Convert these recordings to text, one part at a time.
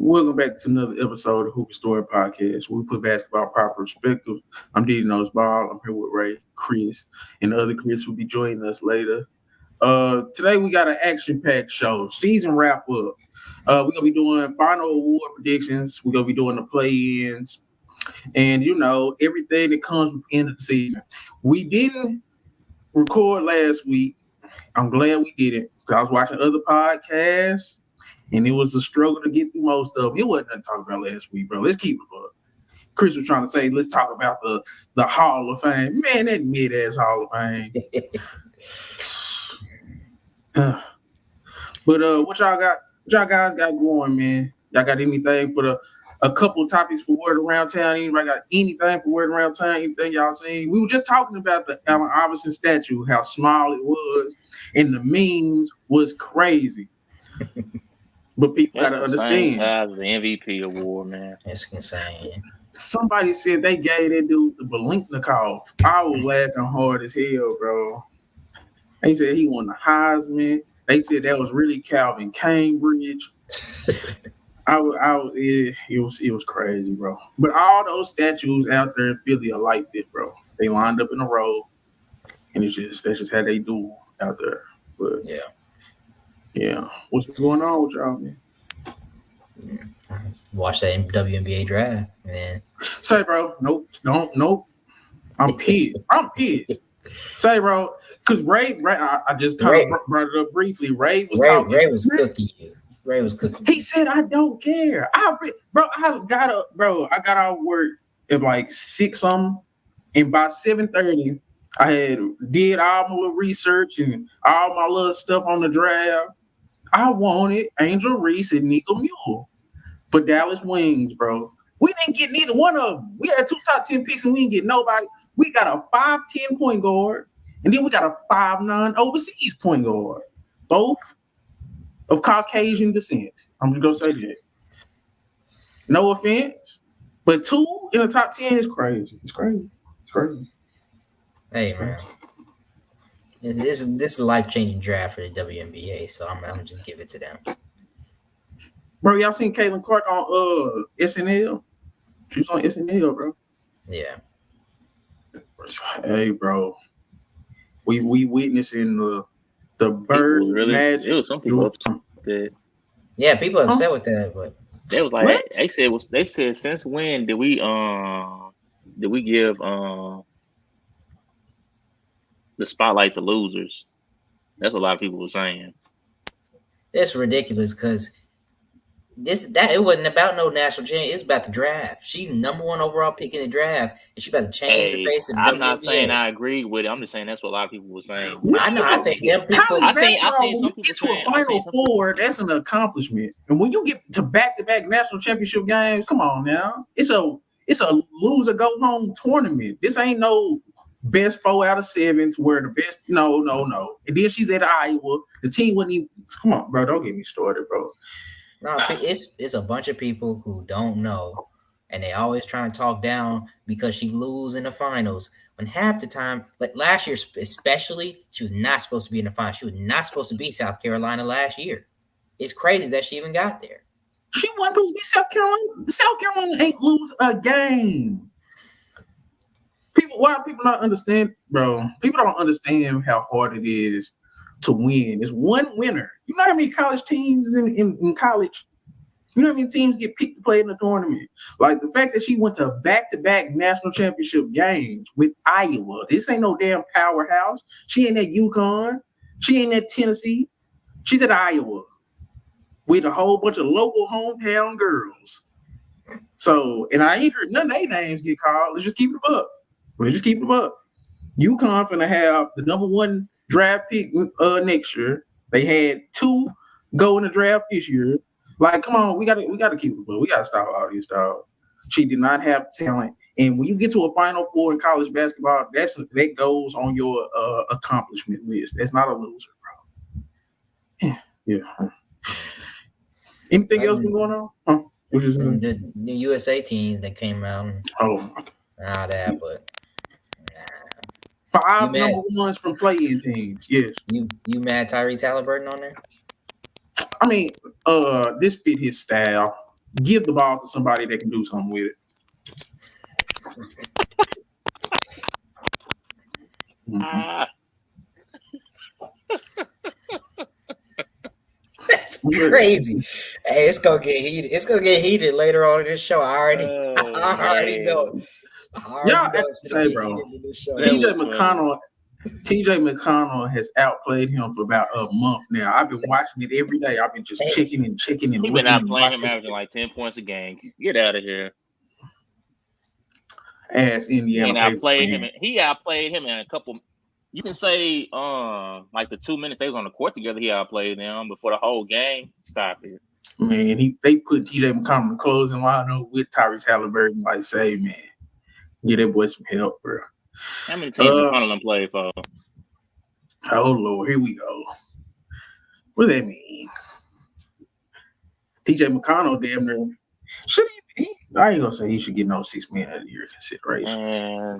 Welcome back to another episode of Hooper Story Podcast, where we put basketball proper perspective. I'm Daignault Ball. I'm here with Ray, Chris, and the other Chris will be joining us later. Today we got an action-packed show, season wrap-up. We're gonna be doing final award predictions. We're gonna be doing the play-ins, and everything that comes with the end of the season. We didn't record last week. I'm glad we didn't, because I was watching other podcasts. And it was a struggle to get through most of them. It wasn't nothing to talk about last week, bro. Let's keep it up. Chris was trying to say, let's talk about the Hall of Fame. Man, that mid-ass Hall of Fame. But what y'all guys got going, man? Y'all got anything for a couple topics for Word Around Town? Anybody got anything for Word Around Town? Anything y'all seen? We were just talking about the Allen Iverson statue, how small it was, and the memes was crazy. But people got to understand. That's the MVP award, man. That's insane. Somebody said they gave that dude the Belinknikov. I was laughing hard as hell, bro. They said he won the Heisman. They said that was really Calvin Cambridge. It was crazy, bro. But all those statues out there in Philly are like that, bro. They lined up in a row, and that's just how they do out there. But yeah, what's going on with y'all, man? Watch that WNBA draft, man. Say, bro, nope. I'm pissed. Say, bro, because Ray, I just kind of brought it up briefly. Ray was cooking you. Ray was cooking. He said, "I don't care." I got out of work at like 6 something, and by 7:30, I had did all my little research and all my little stuff on the draft. I wanted Angel Reese and Nika Mule for Dallas Wings, bro. We didn't get neither one of them. We had 2 top 10 picks and we didn't get nobody. We got a 5'10" point guard, and then we got a 5'9" overseas point guard, both of Caucasian descent. I'm just gonna say that. No offense, but 2 in the top 10 is crazy. It's crazy. Hey, man. This is a life-changing draft for the WNBA, so I'm gonna just give it to them. Bro, y'all seen Caitlin Clark on SNL? She was on SNL, bro. Yeah. Hey, bro. We witnessing the bird magic. It was some people upset. Yeah, people upset with that, but they was like, they said since when did we give the spotlight to losers? That's what a lot of people were saying. It's ridiculous because it wasn't about no national champion. It's about the draft. She's number 1 overall pick in the draft, and she's about to change the face of the I'm WNBA. not saying I agree with it. I'm just saying that's what a lot of people were saying. I know. I say them people. I seen some people get to a Final Four. That's an accomplishment. And when you get to back-to-back national championship games, come on now. It's a loser go home tournament. This ain't no best 4 out of 7 to where the best. No. And then she's at Iowa. The team wouldn't even. Come on, bro. Don't get me started, bro. No, it's a bunch of people who don't know, and they always trying to talk down because she lose in the finals. When half the time, like last year especially, she was not supposed to be in the finals. She was not supposed to be South Carolina last year. It's crazy that she even got there. She wasn't supposed to be South Carolina. South Carolina ain't lose a game. Why people not understand, bro? People don't understand how hard it is to win. It's one winner. You know how many college teams is in college? You know how many teams get picked to play in the tournament? Like the fact that she went to back-to-back national championship games with Iowa. This ain't no damn powerhouse. She ain't at UConn. She ain't at Tennessee. She's at Iowa with a whole bunch of local hometown girls. So, and I ain't heard none of their names get called. Let's just keep it up. UConn finna have the number 1 draft pick next year. They had 2 go in the draft this year. Like, come on, we gotta keep it up. We gotta stop all this, dog. She did not have talent. And when you get to a Final Four in college basketball, that goes on your accomplishment list. That's not a loser, bro. Yeah. Anything else been going on? Huh? The USA teams that came out. All that, but 5 number 1s from play-in teams. Yes. You mad Tyrese Halliburton on there? I mean, this fit his style. give the ball to somebody that can do something with it. That's crazy. Hey, it's gonna get heated. It's gonna get heated later on in this show. I already know. Y'all have to say, bro. TJ McConnell has outplayed him for about a month now. I've been watching it every day. I've been just checking and He's been outplaying him, averaging like 10 points a game. Get out of here. Ass Indiana. He outplayed him in a couple. You can say, like the 2 minutes they was on the court together, he outplayed them. Before the whole game, stop it. Man, they put TJ McConnell in the closing lineup with Tyrese Halliburton. Like, say, man, get that boy some help, bro. How many teams McConnell played for? Oh Lord, here we go. What does that mean? TJ McConnell, damn near. Should he? I ain't gonna say he should get no 6 man of the year consideration.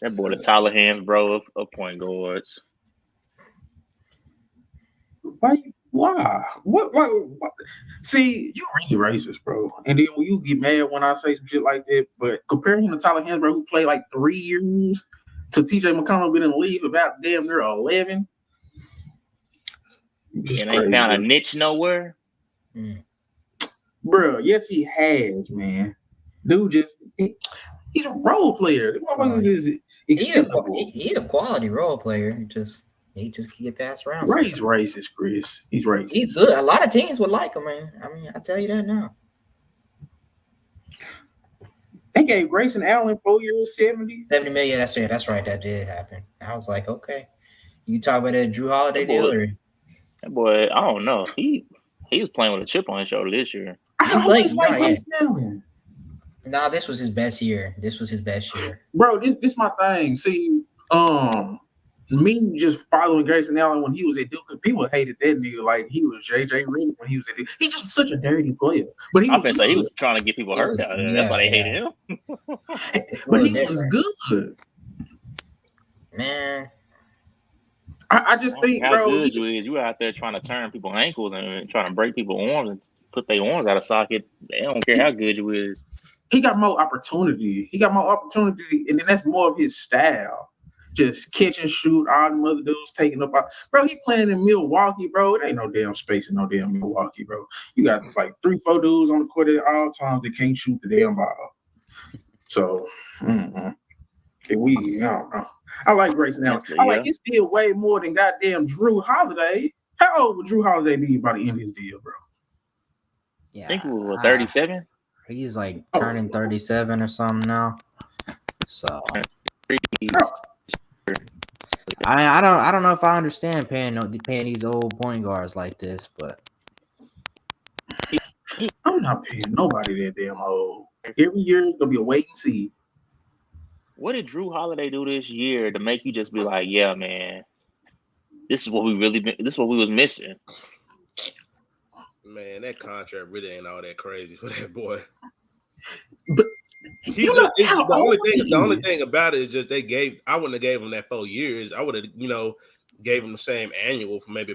That boy, the taller hands, bro, of point guards. Why? What? See, you really racist, bro. And then when you get mad when I say some shit like that, but comparing him to Tyler Hansbrough, who played like 3 years, to TJ McConnell been in the league about damn near 11. And they found a niche nowhere. Bro, yes, he has, man. Dude, he's a role player. He's a quality role player. He just get passed around. He's racist, Chris. He's racist. He's good. A lot of teams would like him, man. I mean, I tell you that now. They gave Grayson Allen 4 years, 70 million. That's right. That did happen. I was like, okay. You talk about that Jrue Holiday deal, or that boy? I don't know. He was playing with a chip on his shoulder this year. No, this was his best year. Bro, this my thing. See, me just following Grayson Allen when he was at Duke, people hated that nigga like he was JJ Redick when he was at Duke. He's just such a dirty player. But he was trying to get people hurt out there. That's why they hated him. But he was good. Man. I just think, how bro. Good you out there trying to turn people's ankles and trying to break people's arms and put their arms out of socket. They don't care how good you is. He got more opportunity. And then that's more of his style. Just catch and shoot, all them other dudes taking up. Bro, he playing in Milwaukee, bro. It ain't no damn space in no damn Milwaukee, bro. You got like 3-4 dudes on the court at all times that can't shoot the damn ball. So, I don't know. I like Grayson Allen. I like his deal way more than goddamn Jrue Holiday. How old would Jrue Holiday be by the end of his deal, bro? Yeah, I think we were 37. He's like turning 37 or something now. So I don't know if I understand paying these old point guards like this, but I'm not paying nobody that damn old. Every year it's gonna be a wait and see. What did Jrue Holiday do this year to make you just be like, yeah, man, this is what we was missing? Man, that contract really ain't all that crazy for that boy. But the only thing about it is just I wouldn't have gave him that 4 years. I would have, gave him the same annual for maybe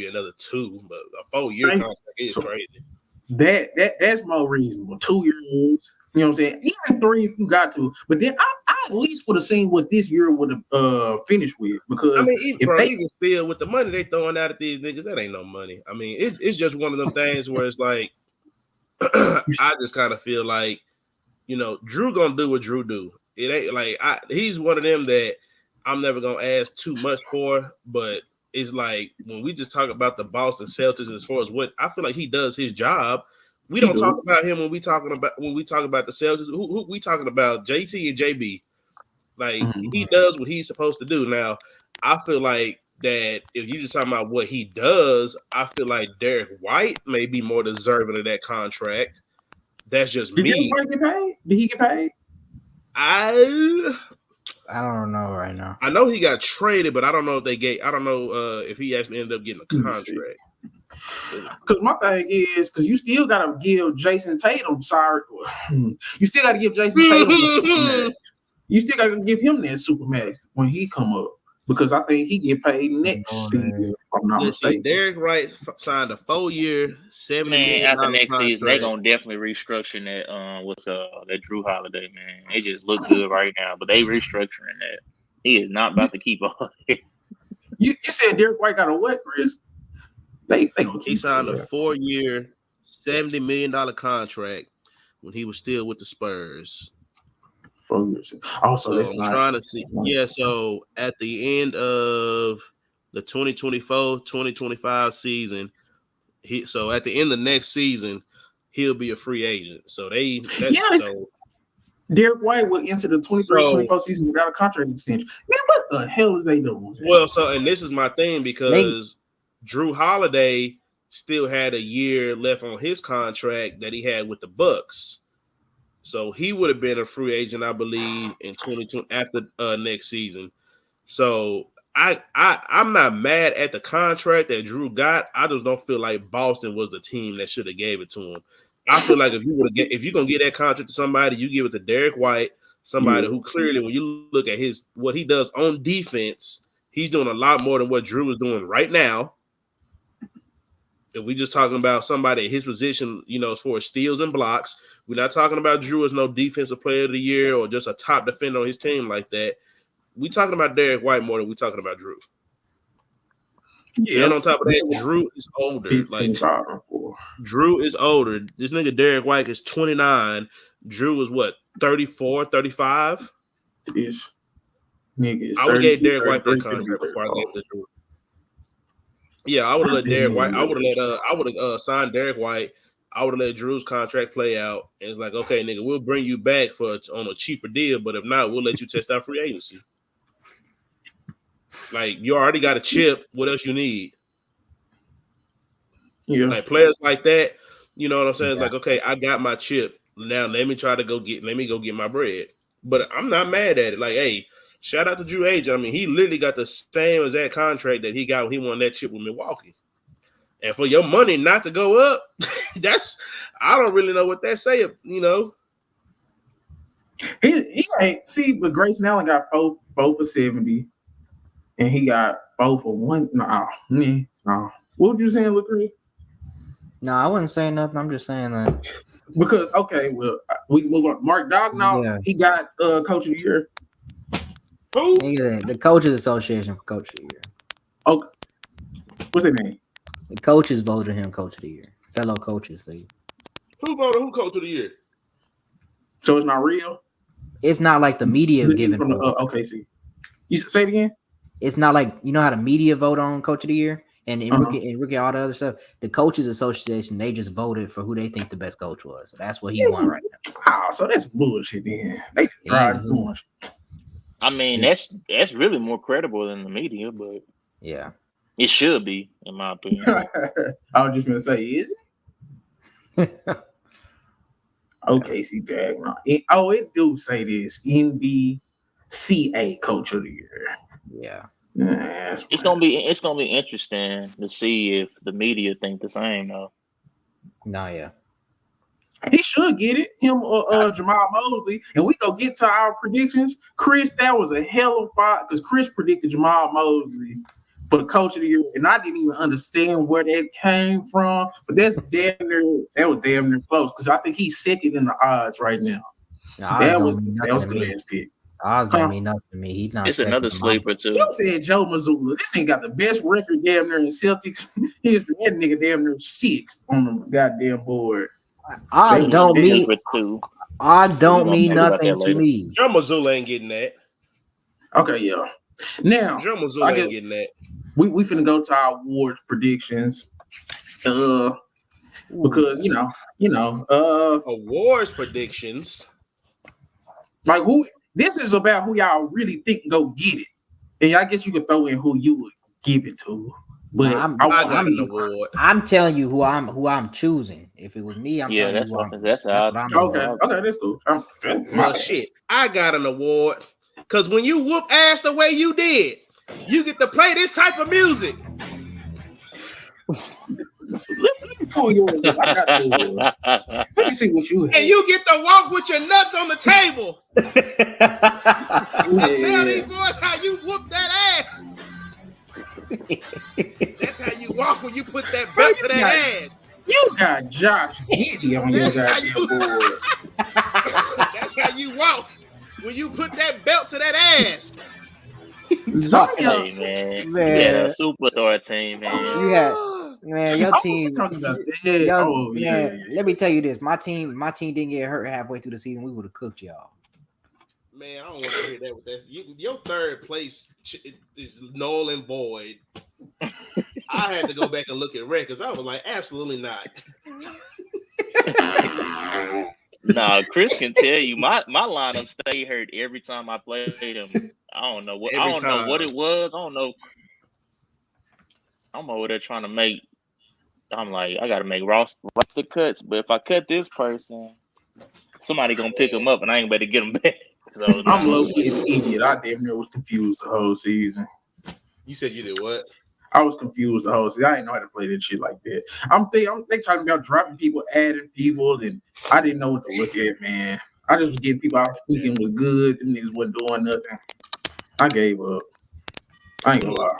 another 2, but a 4-year contract is crazy. That's more reasonable. 2 years, you know what I'm saying? Even 3 if you got to. But then I at least would have seen what this year would have finished with, because I mean, even still with the money they throwing out at these niggas, that ain't no money. I mean, it's just one of them things where it's like I just kind of feel like, Jrue gonna do what Jrue do. It ain't like he's one of them that I'm never gonna ask too much for, but it's like when we just talk about the Boston Celtics as far as what I feel like he does his job. We don't talk about him when we talk about the Celtics. Who we talking about? JT and JB. Like he does what he's supposed to do. Now, I feel like that if you just talking about what he does, I feel like Derek White may be more deserving of that contract. That's just me. Did he get paid? I don't know right now. I know he got traded, but I don't know if I don't know if he actually ended up getting a contract. Because my thing is, because you still gotta give Jason Tatum. You still gotta give Jason Tatum the supermax. You still gotta give him that supermax when he come up. because I think he get paid next season. If I'm not Let's see. mistaken. Derek White signed a 4-year, $70 Man, million after next contract. season, they gonna definitely restructure that. What's that Jrue Holiday, man? It just look good right now, but they restructuring that. He is not about to keep on. You said Derek White got a what, Chris? They gonna keep He signed a that. 4-year, $70 million contract when he was still with the Spurs. 4 years. Also, So that's I'm not trying to see. Yeah, so at the end of the 2024-2025 season, at the end of next season, he'll be a free agent. So Derek White will enter the 23-24 season without a contract extension. Man, what the hell is they doing? Well, and this is my thing because Jrue Holiday still had a year left on his contract that he had with the Bucks. So he would have been a free agent, I believe, in 2020 after next season. So I'm not mad at the contract that Jrue got. I just don't feel like Boston was the team that should have gave it to him. I feel like if you're gonna get that contract to somebody, you give it to Derek White, somebody who clearly, when you look at what he does on defense, he's doing a lot more than what Jrue is doing right now. If we just talking about somebody at his position, as far as steals and blocks, we're not talking about Jrue as no defensive player of the year or just a top defender on his team like that. We talking about Derek White more than we talking about Jrue. Yeah. And on top of that, Jrue is older. Jrue is older. This nigga Derek White is 29. Jrue is what, 34, 35? This nigga is I would have gave Derek White that contract before I gave it to Jrue. Yeah, I would have let Derek White. I would have signed Derek White. I would have let Jrue's contract play out. And it's like, okay, nigga, we'll bring you back on a cheaper deal, but if not, we'll let you test out free agency. Like, you already got a chip. What else you need? Yeah. Like players like that, you know what I'm saying? Yeah. It's like, okay, I got my chip. Now let me go get my bread. But I'm not mad at it. Like, hey, shout out to Jrue Holiday. I mean, he literally got the same as that contract that he got when he won that chip with Milwaukee. And for your money not to go up, I don't really know what that say, He ain't see, but Grayson Allen got 4 for 70, and he got 4 for 1. No. What were you saying, LaCree? No, I wasn't saying nothing. I'm just saying that because we move on. Mark Daignault, he got Coach of the Year. Who? The Coaches Association for Coach of the Year. Okay, what's that name? The coaches voted him Coach of the Year. Fellow coaches, Who voted who Coach of the Year? So it's not real. It's not like the media giving. From OKC. You say it again. It's not like how the media vote on Coach of the Year and rookie all the other stuff. The Coaches Association, they just voted for who they think the best coach was. So that's what he won right now. Oh, so that's bullshit. Then they drive too much. I mean, that's really more credible than the media, but yeah, it should be, in my opinion. I was just gonna say, is it? OKC Daignault. It do say this NBCA Coach of the Year. Yeah. It's gonna be interesting to see if the media think the same though. No, yeah. He should get it. Him or Jamal Mosley. And we go get to our predictions. Chris, that was a hell of a fight because Chris predicted Jamal Mosley for the Coach of the Year, and I didn't even understand where that came from. But that was damn near close because I think he's second in the odds right now. That was the last pick. Odds don't mean nothing to me. He's not. It's another sleeper too. You said Joe Mazzulla. This ain't got the best record damn near in Celtics history. That nigga damn near 6 on the goddamn board. Odds don't mean nothing to me. Joe Mazzulla ain't getting that. Okay, yeah. Now Joe Mazzulla ain't getting that. We finna go to our awards predictions. Because awards predictions. Like this is about who y'all really think go get it. And I guess you could throw in who you would give it to. But I'm telling you who I'm choosing. If it was me, I'm telling you that's okay, that's cool. Well, shit, I got an award because when you whoop ass the way you did, you get to play this type of music. Let me pull yours up. I got yours. Let me see what you have. And you get to walk with your nuts on the table. Tell these boys how you whoop that ass. That's how you walk when you put that belt to that ass. You got Josh Giddey on your goddamn board. That's how you walk when you put that belt to that ass. Zion, Hey, man. You had a superstar team, man. You had, man, your team. Talking about that. Man, let me tell you this. My team didn't get hurt halfway through the season. We would have cooked y'all. Man, I don't want to hear that with that. Your third place is null and void. I had to go back and look at records. I was like, absolutely not. Nah, Chris can tell you my lineup stayed hurt every time I played him. I don't know what it was. I don't know. I'm over there trying to make. I'm like, I gotta make roster cuts, but if I cut this person, somebody gonna pick him up, and I ain't better get him back. So I'm low-key an idiot. I damn near was confused the whole season. You said you did what? I was confused the whole season. I didn't know how to play that shit like that. They talking about dropping people, adding people, and I didn't know what to look at, man. I just was getting people I was thinking was good. Them niggas wasn't doing nothing. I gave up. I ain't gonna lie.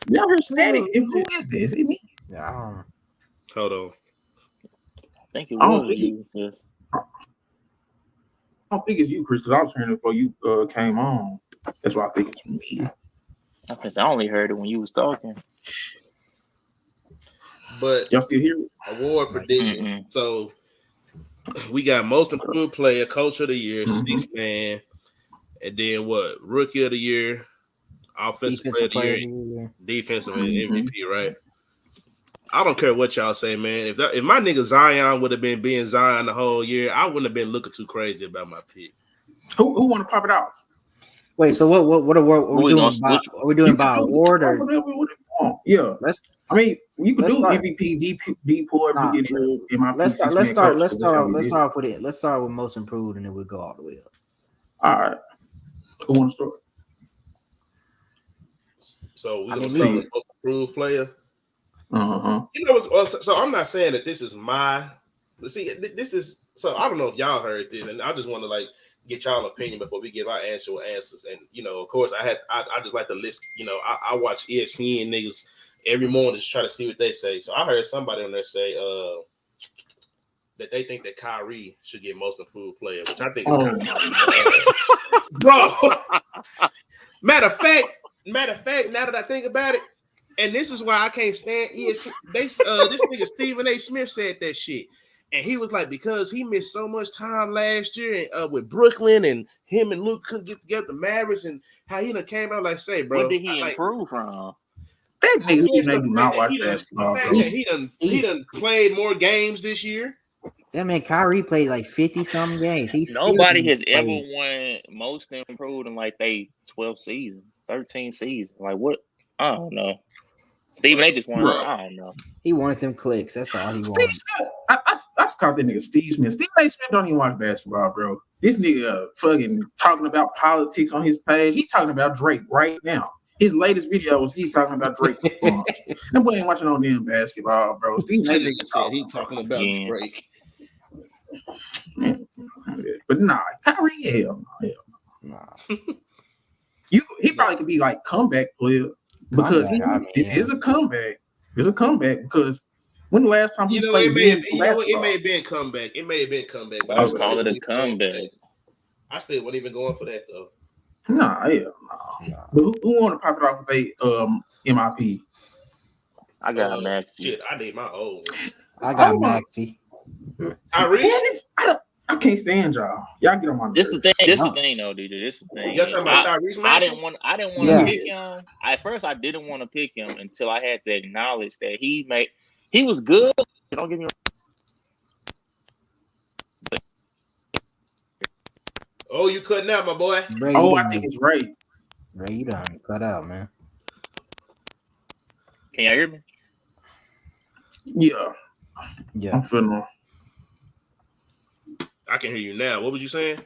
Y'all heard static? Who is this? Is it me? Yeah. Hold on. I think it was you. I don't think it's you, Chris, because I was hearing it before you came on. That's why I think it's me. I only heard it when you was talking. But y'all still hear it? Award predictions. Mm-hmm. So we got most improved player, coach of the year, sixth man, and then what? Rookie of the year, offensive player of the year, defensive MVP, right? I don't care what y'all say, man. If my nigga Zion would have been being Zion the whole year, I wouldn't have been looking too crazy about my pick. Who want to pop it off? Wait, so what are we doing? Are we doing by award or? Yeah, you can do MVP, DPOY, Let's start with it. Let's start with most improved, and then we'll go all the way up. All right. Who want to start? So we're gonna start with most improved player. Uh-huh. You know, so I'm not saying that this is this is. So I don't know if y'all heard this, and I just want to get y'all opinion before we give our answers. And of course, I just like to list. I watch ESPN niggas every morning to try to see what they say. So I heard somebody on there say that they think that Kyrie should get most improved player, which I think is kind of bro. Matter of fact, now that I think about it, and this is why I can't stand ESPN. This nigga Stephen A. Smith said that shit. And he was like, because he missed so much time last year with Brooklyn, and him and Luke couldn't get together, the Mavericks, and how he done came out say, bro. What did he improve from? That nigga do not watch basketball, bro. He done played more games this year. That man, Kyrie played 50-something games. Nobody has ever won most improved in they 12 seasons, 13 seasons. What? I don't know. Stephen A. just wanted, I don't know. He wanted them clicks. That's all he wanted. I called that nigga Steve Smith. Stephen A. Smith don't even watch basketball, bro. This nigga fucking talking about politics on his page. He talking about Drake right now. His latest video was he talking about Drake's response. That boy ain't watching no damn basketball, bro. Stephen A. nigga said he talking about Drake. But nah, Kyrie, hell nah. He probably could be comeback player. Because this is a comeback. It's a comeback because when the last time he played, it may have been comeback. It may have been comeback. I was calling it a comeback. I still wasn't even going for that though. Nah. But who want to pop it off with a MIP? I got Maxey. Shit, I need my old. I got Maxey. I can't stand y'all. Y'all get on my nerves. This the thing, though, DJ. This the thing. Y'all talking about Tyrese Maxey? I didn't want to pick him. At first, I didn't want to pick him until I had to acknowledge that he was good. Don't get me wrong. Oh, you cutting out, my boy. Ray, I think it's Ray. Ray, you done cut out, man. Can y'all hear me? Yeah. I'm feeling. I can hear you now. What was you saying?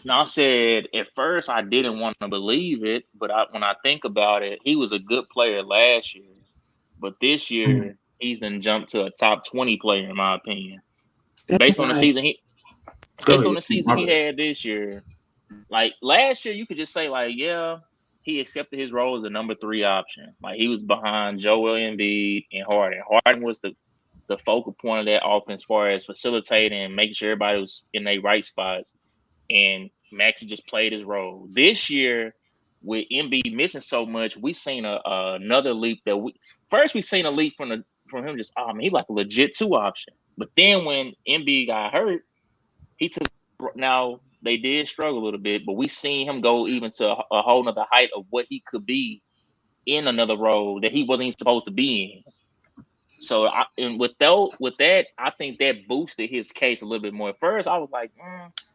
No, I said at first I didn't want to believe it, but when I think about it, he was a good player last year. But this year, he's then jumped to a top 20 player, in my opinion. Based on the season he had this year. Last year, you could just say, he accepted his role as a number 3 option. Like he was behind Joel Embiid and Harden. Harden was the focal point of that offense as far as facilitating and making sure everybody was in their right spots. And Maxey just played his role. This year, with Embiid missing so much, we seen another leap that we seen a leap from him. Just he like a legit 2 option. But then when Embiid got hurt, he took. Now they did struggle a little bit, but we seen him go even to a whole nother height of what he could be in another role that he wasn't even supposed to be in. So, with that, I think that boosted his case a little bit more. At first, I was like,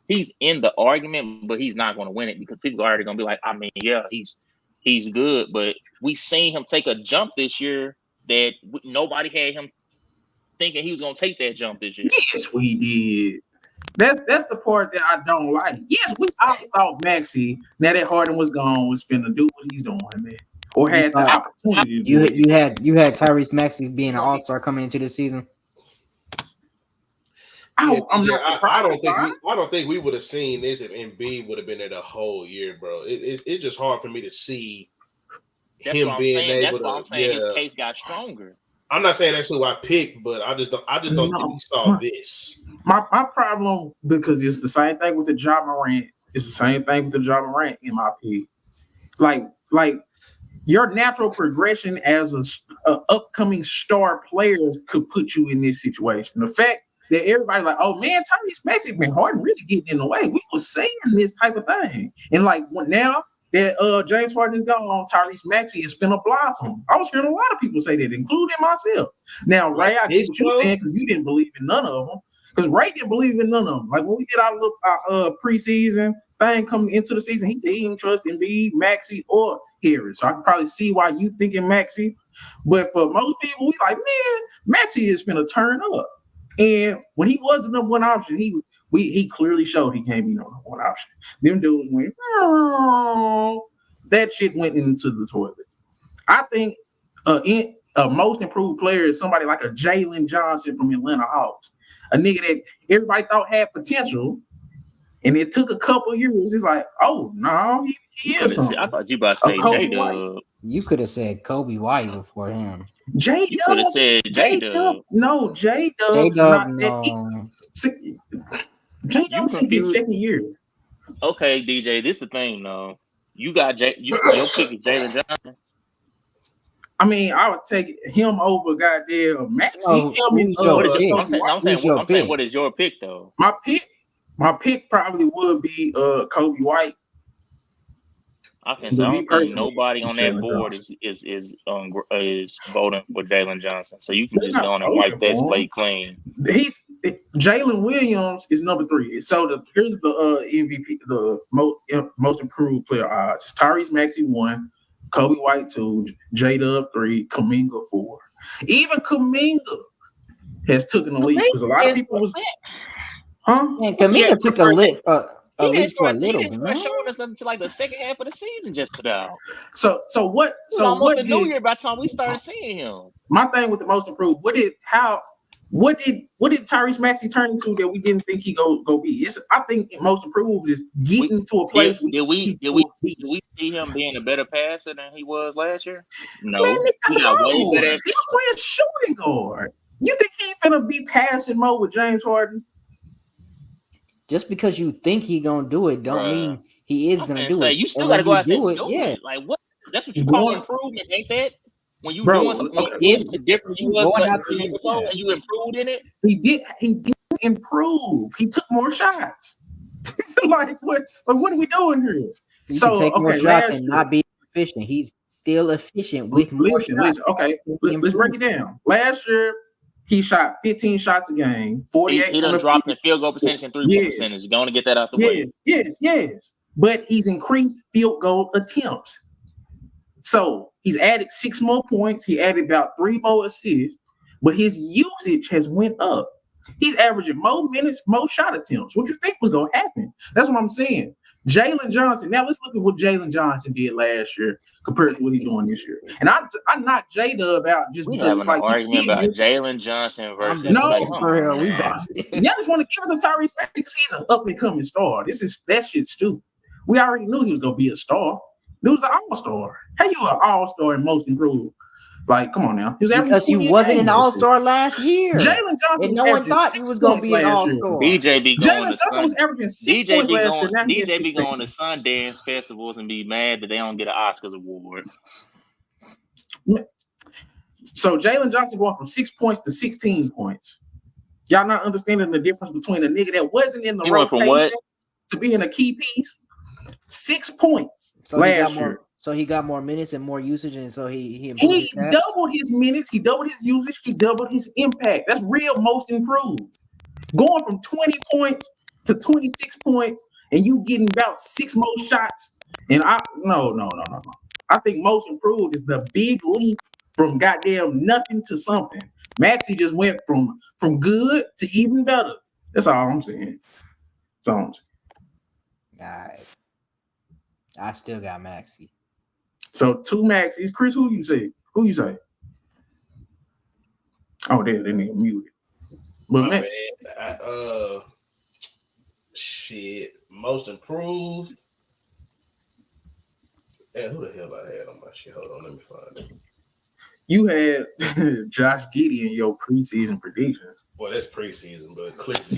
he's in the argument, but he's not going to win it because people are already going to be like, I mean, yeah, he's good. But we seen him take a jump this year that nobody had him thinking he was going to take that jump this year. Yes, we did. That's the part that I don't like. Yes, we all thought Maxey, now that Harden was gone, was finna do what he's doing, man. Or had the opportunity to do it. You had Tyrese Maxey being an all-star coming into this season. I'm not surprised. I don't think we would have seen this if Embiid would have been there the whole year, bro. It's just hard for me to see him being able. That's why I'm saying his case got stronger. I'm not saying that's who I picked, but I just don't think we saw this. My problem, because it's the same thing with the Ja Morant. It's the same thing with the Ja Morant in my pick. Like your natural progression as a upcoming star player could put you in this situation. The fact that everybody like, oh man, Tyrese Maxey been Harden really getting in the way. We were saying this type of thing, and like now that James Harden is gone, Tyrese Maxey is finna blossom. I was hearing a lot of people say that, including myself. Now, Ray, I get what you're saying because you didn't believe in none of them. Because Ray didn't believe in none of them. Like when we did our preseason thing coming into the season, he said he didn't trust Embiid, Maxey, or Harris. So I can probably see why you thinking Maxey. But for most people, we like, man, Maxey is finna turn up. And when he was the number 1 option, he clearly showed he can't be number 1 option. Them dudes went, that shit went into the toilet. I think a most improved player is somebody like a Jalen Johnson from Atlanta Hawks. A nigga that everybody thought had potential, and it took a couple years. It's like, oh no, he is something. I thought you about to say J-Dub. You could have said Colby White before him. You could have said J-Dub. No, J-Dub's not that. J-Dub's in his second year. Okay, DJ, this is the thing, though. You got your pick is Jalen Johnson. I mean, I would take him over goddamn Maxey. I'm saying, what is your pick though? My pick probably would be Colby White. I don't think nobody on that board is voting for Jalen Johnson. So you can just go on and wipe that slate clean. Jalen Williams is number 3. So here's the MVP, the most improved player odds. It's Tyrese Maxey 1. Colby White 2, J-Dub 3, Kuminga 4. Even Kuminga has taken a leap because a lot of people was, Man, Kuminga took a leap for a little. He started showing us until like the second half of the season just about. So what? So almost what the New Year by the time we started seeing him. My thing with the most improved, what did Tyrese Maxey turn into that we didn't think he go be? I think most improved is getting to a place. Did we see him being a better passer than he was last year? No, he got way better. He was playing shooting guard. You think he's gonna be passing more with James Harden? Just because you think he gonna do it, don't mean he is gonna do it. You still gotta go out there and do it. Like what? That's what you call improvement, ain't that? When you doing something different, you and you improved in it. He did improve. He took more shots. Like what are we doing here? You can take more shots and not be efficient. He's still efficient with more shots. Okay, let's break it down. Last year, he shot 15 shots a game, 48. He done dropped the field goal percentage and 3-point percentage. Going to get that out the way. Yes. But he's increased field goal attempts. So he's added 6 more points. He added about 3 more assists, but his usage has went up. He's averaging more minutes, more shot attempts. What you think was going to happen? That's what I'm saying. Jalen Johnson. Now let's look at what Jalen Johnson did last year compared to what he's doing this year. And I'm not J-Dub out just because it's like argument about Jalen Johnson versus for real. Y'all just want to give us a Tyrese Maxey because he's an up and coming star. That shit's stupid. We already knew he was gonna be a star. Dude was an all-star. How you an all-star and most improved? Like, come on now. Because he wasn't an all-star last year. Jalen Johnson and no one thought he was going to be an all-star. DJ be going Jalen Johnson was averaging 6 DJ points be last going, year. DJ be going to Sundance festivals and be mad that they don't get an Oscars award. So Jalen Johnson going from 6 points to 16 points. Y'all not understanding the difference between a nigga that wasn't in the rotation to being a key piece? 6 points last year. So he got more minutes and more usage, and so he doubled his minutes, he doubled his usage, he doubled his impact. That's real most improved. Going from 20 points to 26 points, and you getting about 6 more shots. And no. I think most improved is the big leap from goddamn nothing to something. Maxey just went from good to even better. That's all I'm saying. All right. I still got Maxey. So 2 Maxies. Chris, who you say? Oh, they need muted. But shit, most improved. And who the hell I had on my shit? Hold on, let me find it. You had Josh Giddey in your preseason predictions. Well, that's preseason, but clearly,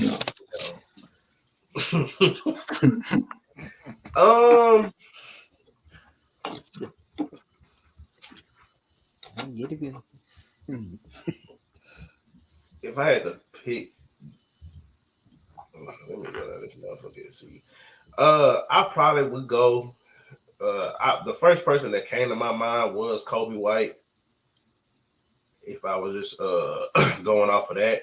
if I had to pick, let me go down this motherfucker and see. I probably would go. The first person that came to my mind was Colby White. If I was just going off of that,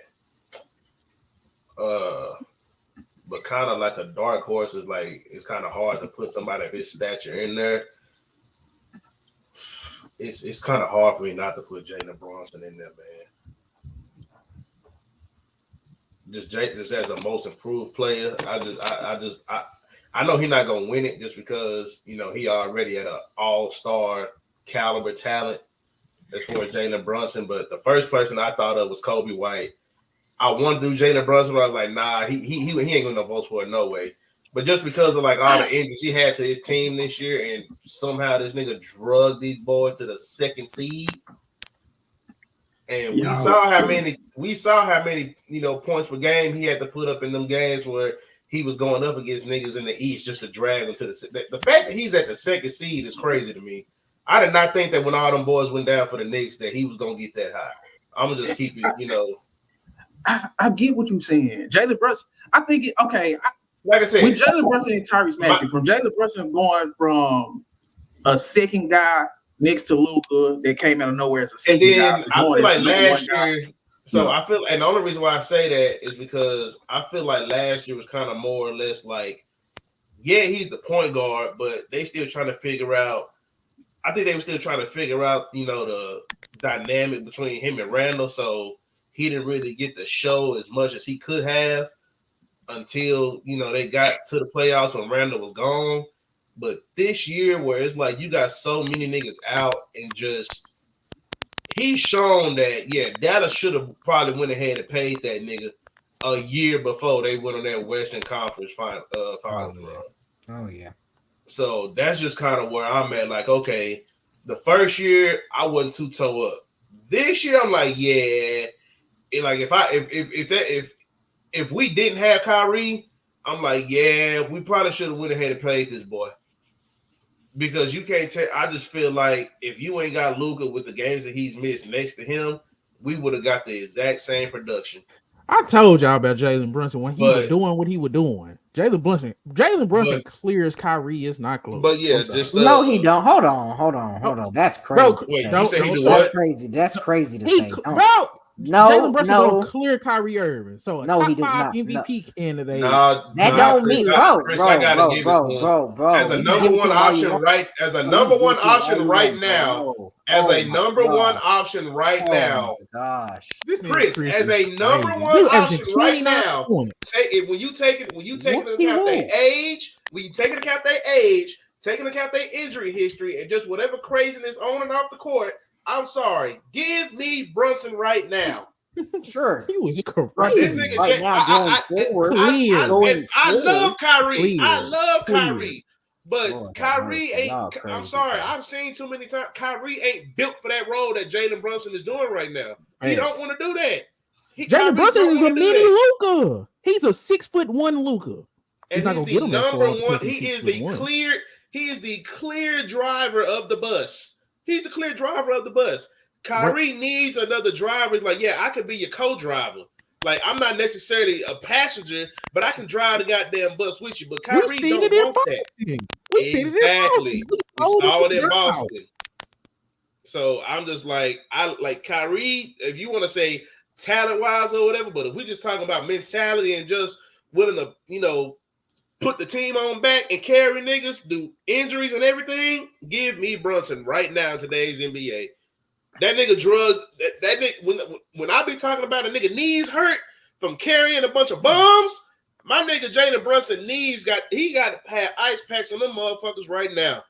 but kind of like a dark horse is like it's kind of hard to put somebody of his stature in there. It's kind of hard for me not to put Jalen Brunson in there, man. Just as a most improved player, I know he's not gonna win it just because he already at an all-star caliber talent as far as Jalen Brunson. But the first person I thought of was Colby White. I wanted to do Jalen Brunson, but I was like, nah, he ain't gonna vote for it, no way. But just because of like all the injuries he had to his team this year, and somehow this nigga drugged these boys to the 2nd seed, and we saw how many points per game he had to put up in them games where he was going up against niggas in the East just to drag them to the fact that he's at the 2nd seed is crazy to me. I did not think that when all them boys went down for the Knicks that he was gonna get that high. I'm gonna just keep it, I get what you're saying, Jalen Brunson. I think like I said, with Jalen Brunson and Tyrese Maxey, from Jalen Brunson going from a second guy next to Luka that came out of nowhere as a second guy. And then I feel like last year. So I feel, and the only reason why I say that is because I feel like last year was kind of more or less like, yeah, he's the point guard, but they still trying to figure out. I think they were still trying to figure out, the dynamic between him and Randall. So he didn't really get to show as much as he could have until, they got to the playoffs when Randall was gone. But this year where it's like you got so many niggas out and just he's shown that, Dallas should have probably went ahead and paid that nigga a year before they went on that Western Conference final run. Oh, yeah. So that's just kind of where I'm at. Like, okay, the first year I wasn't too toe up. This year I'm like, if we didn't have Kyrie, I'm like, we probably should have went ahead and paid this boy. Because you can't tell. I just feel like if you ain't got Luka with the games that he's missed next to him, we would have got the exact same production. I told y'all about Jalen Brunson when he was doing what he was doing. Jalen Brunson clears Kyrie. It's not close. But just no, he don't. Hold on. That's crazy. That's crazy to say. Jalen Brunson don't clear Kyrie Irving. So he does not. MVP candidate. That don't mean, bro. As a number one option right now. As a number one option right now. Gosh, Chris, as a number one option right now. When you take into account their age, taking account their injury history, and just whatever craziness on and off the court. I'm sorry. Give me Brunson right now. Sure. He was correct. This nigga right now going forward. I love Kyrie. I love Kyrie. But Kyrie ain't. I'm sorry, I've seen too many times. Kyrie ain't built for that role that Jalen Brunson is doing right now. He don't want to do that. Jalen Brunson is a mini Luka. He's a 6'1" Luka. He's not gonna get him number one. He is the clear. He is the clear driver of the bus. He's the clear driver of the bus. Kyrie needs another driver. Like, yeah, I could be your co-driver. Like, I'm not necessarily a passenger, but I can drive the goddamn bus with you. But Kyrie don't want that. Exactly. We saw it in Boston. So I'm just like, I like Kyrie, if you want to say talent-wise or whatever, but if we're just talking about mentality and just willing to, you know, put the team on back and carry niggas, do injuries and everything, give me Brunson right now in today's NBA. That nigga that nigga, when I be talking about a nigga knees hurt from carrying a bunch of bombs, my nigga Jalen Brunson knees got to have ice packs on them motherfuckers right now.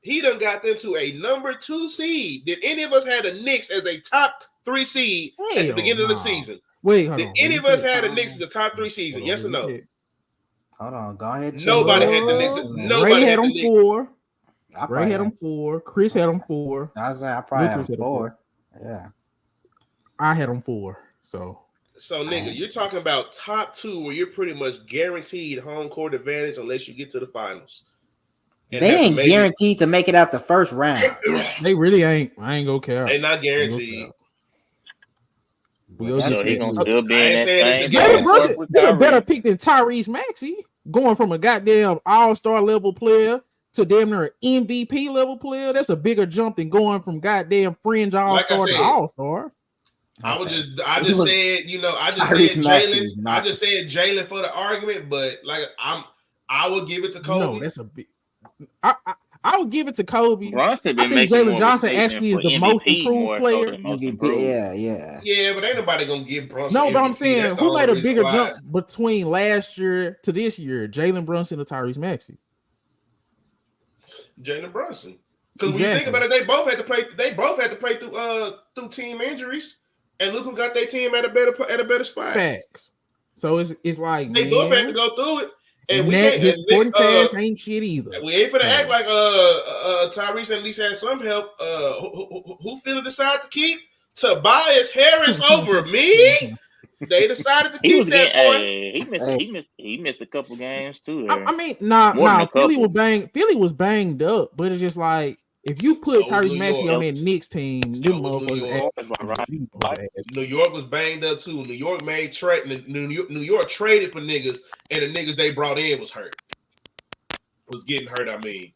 He done got them to a number 2 seed. Did any of us had the Knicks as a top 3 seed at the beginning of the season? Did any of us had the Knicks as a top 3 season? Yes or no? Hold on, go ahead. Nobody had the Knicks. Nobody had them 4. Ray had them 4. Chris had them 4. I was saying I probably had them 4. Yeah, I had them 4. So nigga, you're talking about top 2 where you're pretty much guaranteed home court advantage unless you get to the finals. And they ain't guaranteed to make it out the first round. They really ain't. I ain't gonna care. They not guaranteed. He gonna still be in that Jalen Brunson is a better pick than Tyrese Maxey, going from a goddamn all-star level player to damn near an MVP level player. That's a bigger jump than going from goddamn fringe all-star to all-star. I just said Jalen for the argument, but like I would give it to Kobe. No, that's a big. I would give it to Kobe. Bronson I think Jalen Johnson actually is the most improved player. Yeah, but ain't nobody gonna give Brunson. No, but I'm saying who made a bigger jump between last year to this year, Jalen Brunson or Tyrese Maxey? Jalen Brunson, because when you think about it, they both had to play. They both had to play through team injuries, and look who got their team at a better spot. Facts. So it's like they both had to go through it. And his sporting pass ain't shit either. We ain't finna act like Tyrese at least had some help. Who finna decide to keep Tobias Harris over me? They decided to keep that boy. He missed a couple games too. I mean, Philly was banged up, but it's just like if you put Tyrese Maxey on that Knicks team, them motherfuckers. New York was banged up too. New York made trade. New York traded for niggas, and the niggas they brought in was getting hurt. I mean,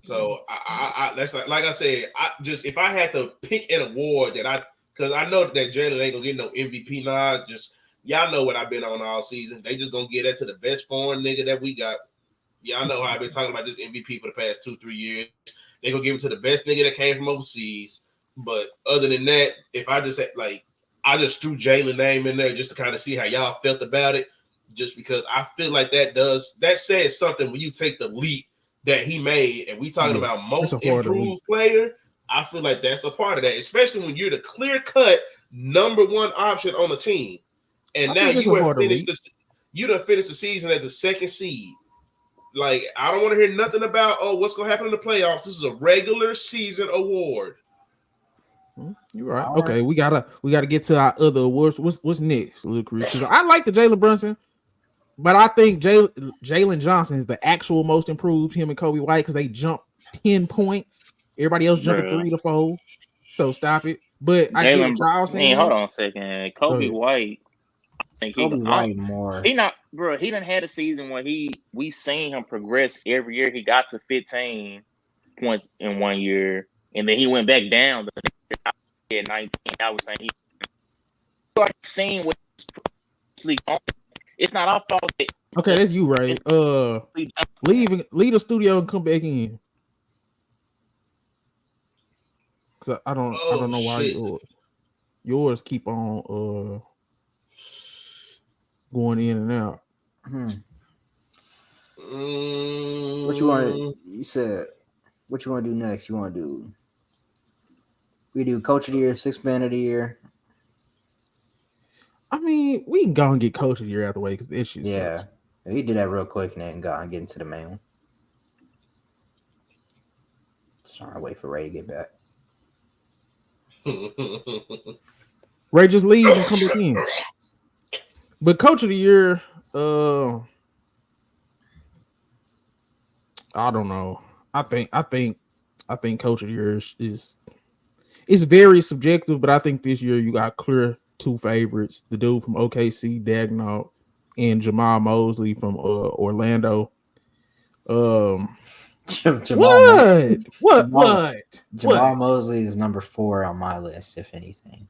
so I that's like I said. If I had to pick an award because I know that Jalen ain't gonna get no MVP nod. Just y'all know what I've been on all season. They just gonna get that to the best foreign nigga that we got. Y'all know how I've been talking about this MVP for the past 2-3 years. They gonna give it to the best nigga that came from overseas. But other than that, if I just I just threw Jalen's name in there just to kind of see how y'all felt about it, just because I feel like that says something when you take the leap that he made, and we talking about most improved player. I feel like that's a part of that, especially when you're the clear-cut number 1 option on the team, and now you done finished the season as a 2nd seed. Like, I don't want to hear nothing about what's gonna happen in the playoffs. This is a regular season award. You're right. Okay, we gotta get to our other awards. What's next, Lucas? I like the Jalen Brunson, but I think Jalen Johnson is the actual most improved. Him and Colby White, because they jumped 10 points. Everybody else jumping 3 to 4. So stop it. But I get what y'all saying. Hold on a second. Colby White. I think Colby White more. He done had a season where we seen him progress every year. He got to 15 points in 1 year, and then he went back down. The next year at 19, I was saying he seen what it's not our fault. Okay, that's you, right? Leave the studio and come back in. So I don't know why yours keep on going in and out. What you want? You said what you want to do next? You want to do? We do Coach of the Year, 6th Man of the Year. I mean, we can go and get Coach of the Year out of the way because the issue. Yeah, we did that real quick and then go and get into the main one. Just trying to wait for Ray to get back. Ray just leave and come back in. But coach of the year, I don't know. I think coach of the year is very subjective, but I think this year you got clear two favorites: the dude from OKC, Daignault, and Jamal Mosley from Orlando. Jamal Mosley is number 4 on my list, if anything.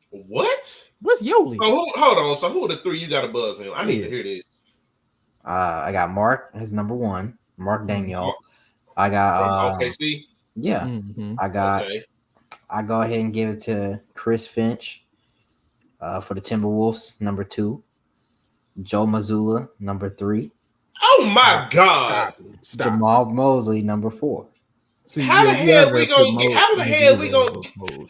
What? What's your list? So hold on. So who are the 3 you got above him? I need to hear this. I got Mark as number 1. Mark Daignault. I got OKC. Yeah. Mm-hmm. I go ahead and give it to Chris Finch for the Timberwolves, number 2. Joe Mazzulla, number 3. Oh my God! Stop. Jamal Mosley, number 4. See, how the hell we gonna get? How the hell we gonna?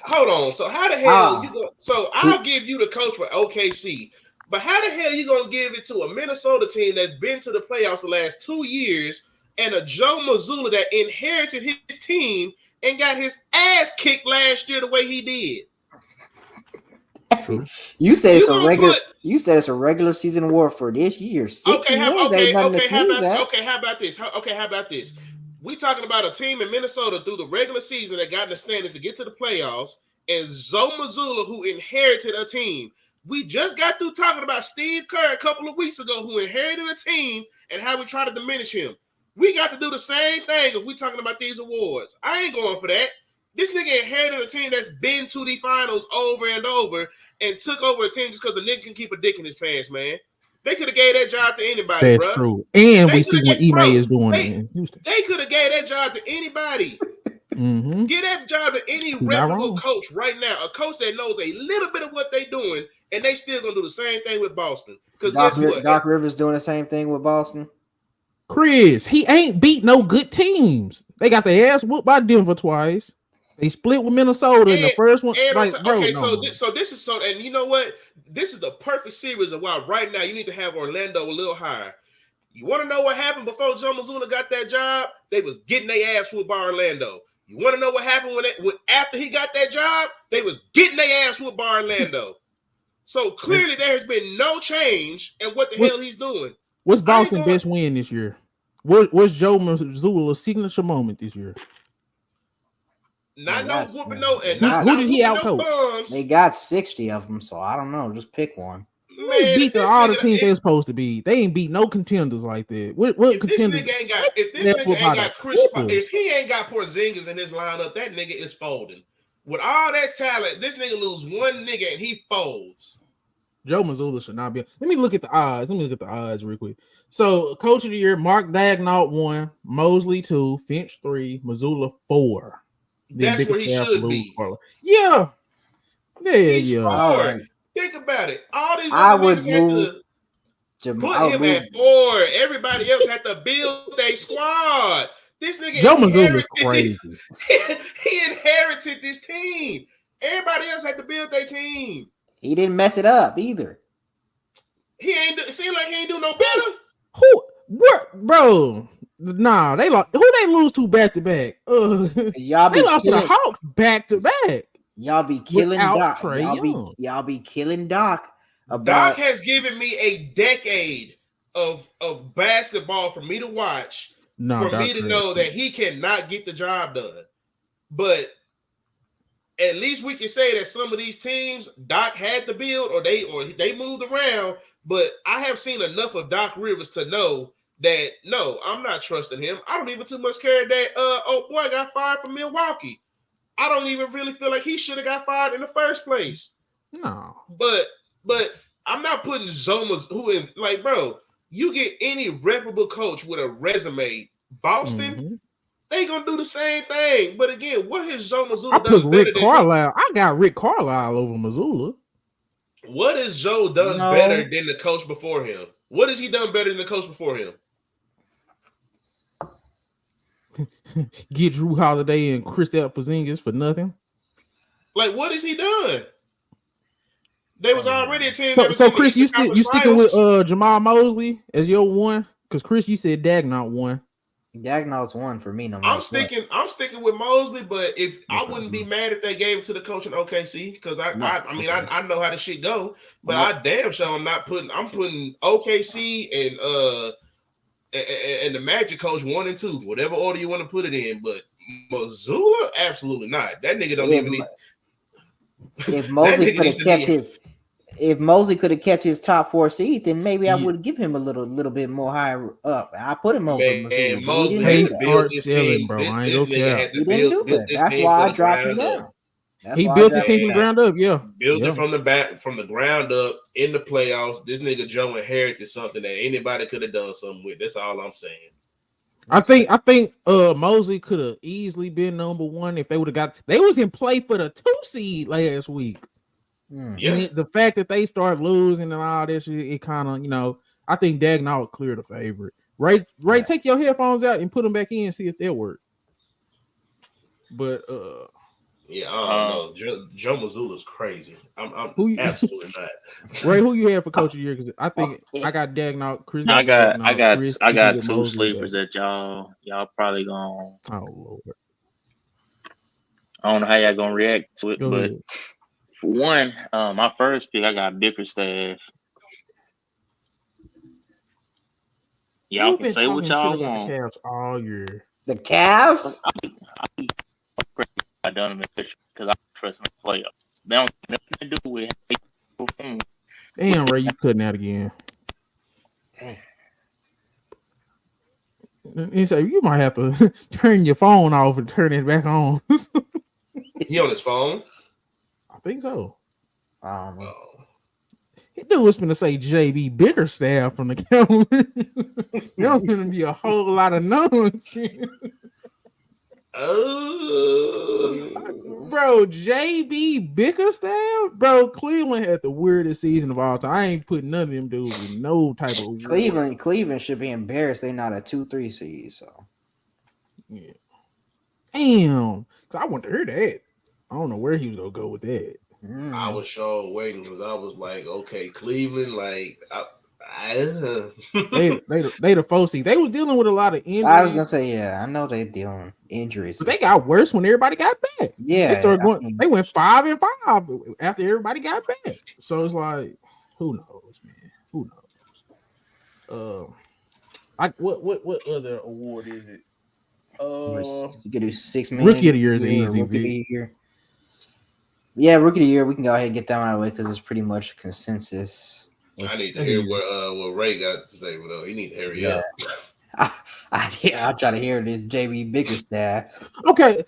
Hold on. So how the hell you go? So I'll give you the coach for OKC, but how the hell you gonna give it to a Minnesota team that's been to the playoffs the last 2 years and a Joe Mazzulla that inherited his team and got his ass kicked last year the way he did? You said it's a regular. You said it's a regular season award for this year. How about this? We talking about a team in Minnesota through the regular season that got in the standings to get to the playoffs, and Joe Mazzulla, who inherited a team. We just got through talking about Steve Kerr a couple of weeks ago, who inherited a team and how we try to diminish him. We got to do the same thing if we talking about these awards. I ain't going for that. This nigga inherited a team that's been to the finals over and over and took over a team just because the nigga can keep a dick in his pants, man. They could have gave that job to anybody, That's bro. true. And we see what Ime is doing in Houston. They could have gave that job to anybody. Mm-hmm. Give that job to any reputable coach right now. A coach that knows a little bit of what they're doing, and they still gonna do the same thing with Boston. Because guess what? Doc Rivers doing the same thing with Boston. Chris, he ain't beat no good teams. They got their ass whooped by Denver twice. They split with Minnesota in the first one. So this is so, and you know what? This is the perfect series of why right now you need to have Orlando a little higher. You want to know what happened before Joe Mazzulla got that job? They was getting their ass whooped by Orlando. You want to know what happened when after he got that job? They was getting their ass whooped by Orlando. So clearly there has been no change in what the hell he's doing. What's Boston's best win this year? What's Joe Mazzulla's signature moment this year? Not no whooping no, and who did he outcoach? They got 60 of them, so I don't know. Just pick one. They beat all the teams they're supposed to beat. They ain't beat no contenders like that. What contenders? If he ain't got Porzingis in his lineup, that nigga is folding. With all that talent, this nigga lose one nigga and he folds. Joe Mazzulla should not be. Let me look at the odds. Real quick. So, coach of the year, Mark Daignault 1, Mosley 2, Finch 3, Mazzulla 4. That's where he should be. Yeah. All right. Think about it. All these I would move put him at 4. Everybody else had to build a squad. This nigga Joe Mazzulla's crazy. He inherited this team. Everybody else had to build their team. He didn't mess it up either. He ain't seem like he ain't do no better. Bro? Nah, they lost. Who they lose to back to back? They lost to the Hawks back to back. Y'all be killing Doc. Y'all be killing Doc. Doc has given me a decade of basketball for me to watch. For me to know that he cannot get the job done. But at least we can say that some of these teams Doc had to build or they moved around. But I have seen enough of Doc Rivers to know that no, I'm not trusting him. I don't even too much care that old boy got fired from Milwaukee. I don't even really feel like he should have got fired in the first place. No. But I'm not putting Zomas who in like, bro, you get any reputable coach with a resume, Boston, they gonna do the same thing. But again, what has Joe Mazzulla done better than Carlisle? I got Rick Carlisle over Mazzulla. What has Joe done better than the coach before him? What has he done better than the coach before him? Get Jrue Holiday and Kristaps Porzingis for nothing. Like, what has he done? There was already a team. So Chris, you sticking with Jamal Mosley as your one? Because Chris, you said Daignault 1. Daignault's one for me. No matter I'm what. sticking with Mosley, but if I wouldn't be mad if they gave it to the coach in OKC because I know how the shit go, but I damn sure I'm putting OKC and the Magic coach 1 and 2, whatever order you want to put it in, but Mazzulla, absolutely not. That nigga don't even need. If Mosley could have kept his top 4 seed, then maybe I would give him a little bit more higher up. I put him over Mazzulla. Mosley he start selling, bro. I ain't gonna He didn't do that. That's why I dropped him down. He built his team from the ground up. Yeah, built it from the ground up in the playoffs. This nigga Joe inherited something that anybody could have done something with. That's all I'm saying. I think Mosley could have easily been number 1 if they would have got. They was in play for the 2 seed last week. Yeah, and the fact that they start losing and all this shit, it kind of, I think Daignault clear the favorite. Ray, take your headphones out and put them back in and see if they work. But yeah, I don't know. Joe Mazzulla's crazy. I'm absolutely not. Ray, who you have for coach of the year? Because I think I got Daignault. Chris, I got Chris, 2 sleepers that y'all probably gonna. Oh Lord. I don't know how y'all gonna react to it, Go but ahead. for one, my first pick, I got Bickerstaff. Y'all can say what y'all want. The Cavs all year. The Cavs? I done them because I trust in the playoffs. They don't have nothing to do with how they perform. Damn, Ray, you cutting out again. He said you might have to turn your phone off and turn it back on. He on his phone? I think so. I don't know. He knew was going to say JB Bickerstaff from the Cavs. There was going to be a whole lot of nonsense. Bro, JB Bickerstaff? Bro, Cleveland had the weirdest season of all time. I ain't putting none of them dudes with no type of Cleveland should be embarrassed. They're not a 2-3 seed, so. Yeah. Damn. Cause I want to hear that. I don't know where he was gonna go with that. I was sure waiting because I was like, okay, Cleveland, like they the 4 seed. They were dealing with a lot of injuries. I was gonna say, yeah, I know they dealing with injuries, but they got worse when everybody got back. Yeah, they started going. They went 5-5 after everybody got back. So it's like, who knows, man? Who knows? What other award is it? You could do $6 million. Rookie of the year is easy. Rookie of the year. Yeah, rookie of the year. We can go ahead and get that one out of the way because it's pretty much consensus. I need to hear what Ray got to say, though. He need to hurry up. I'll try to hear this JB Bickerstaff. Okay,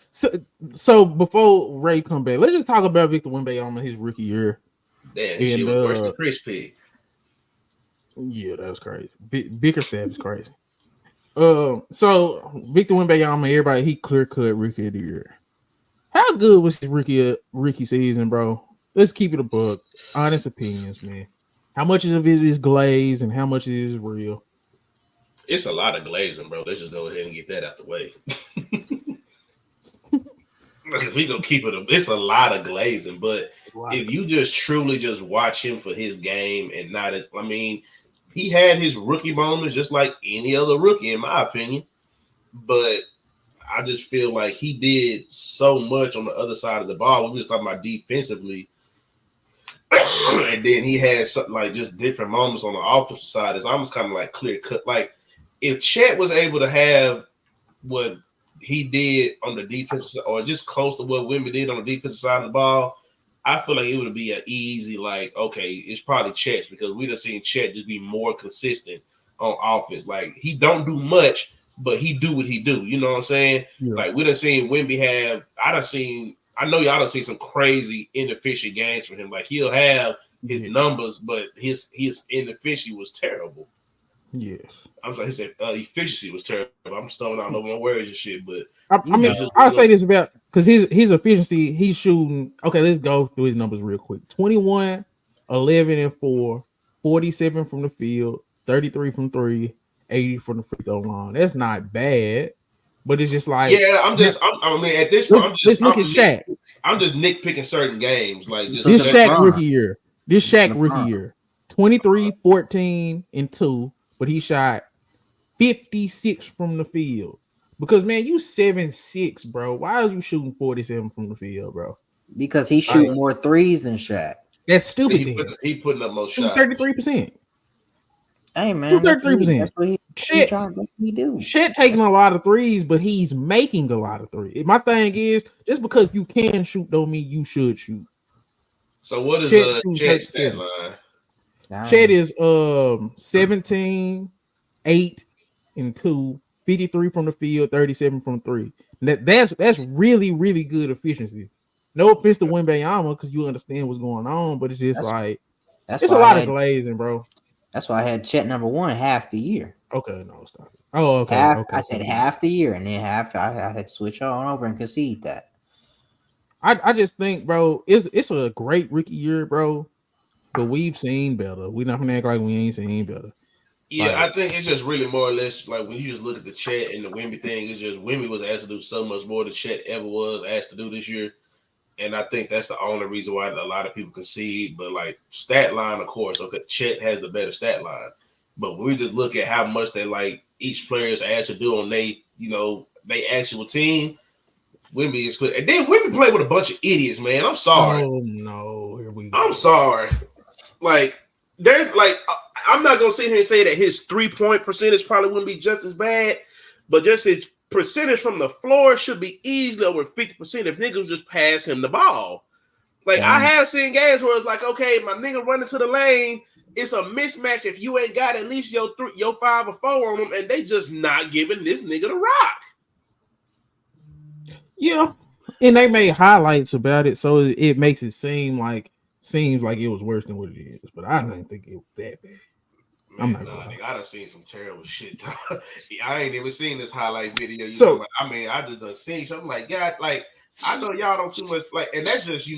so before Ray come back, let's just talk about Victor Wembanyama his rookie year. Damn, his shit was worse than Chris P. Yeah, that was crazy. Bickerstaff is crazy. So Victor Wembanyama, everybody, he clear cut rookie of the year. How good was his rookie season, bro? Let's keep it a buck. Honest opinions, man. How much of it is glaze and how much of it is real? It's a lot of glazing, bro. Let's just go ahead and get that out the way. We gonna keep it. It's a lot of glazing, but if you just truly just watch him for his game and not as, I mean, he had his rookie moments just like any other rookie, in my opinion. But I just feel like he did so much on the other side of the ball. We were just talking about defensively. And then he had something like just different moments on the offensive side. It's almost kind of like clear cut. Like if Chet was able to have what he did on the defensive side, or just close to what Wemby did on the defensive side of the ball, I feel like it would be an easy, like, okay, it's probably Chet's because we done seen Chet just be more consistent on offense. Like he don't do much, but he do what he do. You know what I'm saying? Yeah. Like we done seen Wemby have. I know y'all done seen some crazy inefficient games from him. Like he'll have his numbers, but his inefficiency was terrible. Yes. I'm sorry, he said efficiency was terrible. I'm stumbling out over my words and shit, but I mean, I'll say this about because his efficiency, he's shooting. Okay, let's go through his numbers real quick. 21, 11 and 4, 47 from the field, 33 from 3, 80 from the free throw line. That's not bad, but it's just like I mean, at this point, let's look at Shaq. I'm just nitpicking certain games. Like this Shaq rookie year. This Shaq rookie year. 23, 14, and 2, but he shot 56 from the field. Because man, you 7'6", bro. Why are you shooting 47 from the field, bro? Because he shoot more threes than Shaq. That's stupid. He putting up more shots. 33%. Hey man, 33%. That's what he do. Shit taking a lot of threes, but he's making a lot of threes. My thing is, just because you can shoot don't mean you should shoot. So what is Chet's stat line? Chet is 17, 8, and 2, 53 from the field, 37 from 3. That's really, really good efficiency. No offense to Wemby because you understand what's going on, but it's just it's a lot of glazing, bro. That's why I had Chet number 1 half the year. Okay, no, stop it. Oh, okay. I said half the year, and then half I had to switch on over and concede that. I just think, bro, it's a great rookie year, bro. But we've seen better. We're not gonna act like we ain't seen better. Yeah, I think it's just really more or less like when you just look at the Chet and the Wemby thing, it's just Wemby was asked to do so much more than Chet ever was asked to do this year. And I think that's the only reason why a lot of people concede. But like stat line, of course, okay, Chet has the better stat line. But when we just look at how much they like each player is asked to do on they actual team, Wemby is clear. And then Wemby played with a bunch of idiots, man. I'm sorry. Oh no, here we go. I'm sorry. Like, there's like I'm not gonna sit here and say that his 3-point percentage probably wouldn't be just as bad, but just his percentage from the floor should be easily over 50% if niggas just pass him the ball. Like, I have seen games where it's like, okay, my nigga running to the lane, it's a mismatch if you ain't got at least your 5 or 4 on them, and they just not giving this nigga the rock. Yeah, and they made highlights about it, so it makes it seems like it was worse than what it is. But I didn't think it was that bad. Man, nigga, I done seen some terrible shit. I ain't even seen this highlight video. I just done seen something like, God, like, I know y'all don't too much, like, and that's just,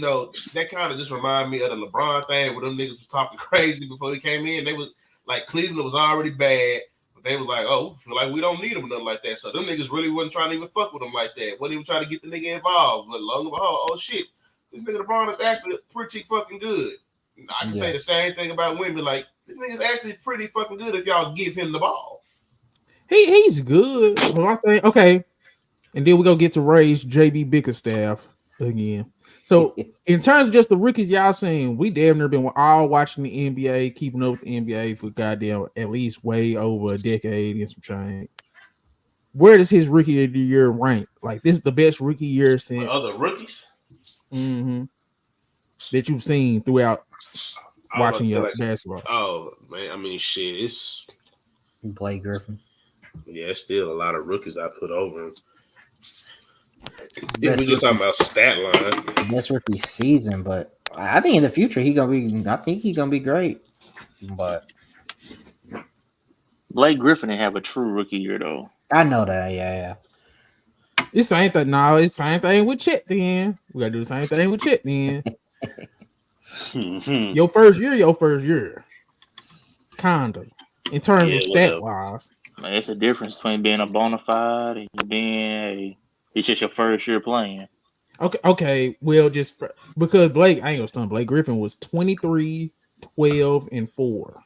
that kind of just remind me of the LeBron thing where them niggas was talking crazy before he came in. They was like, Cleveland was already bad, but they was like, oh, feel like we don't need him or nothing like that. So them niggas really wasn't trying to even fuck with him like that. Wasn't even trying to get the nigga involved. But long and behold, oh shit, this nigga LeBron is actually pretty fucking good. I can say the same thing about Wemby. Like, this nigga's actually pretty fucking good if y'all give him the ball. He's good. Well, I think okay. And then we go get to Ray's JB Bickerstaff again. So in terms of just the rookies y'all seen, we damn near been all watching the NBA, keeping up with the NBA for goddamn at least way over a decade and some change. Where does his rookie of the year rank? Like, this is the best rookie year since other rookies that you've seen throughout watching your basketball. Oh man, I mean shit, it's Blake Griffin. Yeah, it's still a lot of rookies I put over him. We're just talking about stat line. Best rookie season, but I think in the future he's gonna be great. But Blake Griffin didn't have a true rookie year though. I know that, yeah. It's the same thing. No, it's the same thing with Chet then. We gotta do the same thing with Chet then. Your first year. Kinda. In terms of stat wise. Man, it's a difference between being a bona fide and being it's just your first year playing. Okay. Well, just because Blake, I ain't gonna stun. Blake Griffin was 23, 12, and 4.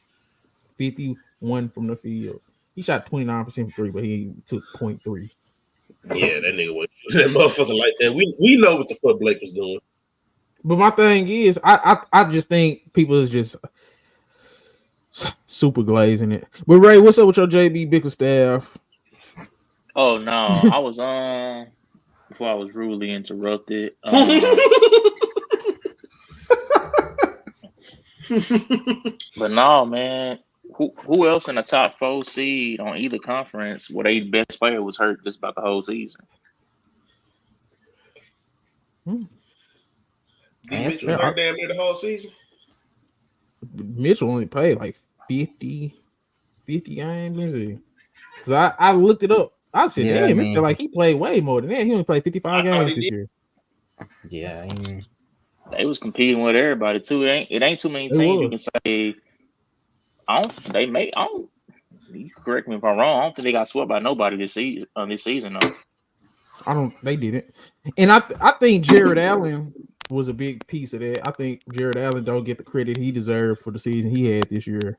51 from the field. He shot 29% from 3, but he took 0.3. Yeah, that nigga was that motherfucker like that. We know what the fuck Blake was doing. But my thing is, I just think people is just super glazing it. But Ray, what's up with your JB Bickerstaff? Oh no, I was on before I was rudely interrupted. But no, man. Who else in the top 4 seed on either conference where their best player was hurt just about the whole season? Mitchell was hurt damn near the whole season. Mitchell only played like 50 games. Let me see. Because I looked it up. I said, damn, Mitchell, like he played way more than that. He only played 55 games this year. Yeah, they was competing with everybody too. It ain't too many teams you can say. You correct me if I'm wrong. I don't think they got swept by nobody this season though. They didn't. And I think Jared Allen was a big piece of that. I think Jared Allen don't get the credit he deserved for the season he had this year.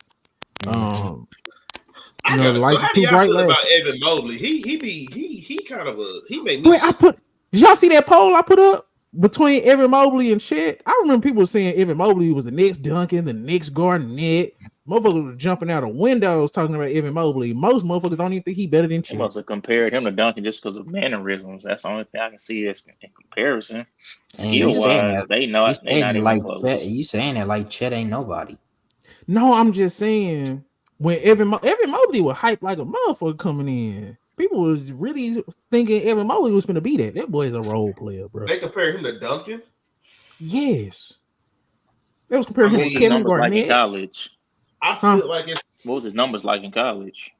The lights so how are do too y'all bright. feel Last about Evan Mobley? He kind of he made me. Wait, did y'all see that poll I put up between Evan Mobley and Chet? I remember people saying Evan Mobley was the next Duncan, the next Garnett. Motherfuckers were jumping out of windows talking about Evan Mobley. Most motherfuckers don't even think he better than They Chet. must have compared him to Duncan just because of mannerisms. That's the only thing I can see as in comparison. Skill wise, they not even like close. Chet, you saying that like Chet ain't nobody. No, I'm just saying when Evan Mobley was hyped like a motherfucker coming in. People was really thinking Evan Mobley was gonna be that. That boy is a role player, bro. They compare him to Duncan. Yes, they was comparing him to What was his Kevin numbers like in Garnett. college? I feel like it's. What was his numbers like in college?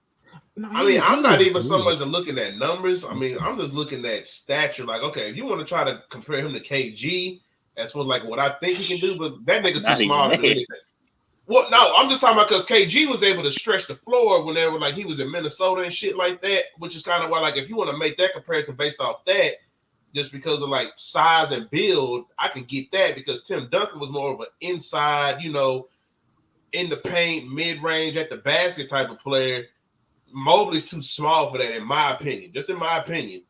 No, I mean, I'm not even so good. much looking at numbers. I mean, I'm just looking at stature. Like, okay, if you want to try to compare him to KG, that's what I think he can do. But that nigga Not too small to even do that. anything. Well, no, I'm just talking about because KG was able to stretch the floor whenever like he was in Minnesota and shit like that, which is kind of why like if you want to make that comparison based off that, just because of like size and build, I can get that because Tim Duncan was more of an inside, in the paint, mid range at the basket type of player. Mobley's too small for that, in my opinion. Just in my opinion,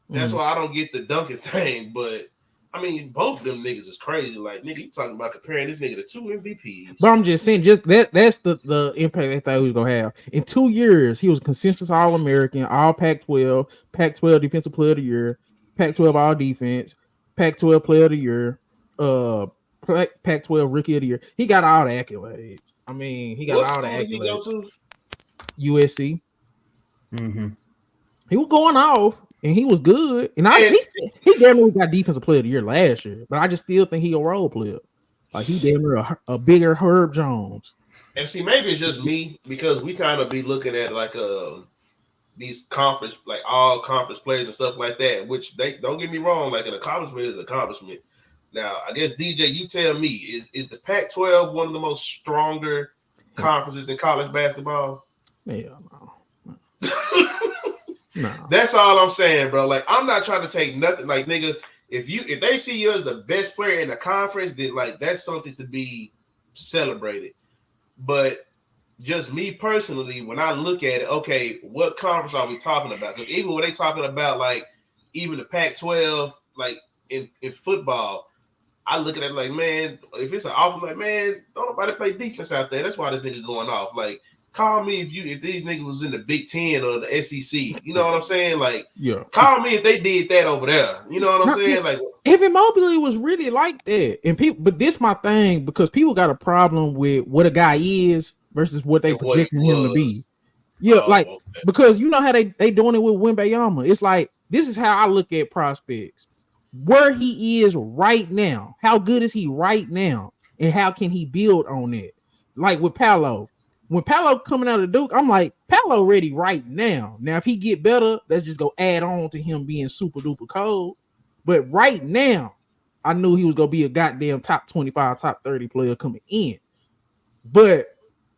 that's why I don't get the Duncan thing, but. I mean, both of them niggas is crazy. Like, nigga, you talking about comparing this nigga to 2 MVPs. But I'm just saying, that's the impact they thought he was gonna have. In 2 years, he was a consensus All-American, All Pac-12, Pac-12 Defensive Player of the Year, Pac-12 All Defense, Pac-12 Player of the Year, Pac-12 Rookie of the Year. He got all the accolades. I mean, he got all the accolades. He go to? USC. Mm-hmm. He was going off. And he was good. And he damn near got Defensive Player of the Year last year. But I just still think he a role player. Like he damn near a bigger Herb Jones. And see, maybe it's just me because we kind of be looking at like these conference, like all conference players and stuff like that. Which they don't get me wrong, like an accomplishment is an accomplishment. Now, I guess DJ, you tell me, is the Pac-12 one of the most stronger conferences in college basketball? Hell no. No. That's all I'm saying, bro. Like, I'm not trying to take nothing. Like, nigga, if they see you as the best player in the conference, then like that's something to be celebrated. But just me personally, when I look at it, okay, what conference are we talking about? Because even when they talking about like even the Pac-12, like in football, I look at it like, man, if it's an offer, like, man, don't nobody play defense out there. That's why this nigga going off. Like, call me if these niggas was in the Big Ten or the SEC. You know what I'm saying? Like, yeah. Call me if they did that over there. You know what I'm saying? Like, Evan Mobley was really like that, and people. But this my thing because people got a problem with what a guy is versus what they projecting him to be. Yeah, okay. Because you know how they doing it with Wemby. It's like this is how I look at prospects. Where he is right now, how good is he right now, and how can he build on it? Like with Paolo. When Paolo coming out of Duke, I'm like, Paolo ready right now. Now, if he get better, let's just go add on to him being super duper cold. But right now, I knew he was going to be a goddamn top 25, top 30 player coming in. But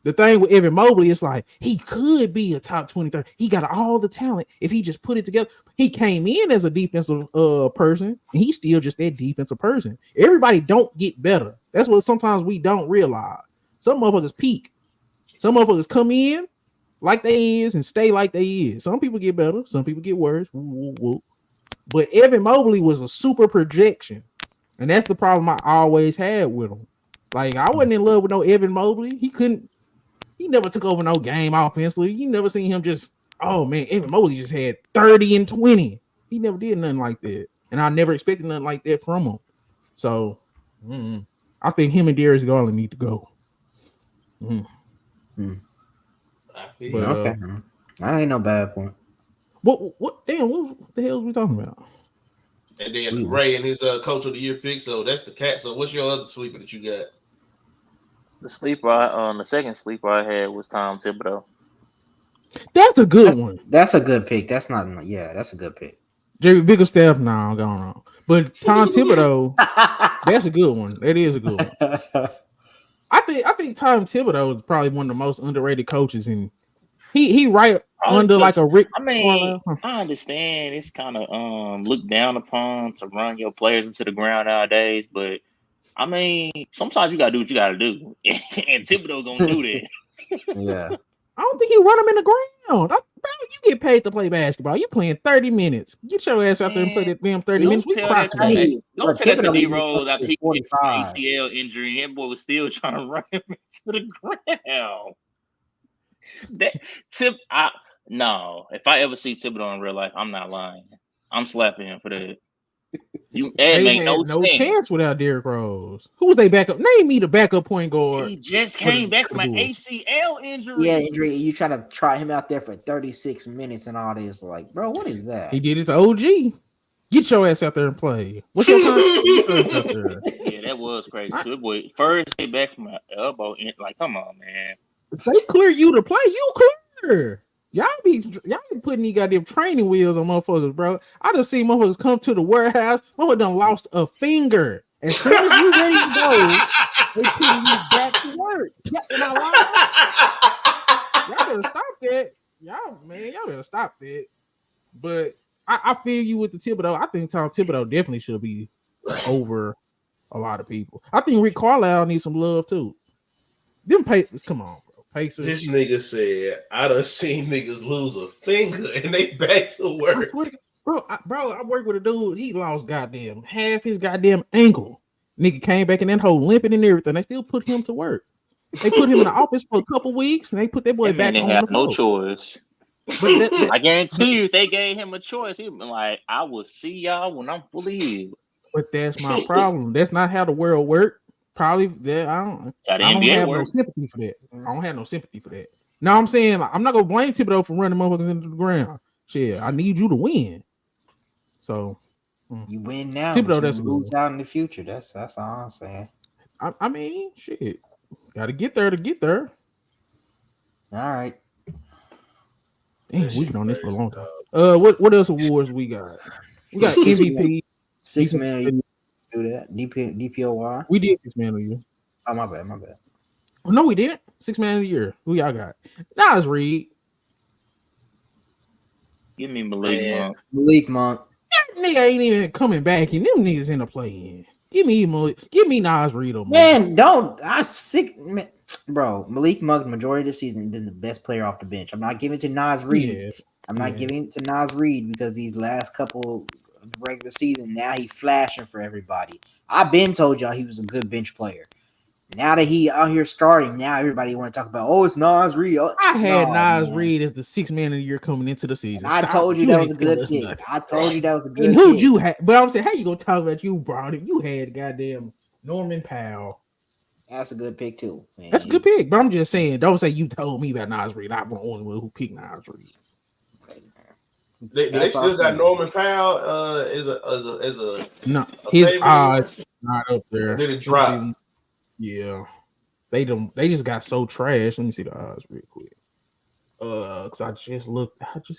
the thing with Evan Mobley, it's like, he could be a top 23. He got all the talent if he just put it together. He came in as a defensive person, and he's still just that defensive person. Everybody don't get better. That's what sometimes we don't realize. Some motherfuckers peak. Some motherfuckers come in like they is and stay like they is. Some people get better. Some people get worse. Woo, woo, woo. But Evan Mobley was a super projection. And that's the problem I always had with him. Like, I wasn't in love with no Evan Mobley. He never took over no game offensively. You never seen him just, oh, man, Evan Mobley just had 30 and 20. He never did nothing like that. And I never expected nothing like that from him. So, I think him and Darius Garland need to go. I feel but, okay. I ain't no bad point. What the hell are we talking about? And then Ray and his coach of the year pick. So that's the cat. So what's your other sleeper that you got? The second sleeper I had was Tom Thibodeau. That's a good one. That's a good pick. That's a good pick. Jerry Bickerstaff, going on. But Tom Thibodeau, that's a good one. That is a good one. I think Tom Thibodeau is probably one of the most underrated coaches, and he right under like a Rick. I mean, I understand it's kind of looked down upon to run your players into the ground nowadays, but I mean, sometimes you gotta do what you gotta do, and Thibodeau gonna do that. Yeah. I don't think he run him in the ground. Bro, you get paid to play basketball. You playing 30 minutes. Get your ass out there and play that damn 30 minutes. We Don't tell that to D-Rose after he got an ACL injury. That boy was still trying to run him into the ground. No. If I ever see Thibodeau in real life, I'm not lying. I'm slapping him for that. It make no sense. Chance without Derrick Rose. Who was they backup? Name me the backup point guard. He just came back from an ACL injury. Yeah, injury. You try to try him out there for 36 minutes and all this. Like, bro, what is that? He did it to OG. Get your ass out there and play. What's your time? Yeah, that was crazy. So boy, first day back from an elbow. Like, come on, man. If they clear you to play, you clear. Y'all be putting these goddamn training wheels on motherfuckers, bro. I just see motherfuckers come to the warehouse. Motherfucker done lost a finger. As soon as you ready to go, they putting you back to work. Yeah, am I lying? Y'all better stop that. Y'all better stop that. But I feel you with the Thibodeau. I think Tom Thibodeau definitely should be over a lot of people. I think Rick Carlisle needs some love too. Them Pacers, come on. Pacers. This nigga said, I done seen niggas lose a finger and they back to work. Bro, I work with a dude. He lost goddamn half his goddamn ankle. Nigga came back in that hole limping and everything. They still put him to work. They put him in the office for a couple weeks and they put that boy back on the floor. No choice. But I guarantee you, if they gave him a choice, he'd be like, I will see y'all when I'm fully healed. But that's my problem. That's not how the world works. Probably that I don't have no sympathy for that. I don't have no sympathy for that. Now I'm saying I'm not gonna blame Thibodeau for running motherfuckers into the ground. Shit, I need you to win. So you win now. Thibodeau, that's lose out in the future. That's all I'm saying. I mean, shit, gotta get there to get there. All right. Damn, we've been on this for a long time. What else awards we got? We got MVP, 6 man. Do that. DPOY. We did 6 man of the year. Oh, my bad. Oh, no, we didn't. 6 man of the year. Who y'all got? Nas Reed. Give me Malik Monk. Malik Monk. That nigga ain't even coming back, and them niggas in the play-in. Give me Nas Reed. Man, bro. Malik Monk, majority of the season, has been the best player off the bench. I'm not giving it to Nas Reed. Yeah. I'm not giving it to Nas Reed because these last couple regular season, now he flashing for everybody. I've been told y'all he was a good bench player. Now that he out here starting, now everybody want to talk about, it's Nas Reed. I had Nas Reed as the 6 man of the year coming into the season. I told you that was a good pick. I told you that was a good pick. Who'd you have? But I'm saying, how you gonna talk about you brought it? You had goddamn Norman Powell. That's a good pick too, man. That's a good pick. But I'm just saying, don't say you told me about Nas Reed. I'm the only one who picked Nas Reed. They still got Norman Powell as a no, his odds not up there. Did it drop? Yeah, they just got so trash. Let me see the odds real quick. Because I just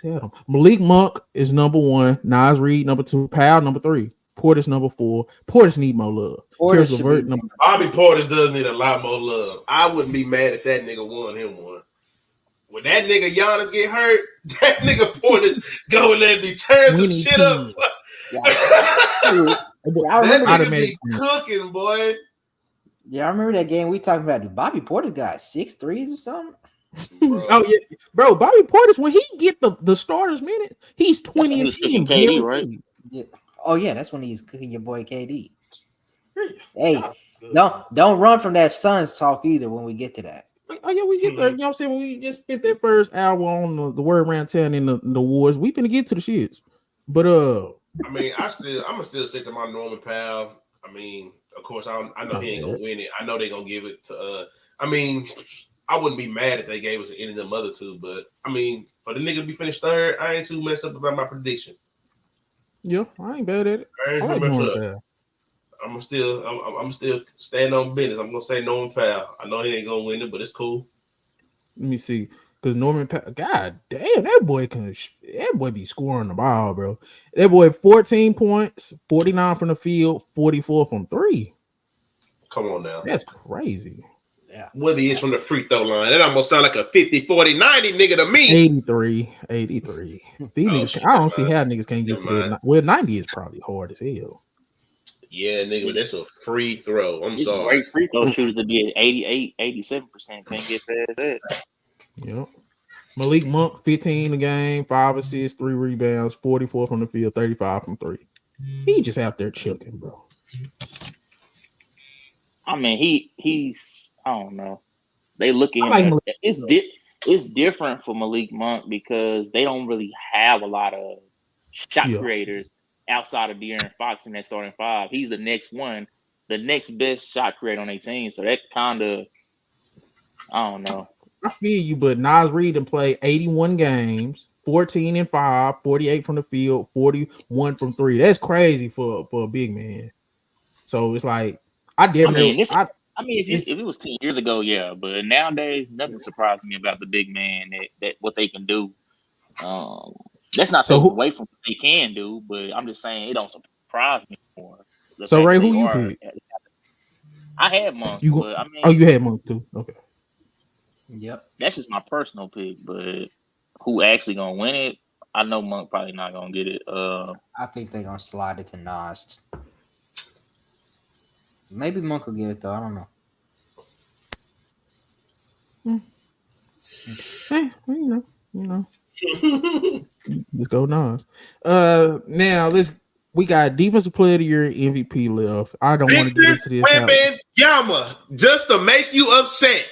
had them. Malik Monk is number 1, Nas Reed number 2, Powell number 3, Portis number 4. Portis need more love. Bobby Portis does need a lot more love. I wouldn't be mad if that nigga won him one. When that nigga Giannis get hurt, that nigga Portis go in there and he turns some shit up. That nigga be cooking, boy. Yeah, I remember that game we talking about. Bobby Portis got 6 threes or something. Oh yeah, bro. Bobby Portis, when he get the starters minute, he's 20 and 10. KD, right? Yeah. Oh yeah, that's when he's cooking your boy KD. Hey, don't run from that Suns talk either. When we get to that. Oh yeah, we get there. You know what I'm saying? When we just spent that first hour on the word around town in the wars, we finna get to the shits. But I mean, I'm gonna still stick to my Norman Powell. I mean, of course, I know he ain't gonna win it. I know they're gonna give it to. I mean, I wouldn't be mad if they gave us any of them other two, but I mean, for the nigga to be finished third, I ain't too messed up about my prediction. Yeah, I ain't bad at it. I'm still standing on business. I'm gonna say Norman Powell. I know he ain't gonna win it, but it's cool. Let me see, because Norman Powell, god damn, that boy be scoring the ball, bro. That boy 14 points, 49 from the field, 44 from 3. Come on now, that's crazy. Yeah, whether he is from the free throw line, that almost sound like a 50, 40, 90 nigga to me. 83. These niggas, I don't see how niggas can't get to that. Well, 90 is probably hard as hell. Yeah, nigga, that's a free throw. I'm sorry. Great free throw shooters to be at 88, 87%. Can't get past that. Yep. Malik Monk, 15 a game, 5 assists, 3 rebounds, 44 from the field, 35 from 3. He just out there chilling, bro. I mean, he's I don't know. They look at him. like It's different for Malik Monk because they don't really have a lot of shot creators outside of De'Aaron Fox in that starting five. He's the next one, the next best shot creator on their team. So that kind of, I don't know. I feel you, but Naz Reid done played 81 games, 14 and 5, 48 from the field, 41 from 3. That's crazy for a big man. So it's like if it was 10 years ago, yeah, but nowadays nothing surprises me about the big man that what they can do. That's not taking away from what they can do, but I'm just saying it don't surprise me more. So Ray, who you pick? I had Monk, but I mean, you had Monk too. Okay. Yep. That's just my personal pick, but who actually gonna win it? I know Monk probably not gonna get it. I think they're gonna slide it to Nas. Maybe Monk will get it though. I don't know. Hey, you know. Let's go Nas. Now we got defensive player of the year MVP left. I don't want to get into this. Wemby just to make you upset.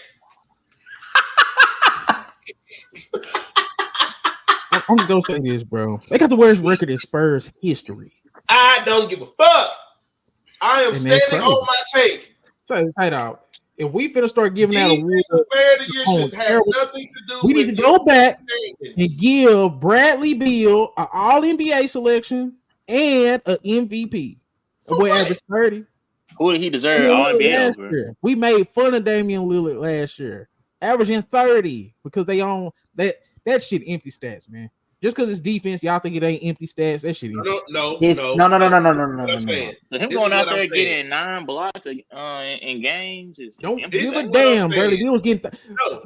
I'm just gonna say this, bro. They got the worst record in Spurs history. I don't give a fuck. I am standing on my take. So tight out. If we finna start giving out awards, we need to go back and give Bradley Beal an All NBA selection and an MVP. A boy averaged 30. Who did he deserve? All NBA over? We made fun of Damian Lillard last year, averaging 30 because they own that shit empty stats, man. Just because it's defense, y'all think it ain't empty stats. That shit empty. No. So him going out there getting 9 blocks in games is don't give a damn, Bradley. We was getting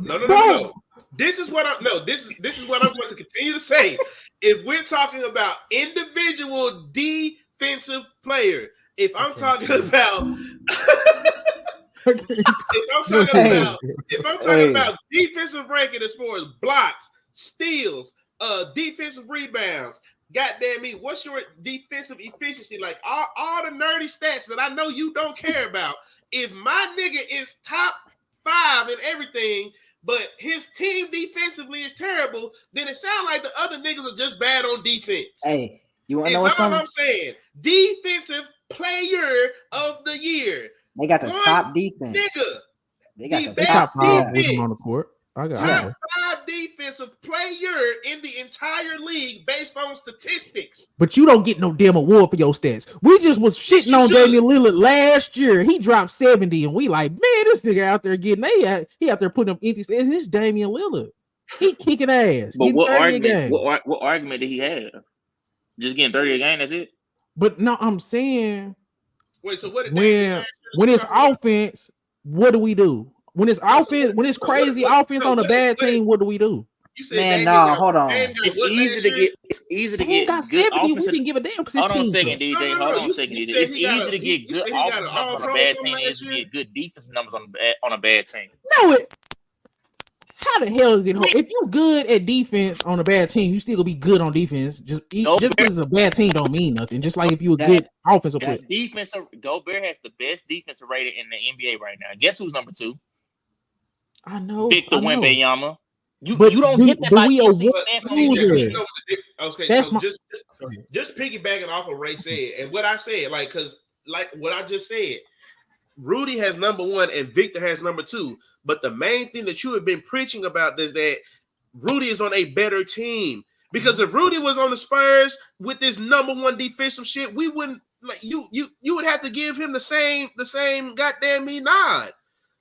no. This is what I'm going to continue to say. If we're talking about individual defensive player, if I'm talking about if I'm talking about defensive ranking as far as blocks, steals, defensive rebounds, goddamn me, what's your defensive efficiency? Like all the nerdy stats that I know you don't care about. If my nigga is top 5 in everything, but his team defensively is terrible, then it sounds like the other niggas are just bad on defense. Hey, you want to know what I'm saying? Defensive player of the year. They got the top defense. Nigga. They got the top 5 defense on the court. Top 5 defensive player in the entire league based on statistics. But you don't get no damn award for your stats. We just was shitting on Damian Lillard last year. He dropped 70, and we like, man, this nigga out there getting he out there putting up empty stats. It's Damian Lillard. He kicking ass. But what argument did he have? Just getting 30 a game, that's it? But no, I'm saying wait, so what when it's offense, what do we do? When it's offense, when it's crazy offense on a bad team, what do we do? You said, man, hold on. It's easy to get got good 70, offensive. We can give a damn. Hold on a second, DJ. Hold on a second, DJ. It's easy to get good offensive numbers on a bad team. It's easy to get good defensive numbers on a bad team. No, how the hell is it? If you good at defense on a bad team, you still gonna be good on defense. Just because it's a bad team don't mean nothing. Just like if you a good offensive player. Gobert has the best defensive rating in the NBA right now. Guess who's number 2? I know. Victor Wembanyama. You don't get that by just piggybacking off of Ray said and what I said, like what I just said, Rudy has number 1 and Victor has number 2. But the main thing that you have been preaching about is that Rudy is on a better team. Because if Rudy was on the Spurs with this number 1 defensive shit, we wouldn't like you would have to give him the same goddamn me nod.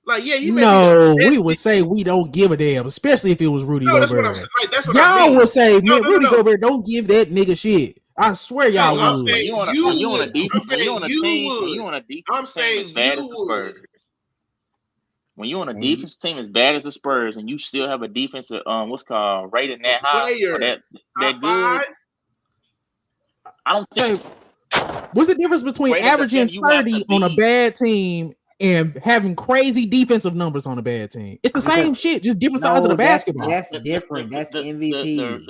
Like, yeah, we would say we don't give a damn, especially if it was Rudy Gobert. That's what I'm saying. Like, that's what y'all would say, man, Rudy Gobert don't give that nigga shit. I swear y'all would. You on a defense team as bad as the Spurs. When you on a defense team as bad as the Spurs and you still have a defensive rating that high or that good, I don't think. What's the difference between averaging 30 on a bad team and having crazy defensive numbers on a bad team. It's the same shit, just different sides of the basketball. That's different. That's MVP.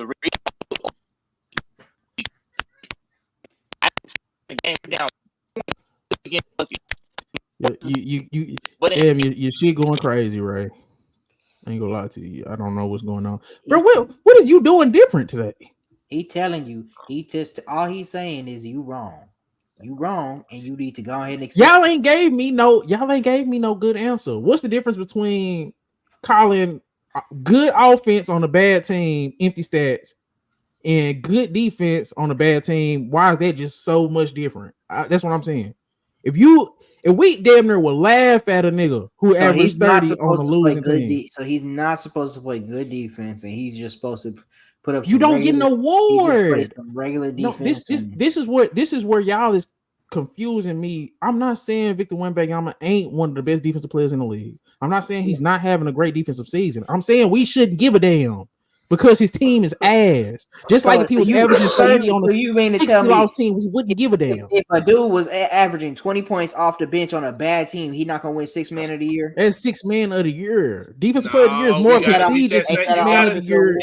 The game down. Damn, your shit going crazy, Ray. I ain't gonna lie to you. I don't know what's going on, bro. What is you doing different today? He telling you. He just all he's saying is you wrong. You wrong, and you need to go ahead and accept. Y'all ain't gave me no good answer. What's the difference between calling good offense on a bad team, empty stats, and good defense on a bad team? Why is that just so much different? That's what I'm saying. If we damn near will laugh at a nigga who averaged 30 on a losing team. So he's not supposed to play good defense, and he's just supposed to put up. You don't get an award. Regular defense. No, this is where y'all is confusing me. I'm not saying Victor Wembanyama ain't one of the best defensive players in the league. I'm not saying he's not having a great defensive season. I'm saying we shouldn't give a damn because his team is ass. Just like if he was averaging 30 on a 60-loss team, we wouldn't give a damn. If a dude was averaging 20 points off the bench on a bad team, he not gonna win 6 man of the year. That's 6 man of the year. Defensive player of the year is more prestigious than 6 man of the year.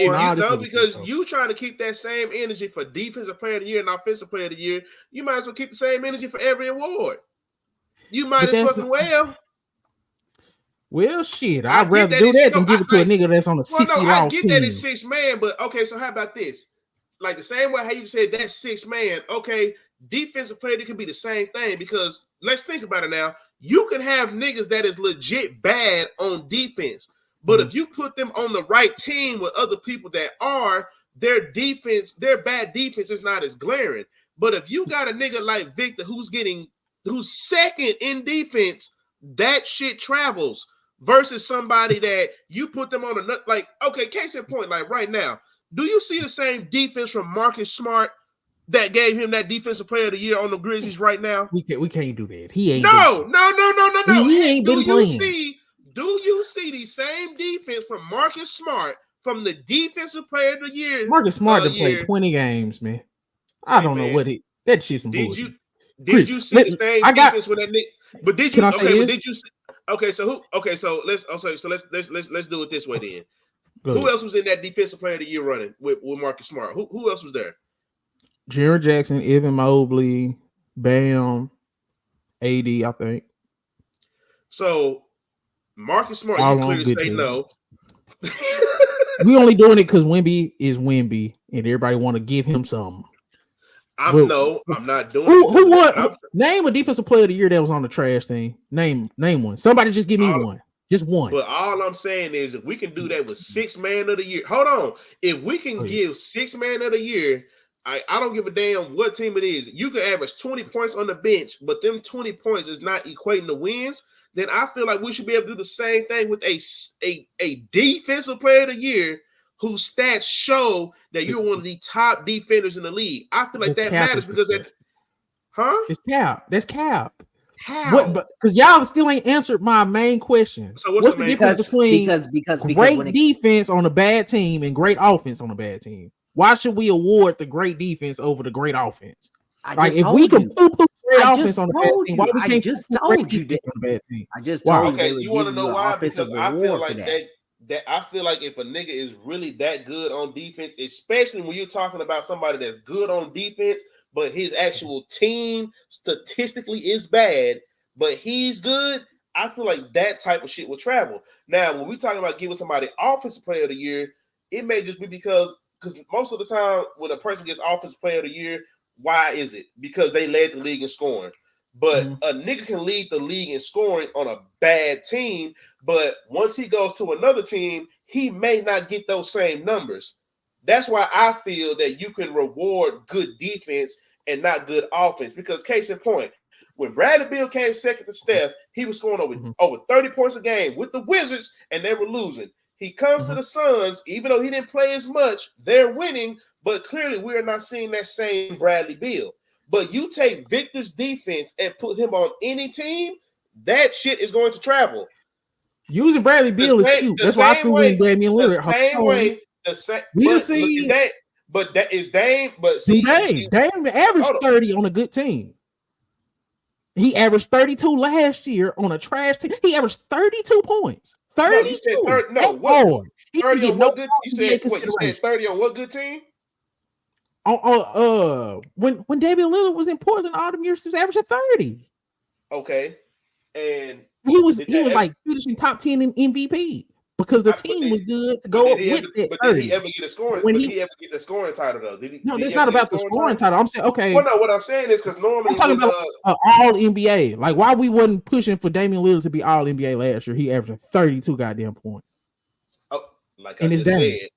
Because you trying to keep that same energy for defensive player of the year and offensive player of the year, you might as well keep the same energy for every award. You might as fucking well. Well, shit, I'd rather do that than give it to a nigga that's on a 60 loss I get team. that it's 6 man, but okay, so how about this? Like the same way how you said that's 6 man, okay, defensive player, it could be the same thing because let's think about it now. You can have niggas that is legit bad on defense, but if you put them on the right team with other people that are, their bad defense is not as glaring. But if you got a nigga like Victor who's second in defense, that shit travels. Versus somebody that you put them on okay, case in point, like right now, do you see the same defense from Marcus Smart that gave him that defensive player of the year on the Grizzlies right now? We can't do that. He ain't. No. He ain't been playing. Do you see the same defense from Marcus Smart from the defensive player of the year? Marcus Smart to play 20 games, man. I don't know what that shit's some bullshit. Did you see the same defense with that nigga? But did you? Okay, but did you? Okay, so who? Okay, so let's do it this way then. Who else was in that defensive player of the year running with Marcus Smart? Who else was there? Jaren Jackson, Evan Mobley, Bam, AD, I think. So Marcus Smart, you clearly say no. We only doing it because Wemby is Wemby, and everybody want to give him something. I'm not doing it. Who won? Name a defensive player of the year that was on the trash team. Name one. Somebody just give me one. Just one. But all I'm saying is if we can do that with 6 man of the year. Hold on. If we can give 6 man of the year, I don't give a damn what team it is. You can average 20 points on the bench, but them 20 points is not equating to wins. Then I feel like we should be able to do the same thing with a defensive player of the year whose stats show that you're one of the top defenders in the league. I feel like that matters because it's cap. That's cap. How? What? Because y'all still ain't answered my main question. So what's the difference between because great defense on a bad team and great offense on a bad team? Why should we award the great defense over the great offense? If we can poo-poo great offense on the bad team, why we can't just told you that on the bad team? I just told you. Okay, you want to know why? Because I feel like that I feel like if a nigga is really that good on defense, especially when you're talking about somebody that's good on defense, but his actual team statistically is bad, but he's good, I feel like that type of shit will travel. Now, when we're talking about giving somebody offensive player of the year, it may just be because most of the time when a person gets offensive player of the year, why is it? Because they led the league in scoring. But a nigga can lead the league in scoring on a bad team, but once he goes to another team, he may not get those same numbers. That's why I feel that you can reward good defense and not good offense. Because case in point, when Bradley Beal came second to Steph, he was scoring over 30 points a game with the Wizards, and they were losing. He comes to the Suns, even though he didn't play as much, they're winning, but clearly we are not seeing that same Bradley Beal. But you take Victor's defense and put him on any team, that shit is going to travel. Using Bradley Beal is cute. That's why I threw in Damian Lillard. The same way. Dame averaged 30 on a good team. He averaged 32 last year on a trash team. He averaged 32 points. 32. No, you said 30. No, That's what? hard. He 30 didn't on get what good? You said what? You said 30 on what good team? When Damian Lillard was in Portland, all the years he was averaging 30. Okay, and he was like finishing top 10 in MVP because the team was good to go up with it. But did he ever get a scoring? Did he ever get the scoring title though? No, it's not about the scoring title. I'm saying okay. Well, no, what I'm saying is because normally I'm talking about all NBA. Like why we wasn't pushing for Damian Lillard to be all NBA last year? He averaged 32 goddamn points. Oh, like I just said,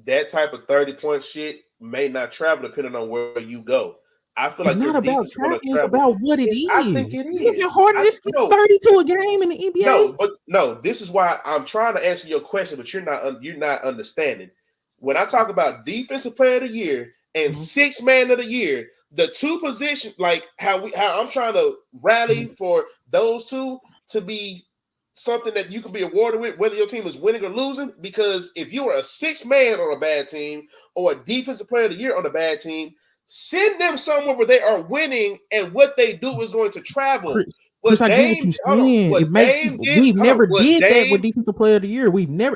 that type of 30-point shit may not travel depending on where you go. I feel like it's not about traveling, it's about what it is. I think it is. Look how hard it is to get 32 a game in the NBA. No, this is why I'm trying to answer your question, but you're not understanding. When I talk about defensive player of the year and sixth man of the year, the two positions, like how I'm trying to rally for those two to be something that you can be awarded with, whether your team is winning or losing. Because if you are a sixth man on a bad team or a defensive player of the year on a bad team, send them somewhere where they are winning, and what they do is going to travel. Chris, I get what you're saying. It makes we've never did that with defensive player of the year.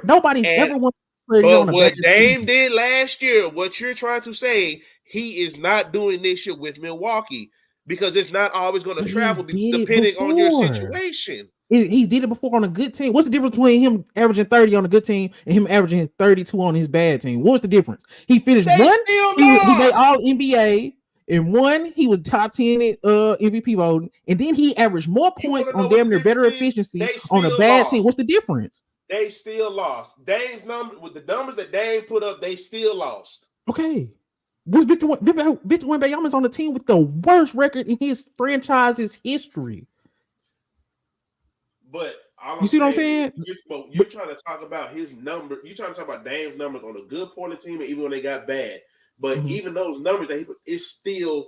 Nobody's ever won. But what Dame did last year, what you're trying to say, he is not doing this shit with Milwaukee because it's not always going to travel depending on your situation. He did it before on a good team. What's the difference between him averaging 30 on a good team and him averaging 32 on his bad team? What's the difference? He finished one. He made all NBA. And one, he was top 10 at MVP voting. And then he averaged more points on damn near better efficiency on a bad team. What's the difference? They still lost. Dame's number with the numbers that Dame put up, they still lost. Okay. Was Victor Wembanyama on the team with the worst record in his franchise's history? But you see what I'm saying? You're trying to talk about his number. You're trying to talk about Dame's numbers on a good Portland team, and even when they got bad. But even those numbers that he still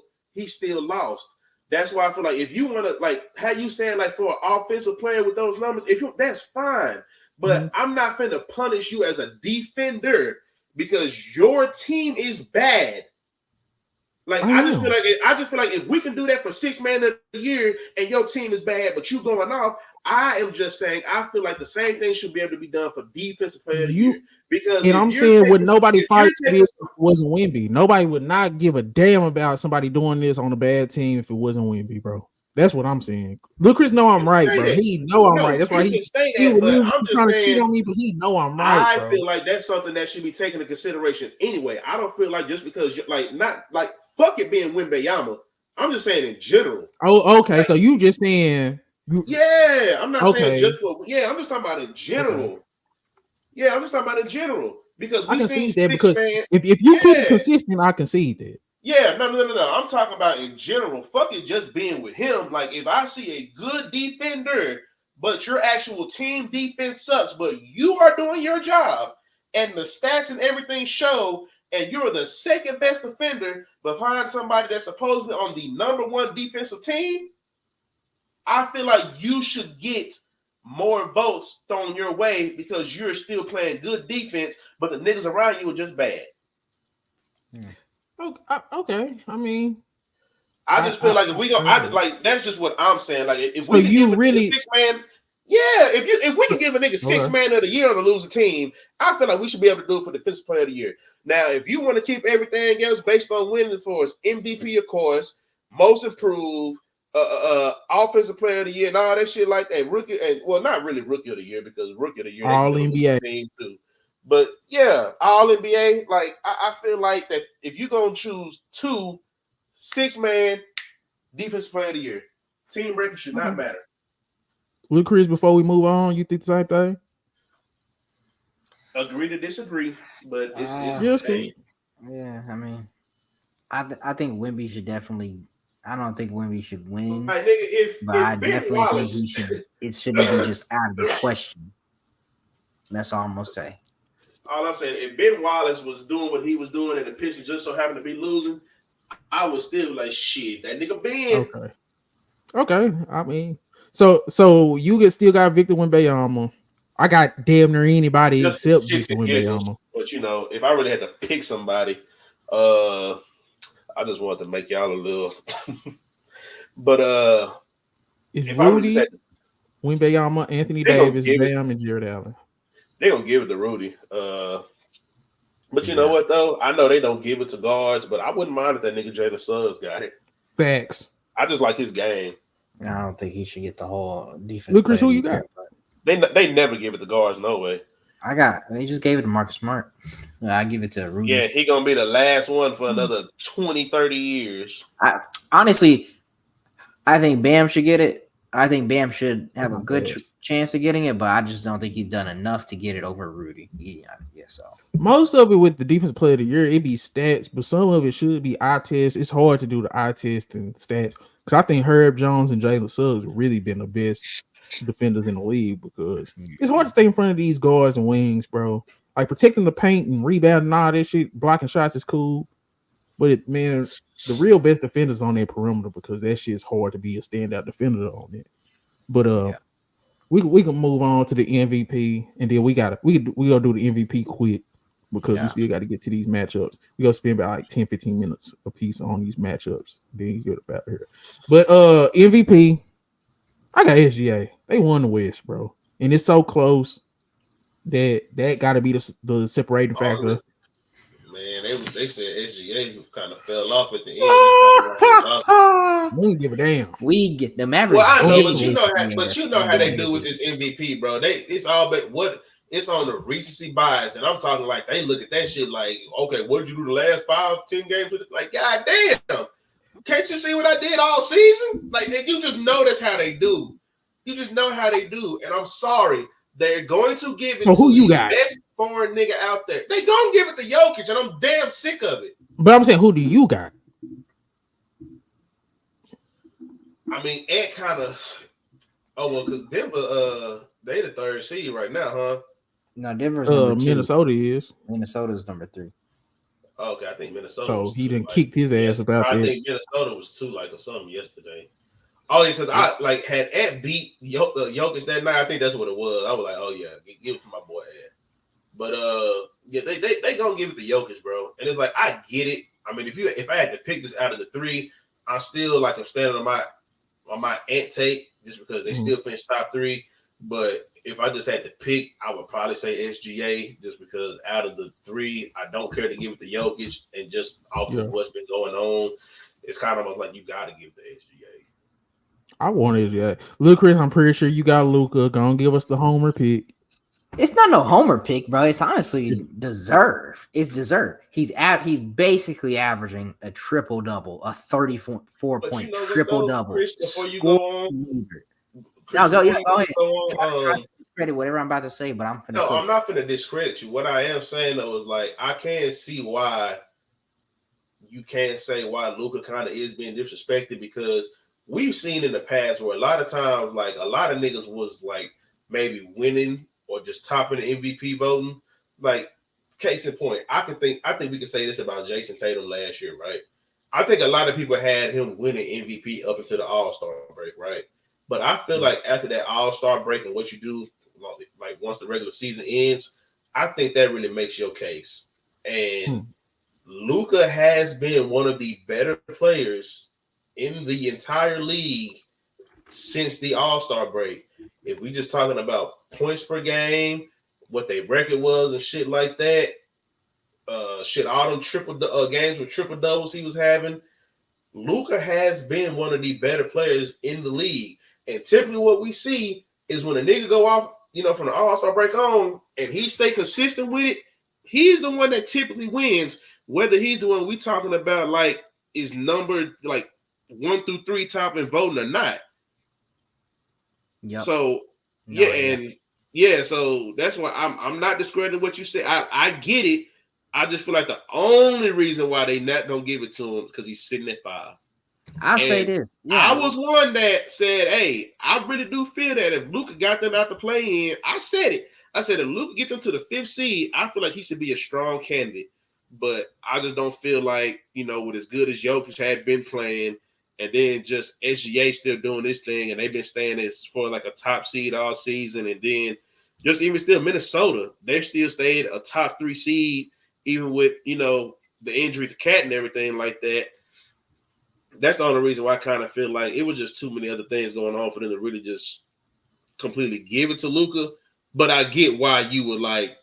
lost. That's why I feel like if you want to, like, how you saying, like, for an offensive player with those numbers, that's fine. But I'm not finna punish you as a defender because your team is bad. Like I just feel like if we can do that for 6 man of the year and your team is bad, but you going off, I am just saying I feel like the same thing should be able to be done for defensive player of the year. Because I'm saying would nobody fight for this if it wasn't Wemby? Nobody would not give a damn about somebody doing this on a bad team if it wasn't Wemby, bro. That's what I'm saying. Look, Chris, know I'm right, bro. He know I'm right. That's why he I'm just trying to shit on me, but he know I'm right. I feel like that's something that should be taken into consideration anyway. I don't feel like just because fuck it being Wembanyama. I'm just saying in general. Oh, okay. Like, so you just saying I'm not saying just for I'm just talking about in general. Okay. Yeah, I'm just talking about in general. Because we see that because if you keep it consistent, I concede that. Yeah, no. I'm talking about in general. Fuck it just being with him. Like, if I see a good defender, but your actual team defense sucks, but you are doing your job, and the stats and everything show, and you're the second best defender behind somebody that's supposedly on the number one defensive team, I feel like you should get more votes thrown your way because you're still playing good defense, but the niggas around you are just bad. Okay. I mean, I just feel like if we go, like that's just what I'm saying. Like if so we can you give really a 6 man, if we can give a nigga 6 man of the year on a losing team, I feel like we should be able to do it for defensive player of the year. Now, if you want to keep everything else based on winning as far as MVP, of course, most improved, offensive player of the year, and all that shit like that, rookie, and well, not really rookie of the year because rookie of the year all NBA team too. But yeah, all NBA. Like I feel like that if you're gonna choose 2 6-man defensive player of the year, team record should not matter. Luke Chris, before we move on, you think the same thing? Agree to disagree, but it's yeah. I mean, I think Wemby should definitely. I don't think Wemby should win, right, nigga, but I definitely think he should. It shouldn't be just out of the question. That's all I'm gonna say. All I'm saying, if Ben Wallace was doing what he was doing and the Pistons just so happened to be losing, I would still be like, shit, that nigga Ben. Okay. I mean, so you still got Victor Wembanyama. I got damn near anybody just except Victor Wembanyama. But if I really had to pick somebody, I just wanted to make y'all a little. But It's if I would just Rudy, say Wembyama, Anthony they gonna Davis, give it, Bam, and Jared Allen. they gonna give it to Rudy. But you know Yeah. what though? I know they don't give it to guards, but I wouldn't mind if that nigga Jalen Suggs got it. Facts. I just like his game. I don't think he should get the whole defense. Look, Chris, player who you of the year, got? but They never give it to guards, no way. they just gave it to Marcus Smart. I give it to Rudy. Yeah, he gonna be the last one for another 20, 30 years. Honestly, I think Bam should get it. I think Bam should have a good chance of getting it, but I just don't think he's done enough to get it over Rudy. Yeah, so. Most of it with the defense player of the year, it be stats, but some of it should be eye test. It's hard to do the eye test and stats because I think Herb Jones and Jalen Suggs have really been the best defenders in the league because it's hard to stay in front of these guards and wings, bro. Like protecting the paint and rebounding and all that shit, blocking shots is cool, but man, the real best defenders on that perimeter because that shit's hard to be a standout defender on it. But we can move on to the MVP, and then we gonna do the MVP quick because we still got to get to these matchups. We gonna spend about like 10-15 minutes a piece on these matchups. Then you get about here. But MVP, I got SGA. They won the West, bro, and it's so close that got to be the separating factor. Man, they said SGA kind of fell off at the end. I don't give a damn. We get the Mavericks. Well, I know, but you know how they do with this MVP, bro. It's all but what it's on the recency bias, and I'm talking like they look at that shit like, okay, what did you do the last 5-10 games with it? Like, god damn, can't you see what I did all season? Like, you just know that's how they do. You just know how they do, and I'm sorry. They're going to give it to the best foreign nigga out there. They gonna give it to Jokic, and I'm damn sick of it. But I'm saying, who do you got? I mean, Ant kind of. Oh well, because Denver, they the third seed right now, huh? No, Denver's number 2. Minnesota is. Minnesota's number 3. Okay, I think Minnesota. So he didn't kick his ass about that. I think Minnesota was 2 or something yesterday. Oh, yeah, because I had Ant beat Jokic that night. I think that's what it was. I was like, oh yeah, give it to my boy Ant. But yeah, they gonna give it to Jokic, bro. And it's like I get it. I mean, if I had to pick this out of the 3, I'm still I'm standing on my Ant take just because they still finished top 3. But if I just had to pick, I would probably say SGA just because out of the 3, I don't care to give it to Jokic and just off of what's been going on, it's kind of almost like you got to give it to SGA. I wanted SGA. Look, Chris, I'm pretty sure you got Luka. Gonna give us the homer pick. It's not no homer pick, bro. It's honestly deserved. It's deserved. He's basically averaging a triple double, a 34-point triple double. Before you go on, no, go ahead. Try to discredit whatever I'm about to say, but I'm finna. I'm not finna discredit you. What I am saying though is like I can't see why you can't say why Luka kind of is being disrespected because we've seen in the past where a lot of times like a lot of niggas was like maybe winning or just topping the MVP voting. Like case in point, I think we can say this about Jason Tatum last year, right? I think a lot of people had him winning MVP up until the All-Star break, right? But I feel like after that All-Star break and what you do, like once the regular season ends, I think that really makes your case. And Luka has been one of the better players in the entire league since the All-Star break. If we just talking about points per game, what their record was and shit like that, all them triple games with triple doubles he was having, Luka has been one of the better players in the league. And typically what we see is when a nigga go off, from the All-Star break on, and he stay consistent with it, he's the one that typically wins, whether he's the one we talking about like is numbered like 1 through 3 top in voting or not. Yep. So so that's why I'm not discrediting what you said. I get it. I just feel like the only reason why they not gonna give it to him because he's sitting at 5. I'll say this. Yeah. I was one that said, hey, I really do feel that if Luka got them out to play in, I said it. I said if Luka get them to the 5th seed, I feel like he should be a strong candidate. But I just don't feel like, with as good as Jokic had been playing, and then just SGA still doing this thing, and they've been staying as for like a top seed all season, and then just even still Minnesota, they still stayed a top 3 seed, even with the injury to Cat and everything like that. that's the only reason why I kind of feel like it was just too many other things going on for them to really just completely give it to Luka. But I get why you would like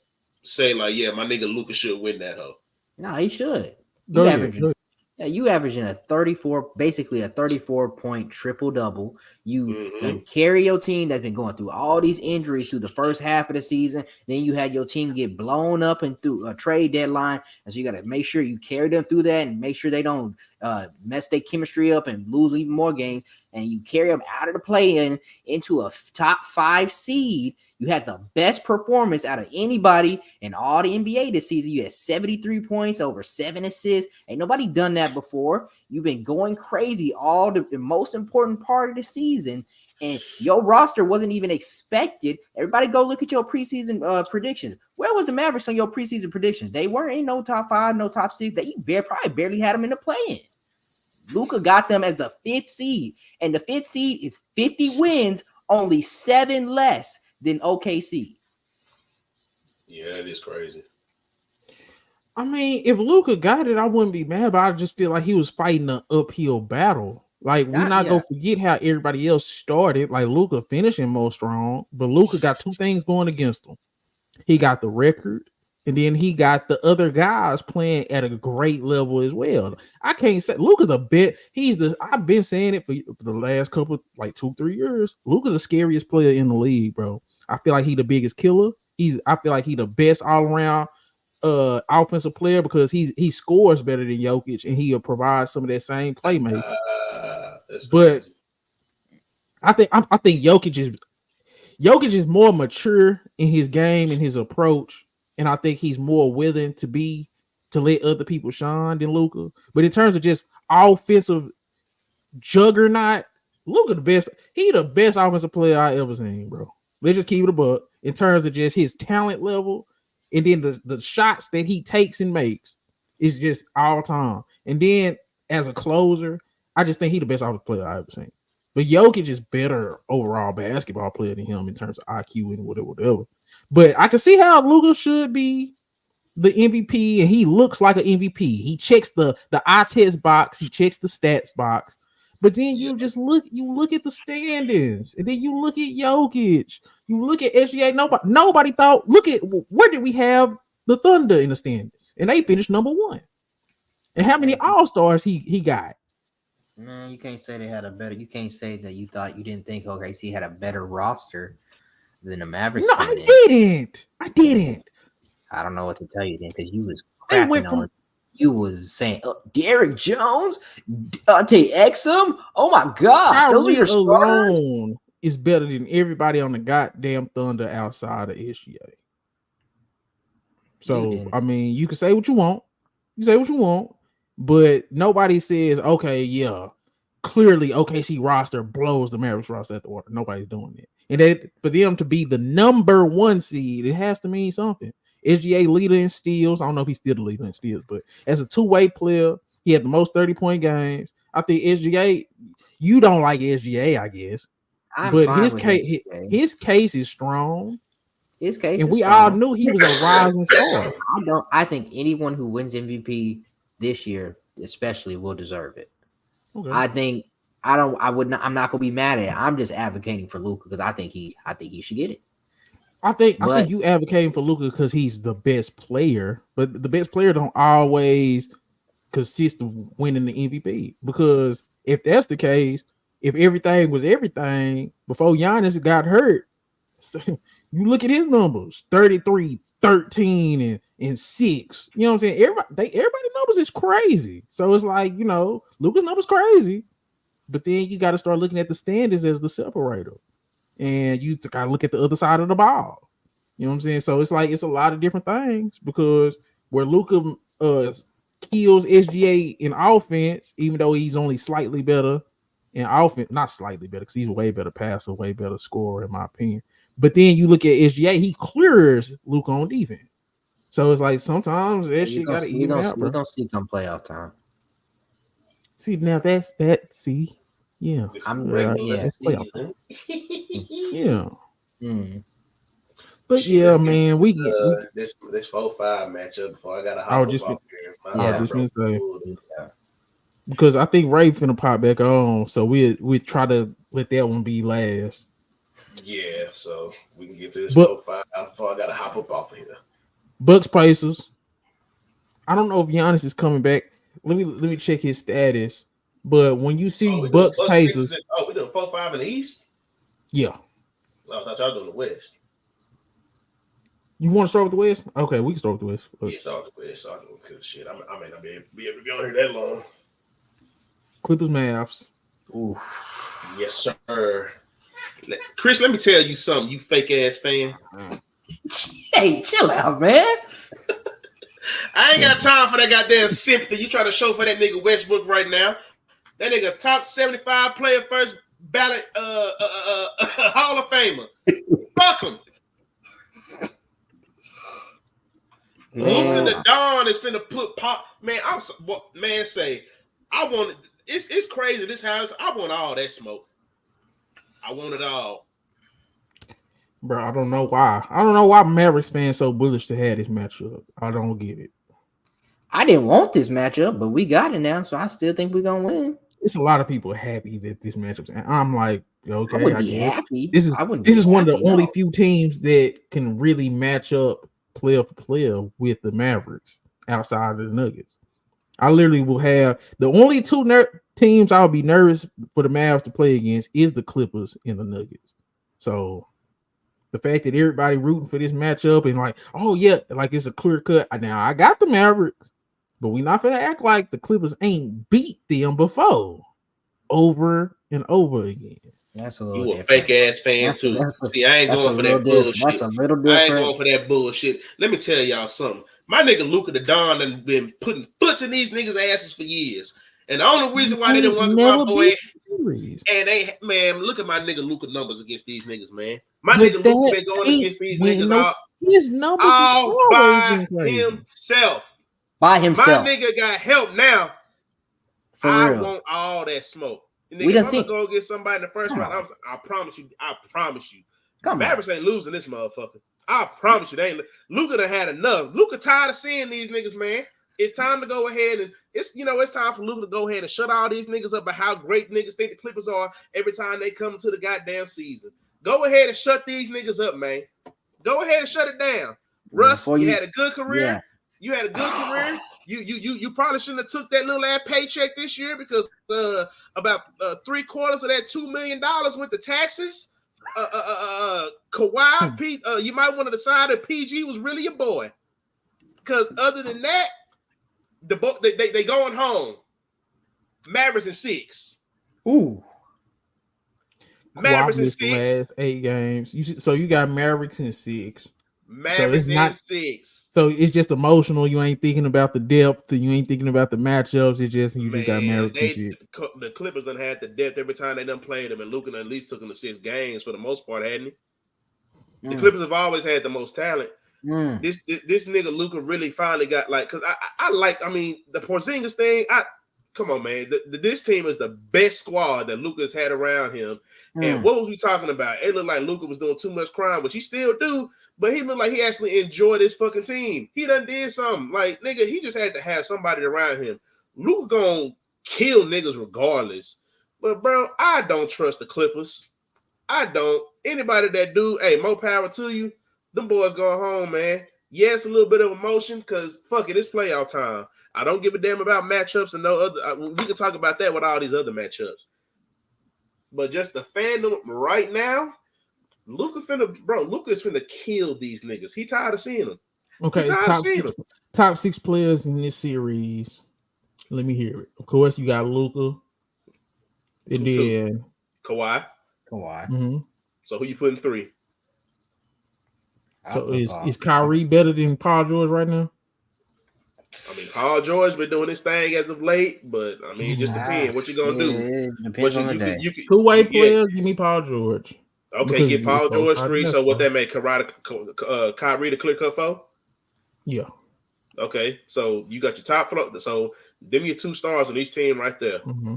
say like, yeah, my nigga Luka should win that hoe. No, he should. Go You ahead, averaging, go ahead. yeah, you averaging a 34, basically a 34-point triple double. You done carry your team that's been going through all these injuries through the first half of the season. Then you had your team get blown up and through a trade deadline, and so you got to make sure you carry them through that and make sure they don't mess their chemistry up and lose even more games. And you carry them out of the play-in into a top 5 seed. You had the best performance out of anybody in all the NBA this season. You had 73 points, over 7 assists. Ain't nobody done that before. You've been going crazy all the most important part of the season, and your roster wasn't even expected. Everybody go look at your preseason predictions. Where was the Mavericks on your preseason predictions? They weren't in no top 5, no top 6. That you probably barely had them in the play-in. Luka got them as the 5th seed, and the 5th seed is 50 wins, only 7 less than OKC. Yeah, that is crazy. I mean, if Luka got it, I wouldn't be mad, but I just feel like he was fighting an uphill battle. Like, we're not gonna forget how everybody else started. Like, Luka finishing more strong, but Luka got 2 things going against him. He got the record, and then he got the other guys playing at a great level as well. I can't say Luka's a bit. I've been saying it for the last couple, like 2-3 years. Luka's the scariest player in the league, bro. I feel like he's the biggest killer. I feel like he's the best all around offensive player because he scores better than Jokic and he'll provide some of that same playmaking. But I think Jokic is more mature in his game and his approach, and I think he's more willing to let other people shine than Luka. But in terms of just offensive juggernaut, Luka the best. He the best offensive player I ever seen, bro. Let's just keep it a buck in terms of just his talent level, and then the shots that he takes and makes is just all time. And then as a closer, I just think he's the best offensive player I ever seen. But Jokic is better overall basketball player than him in terms of IQ and whatever. But I can see how Luka should be the MVP, and he looks like an MVP. He checks the eye test box, he checks the stats box. But then you look at the standings, and then you look at Jokic, you look at SGA. Nobody thought. Look at where did we have the Thunder in the standings, and they finished number 1. And how many All-Stars he got? Man, you can't say they had a better. You can't say that you didn't think OKC had a better roster than the Mavericks. No, I didn't. I don't know what to tell you then because you was cracking on. You was saying Derrick Jones, Dante Exum. Oh my God, those are your starters. Alone is better than everybody on the goddamn Thunder outside of SGA. So I mean, you can say what you want. But nobody says, okay, yeah, clearly OKC roster blows the Mavericks roster at the water. Nobody's doing it. And that for them to be the number 1 seed, it has to mean something. SGA leader in steals. I don't know if he's still the leader in steals, but as a 2-way player, he had the most 30-point games. I think SGA, you don't like SGA, I guess. But his case is strong. His case, and we all knew he was a rising star. I think anyone who wins MVP this year, especially, will deserve it. Okay. I'm not gonna be mad at it. I'm just advocating for Luka because I think he should get it. I think you advocating for Luka because he's the best player, but the best player don't always consist of winning the MVP. Because if that's the case, if everything was everything before Giannis got hurt, so you look at his numbers: 33, 13, and 6. You know what I'm saying? Everybody numbers is crazy. So it's like, Luka's numbers crazy, but then you got to start looking at the standings as the separator. And you got to look at the other side of the ball. You know what I'm saying? So it's like it's a lot of different things because where Luka kills SGA in offense, even though he's only slightly better in offense, not slightly better because he's a way better passer, way better scorer in my opinion. But then you look at SGA, he clears Luka on defense. So it's like sometimes that shit got to even out. We're going to see come playoff time. See, now that's that. See. Yeah, I'm ready. Yeah. Yeah. But yeah, man, we get this 4-5 matchup before I got to hop I was just gonna say. because I think Ray finna pop back on, so we try to let that one be last. Yeah, so we can get to this But 4-5 before I gotta hop up off of here. Bucks Pacers. I don't know if Giannis is coming back. Let me check his status. But when you see Bucks Pacers, we doing 4-5 in the East. Yeah. I thought y'all doing the West. You want to start with the West? Okay, we can start with the West. Yeah, start with the West. Because shit, I may not be able to be on here that long. Clippers, Mavs. Ooh. Yes, sir. Chris, let me tell you something, you fake ass fan. Hey, chill out, man. I ain't got time for that goddamn sympathy you trying to show for that nigga Westbrook right now. That nigga top 75 player, first ballot Hall of Famer. Fuck him. Luka the Don is finna put pop. Man, I want it. It's crazy. This house, I want all that smoke. I want it all. Bro, I don't know why. I don't know why Mavericks fans so bullish to have this matchup. I don't get it. I didn't want this matchup, but we got it now, so I still think we're gonna win. It's a lot of people happy that this matchup's. And I'm like, okay, I wouldn't be happy. This is one of the only few teams that can really match up player for player with the Mavericks outside of the Nuggets. I literally will have the only two teams I'll be nervous for the Mavs to play against is the Clippers and the Nuggets. So the fact that everybody rooting for this matchup and like, oh yeah, like it's a clear cut. Now I got the Mavericks, but we not gonna act like the Clippers ain't beat them before, over and over again. That's a little you a fake ass fan too. See, I ain't going for that bullshit. That's a little different. I ain't going for that bullshit. Let me tell y'all something. My nigga Luka the Don done been putting foots in these niggas' asses for years. And the only reason why they didn't want my boy and they, man, look at my nigga Luka numbers against these niggas, man. My nigga Luka been going against these niggas his numbers all by himself. By himself. My nigga got help now. For I real. want all that smoke. Nigga, We done I'm seen. gonna go get somebody in the first round. I promise you. Come Mavericks ain't losing this motherfucker. I promise you, they ain't. Luka done had enough. Luka tired of seeing these niggas, man. It's time to go ahead and it's time for Luka to go ahead and shut all these niggas up about how great niggas think the Clippers are every time they come to the goddamn season. Go ahead and shut these niggas up, man. Go ahead and shut it down. Russ, you had a good career. Yeah. You had a good career. You probably shouldn't have took that little ass paycheck this year because about 3/4 of that $2 million went to taxes. Kawhi, Pete, you might want to decide if PG was really your boy. Because other than that, they going home. Mavericks in 6. Ooh. Mavericks in 6. Last 8 games. So you got Mavericks in 6. Mavericks so it's in 6. So it's just emotional. You ain't thinking about the depth. You ain't thinking about the matchups. It's just you just got Mavericks in 6. The Clippers done had the depth every time they done played them, and Luka at least took them to 6 games for the most part, hadn't he? The Clippers have always had the most talent. This nigga Luka really finally got because I mean the Porzingis thing. Come on, man. This team is the best squad that Luka's had around him. And what was we talking about? It looked like Luka was doing too much crime, which he still do, but he looked like he actually enjoyed his fucking team. He done did something. Like, nigga, he just had to have somebody around him. Luka gonna kill niggas regardless. But, bro, I don't trust the Clippers. I don't. Anybody that do, hey, more power to you. Them boys going home, man. Yes, a little bit of emotion because, fuck it, it's playoff time. I don't give a damn about matchups and no other. We can talk about that with all these other matchups. But just the fandom right now, Luka is finna kill these niggas. He tired of seeing them. Okay, top 6 players in this series. Let me hear it. Of course, you got Luka. And then Kawhi. Mm-hmm. So who you putting 3? So is Kyrie better than Paul George right now? I mean, Paul George been doing his thing as of late, but I mean, it just depends. What you gonna do? It depends on the day. Two-way player, give me Paul George. Okay, get Paul George 3. So what that make? Kyrie the clear cut 4? Yeah. Okay, so you got your top floor. So them your 2 stars on each team right there. Mm-hmm.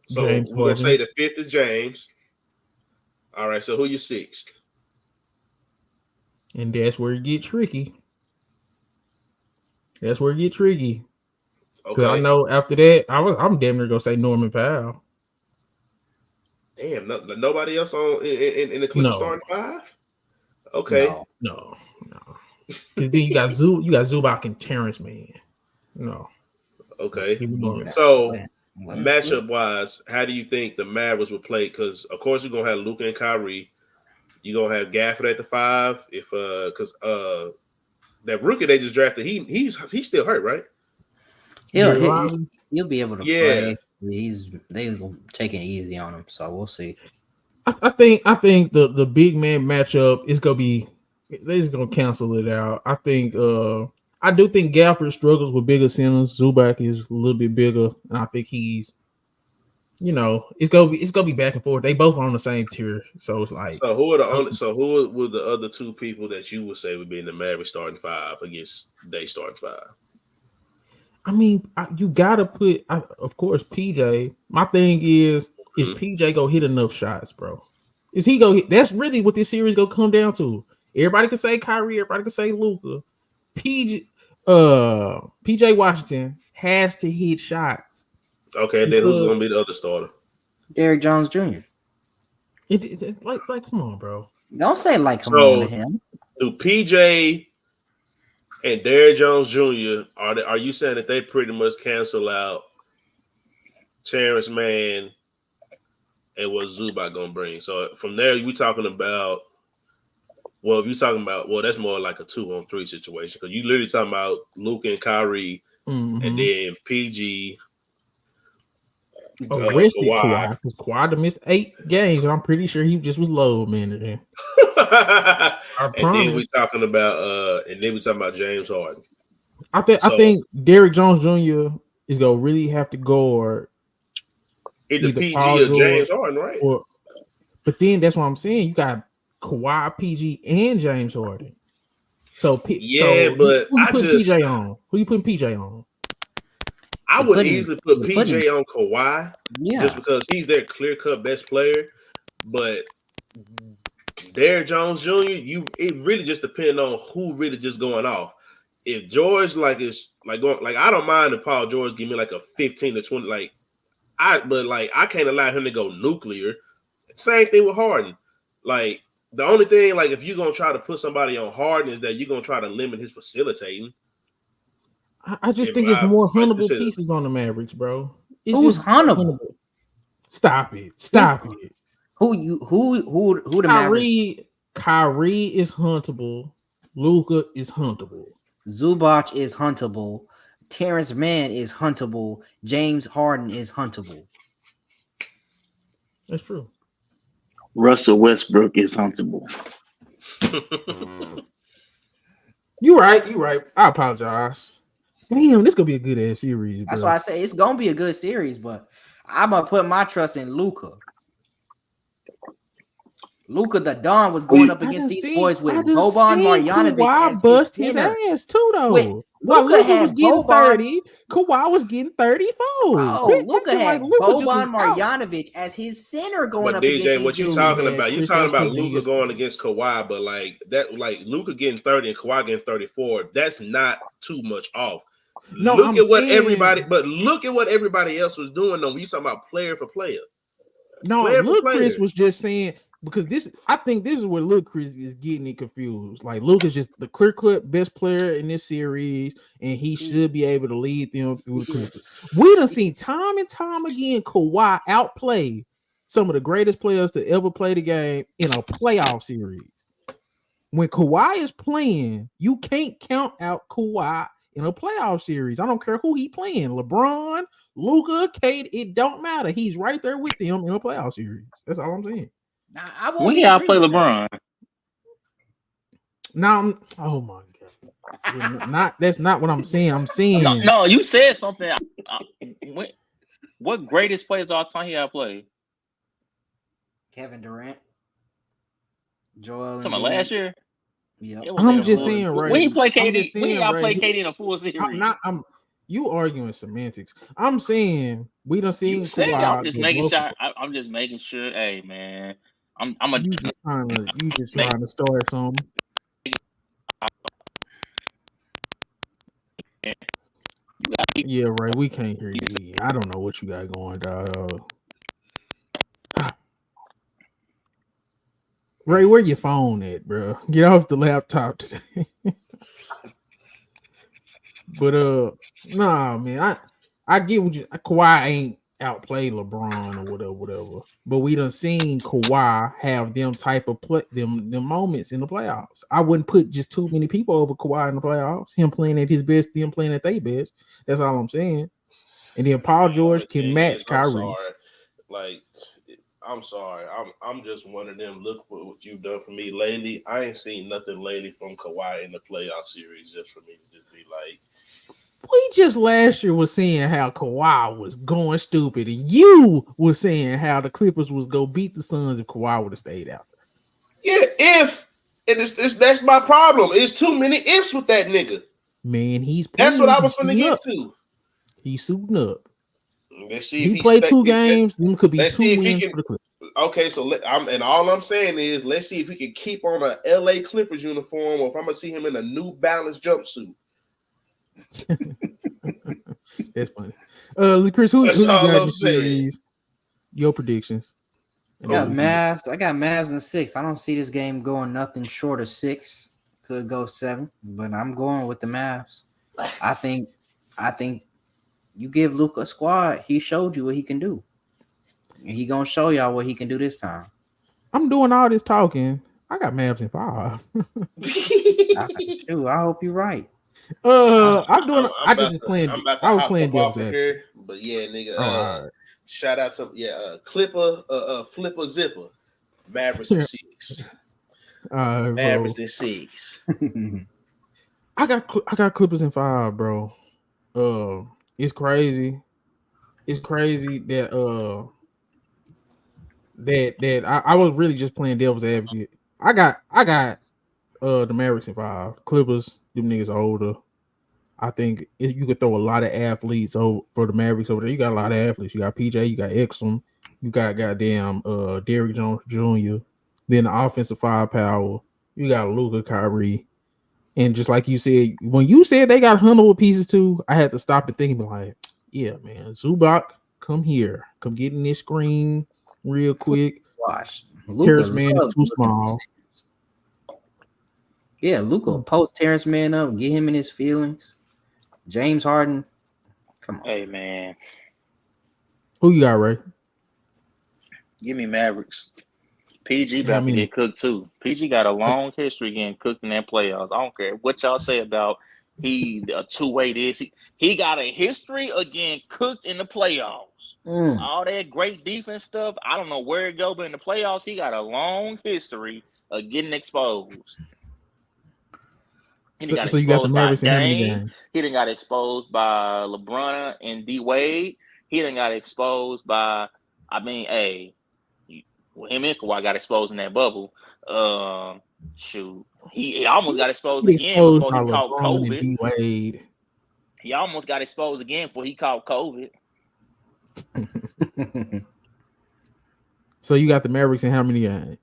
So we're gonna say the 5th is James. All right, so who your 6th? And that's where it get tricky. Because I know after that, I'm damn near gonna say Norman Powell. Damn, nobody else in the Clippers starting five. Okay, no. Because then you got Zubac and Terrence, man. No. Okay. So matchup wise, how do you think the Mavericks will play? Because of course you're gonna have Luka and Kyrie. You're gonna have Gafford at the 5. If because that rookie they just drafted, he's still hurt, right? He'll be able to play. They're taking it easy on him, so we'll see. I think the big man matchup is gonna be they're just gonna cancel it out. I do think Gafford struggles with bigger centers. Zubac is a little bit bigger, and I think he's it's gonna be back and forth. They both on the same tier, so it's like who were the other two people that you would say would be in the Mavericks starting 5 against they starting 5? I mean, you gotta put, of course, PJ. My thing is PJ go hit enough shots, bro? Is he go hit? That's really what this series gonna come down to. Everybody can say Kyrie, everybody can say Luka. PJ Washington has to hit shots. Okay, then who's gonna be the other starter? Derrick Jones Jr. Like, come on, bro. Don't say like come on to him. Do PJ and Derrick Jones Jr. Are you saying that they pretty much cancel out Terrence Mann and what Zubac gonna bring? So from there, we talking about. Well, if you're talking about, that's more like a 2-on-3 situation because you literally talking about Luka and Kyrie, and then PG. Rested Kawhi because Kawhi missed 8 games, and I'm pretty sure he just was low, man. Today. And then we talking about James Harden. I think Derrick Jones Jr. is gonna really have to guard either PG or James Harden, right? But then that's what I'm saying. You got Kawhi, PG, and James Harden. So but who you putting PJ on? Who you putting PJ on? I would easily put PJ on Kawhi, just because he's their clear-cut best player. But Derrick Jones Jr., it really just depends on who really just going off. If George is going I don't mind if Paul George give me like a 15 to 20, I can't allow him to go nuclear. Same thing with Harden. Like the only thing, if you're gonna try to put somebody on Harden, is that you're gonna try to limit his facilitating. I just think it's more huntable pieces on the Mavericks, bro. Who's huntable? Stop it. Who the Mavericks? Kyrie is huntable. Luka is huntable. Zubac is huntable. Terrence Mann is huntable. James Harden is huntable. That's true. Russell Westbrook is huntable. You're right. I apologize. Damn, this gonna be a good ass series. That's why I say it's gonna be a good series, but I'm gonna put my trust in Luka. Luka the Don was going up against these boys with Boban Marjanovic as bust his his ass too, though. Luka was getting 30. Kawhi was getting 34. Oh, Luka had Boban Marjanovic as his center going up against DJ, what you talking about? You're talking about Luka going against Kawhi, but Luka getting 30 and Kawhi getting 34. That's not too much off. No, look at what everybody else was doing. Though, you talking about player for player. No, Lil Chris was just saying because I think this is where Lil Chris is getting it confused. Like Luke is just the clear-cut best player in this series, and he should be able to lead them through the Clippers. We done seen time and time again Kawhi outplay some of the greatest players to ever play the game in a playoff series. When Kawhi is playing, you can't count out Kawhi in a playoff series. I don't care who he playing. LeBron, Luka, Kate, it don't matter. He's right there with them in a playoff series. That's all I'm saying. When y'all play LeBron? Now, oh my god. That's not what I'm saying. I'm saying no, you said something. What greatest players all time he had played? Kevin Durant. Joel. Talking about last year? Yeah. I'm just saying, right? When he play KD, when y'all play KD in a full series? You arguing semantics. I'm saying we done seen Kawhi. I'm just making sure. I'm just making sure. Hey, man, you just trying to start something. You got Yeah, Ray, we can't hear you. I don't know what you got going, dog. Ray, where your phone at, bro? Get off the laptop today. But nah, man, I get what you. Kawhi ain't outplayed LeBron or whatever. But we done seen Kawhi have them type of them moments in the playoffs. I wouldn't put just too many people over Kawhi in the playoffs. Him playing at his best, them playing at their best. That's all I'm saying. And then Paul George can match Kyrie. I'm sorry. I'm just one of them. Look what you've done for me lately. I ain't seen nothing lately from Kawhi in the playoff series just for me to just be like. We just last year was saying how Kawhi was going stupid, and you were saying how the Clippers was go beat the Suns if Kawhi would have stayed out there. Yeah, that's my problem. It's too many ifs with that nigga. Man, that's what I was going to get to. He's suiting up. Let's see if he played 2 games. Them could be 2 wins for the Clippers. Okay, so and all I'm saying is, let's see if he can keep on a LA Clippers uniform, or if I'm gonna see him in a New Balance jumpsuit. That's funny. Chris, who you got in the series? Your predictions? I got Mavs in 6. I don't see this game going nothing short of 6. Could go 7, but I'm going with the Mavs. I think you give Luka a squad, he showed you what he can do. And he gonna show y'all what he can do this time. I'm doing all this talking. I got Mavs in 5. I hope you're right. I was playing devil's here, but yeah, nigga. Shout out to Clipper, Flipper Zipper, Mavericks in 6. Mavericks in 6. I got Clippers in 5, bro. It's crazy. It's crazy that that I was really just playing devil's advocate. I got the Mavericks in 5. Clippers, them niggas are older. I think you could throw a lot of athletes over for the Mavericks over there. You got a lot of athletes. You got PJ, you got Exum, you got goddamn Derrick Jones Jr. Then the offensive firepower. You got Luka, Kyrie. And just like you said, when you said they got huntable pieces too, I had to stop and think like, yeah, man, Zubac, come here. Come get in this screen real quick. Watch. Terrence Mann is too small. Yeah, Luka post Terrence Mann up, get him in his feelings. James Harden. Come on. Hey, man. Who you got, Ray? Give me Mavericks. PG about to get cooked too. PG got a long history getting cooked in that playoffs. I don't care what y'all say about he a 2-way this. He got a history of getting cooked in the playoffs. All that great defense stuff. I don't know where it go, but in the playoffs, he got a long history of getting exposed. He got exposed by Dame. He done got exposed by LeBron and D Wade. He done got exposed by, him and Kawhi got exposed in that bubble. Shoot. He almost got exposed again before he caught COVID. He almost got exposed again before he caught COVID. So you got the Mavericks in how many games?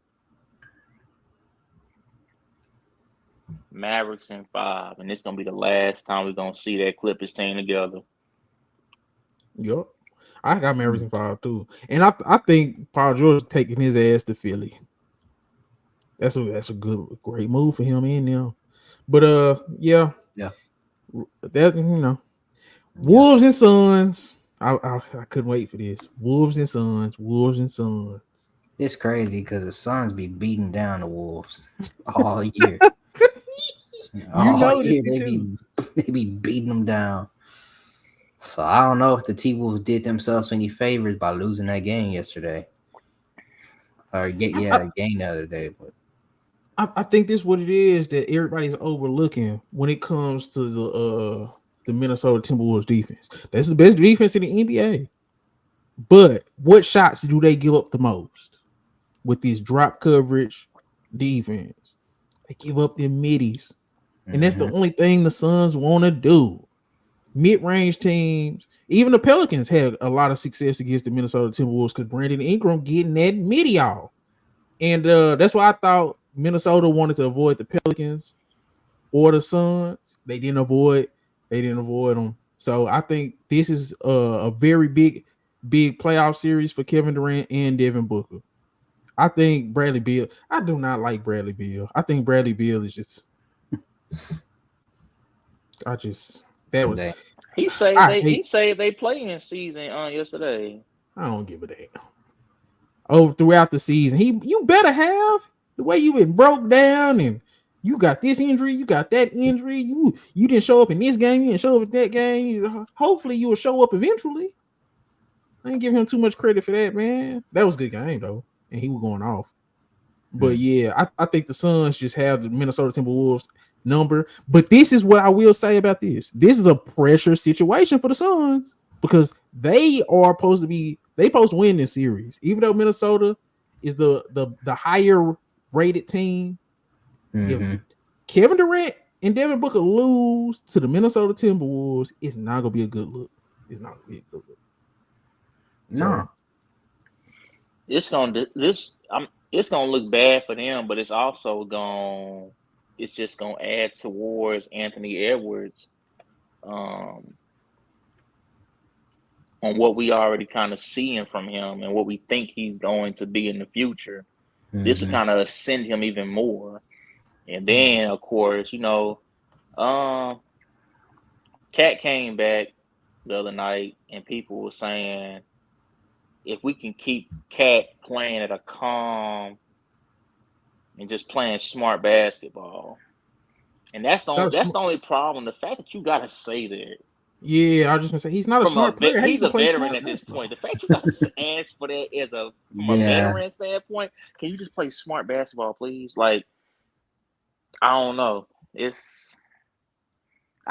Mavericks in 5, and it's gonna be the last time we're gonna see that Clippers team together. Yep, I got Mavericks in 5 too, and I think Paul George taking his ass to Philly. That's a great move for him in there. But yeah, that Wolves and Suns. I couldn't wait for this. Wolves and Suns. It's crazy because the Suns be beating down the Wolves all year. They be beating them down. So I don't know if the T-Wolves did themselves any favors by losing that game yesterday. Or game the other day. But I think this is what it is that everybody's overlooking when it comes to the Minnesota Timberwolves defense. That's the best defense in the NBA. But what shots do they give up the most with this drop coverage defense? They give up their middies. And that's the only thing the Suns want to do. Mid-range teams, even the Pelicans had a lot of success against the Minnesota Timberwolves because Brandon Ingram getting that midi off. And that's why I thought Minnesota wanted to avoid the Pelicans or the Suns. They didn't avoid them. So I think this is a very big playoff series for Kevin Durant and Devin Booker. I think Bradley Beal. I do not like Bradley Beal. I think Bradley Beal is just. That was. He saved they playing season yesterday. I don't give a damn. Oh, throughout the season, you better have the way you been broke down and you got this injury, you got that injury. You didn't show up in this game, you didn't show up in that game. Hopefully, you will show up eventually. I ain't giving him too much credit for that, man. That was a good game though, and he was going off. But yeah, I think the Suns just have the Minnesota Timberwolves number. But this is what I will say about this. This is a pressure situation for the Suns because they are supposed to win this series. Even though Minnesota is the higher rated team. If Kevin Durant and Devin Booker lose to the Minnesota Timberwolves, it's not gonna be a good look. It's not gonna be a good look. No. It's gonna look bad for them, but it's also it's just gonna add towards Anthony Edwards on what we already kind of seeing from him and what we think he's going to be in the future. This will kind of ascend him even more. And then, of course, Cat came back the other night and people were saying if we can keep Cat playing at a calm and just playing smart basketball. And that's the only problem. The fact that you got to say that. Yeah, I was just going to say, he's not a smart player. He's a veteran at this point. The fact you got to ask for that from a veteran standpoint, can you just play smart basketball, please? Like, I don't know. I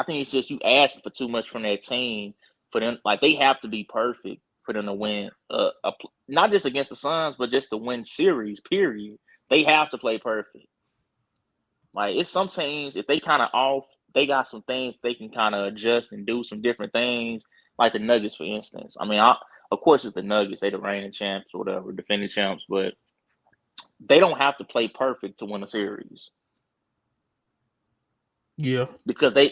think it's just you asking for too much from that team for them. Like, they have to be perfect for them to win, not just against the Suns, but just to win series, period. They have to play perfect. Like, it's some teams, if they kind of off, they got some things they can kind of adjust and do some different things, like the Nuggets, for instance. I mean, of course, it's the Nuggets. They the reigning champs or whatever, defending champs, but they don't have to play perfect to win a series. Yeah. Because they're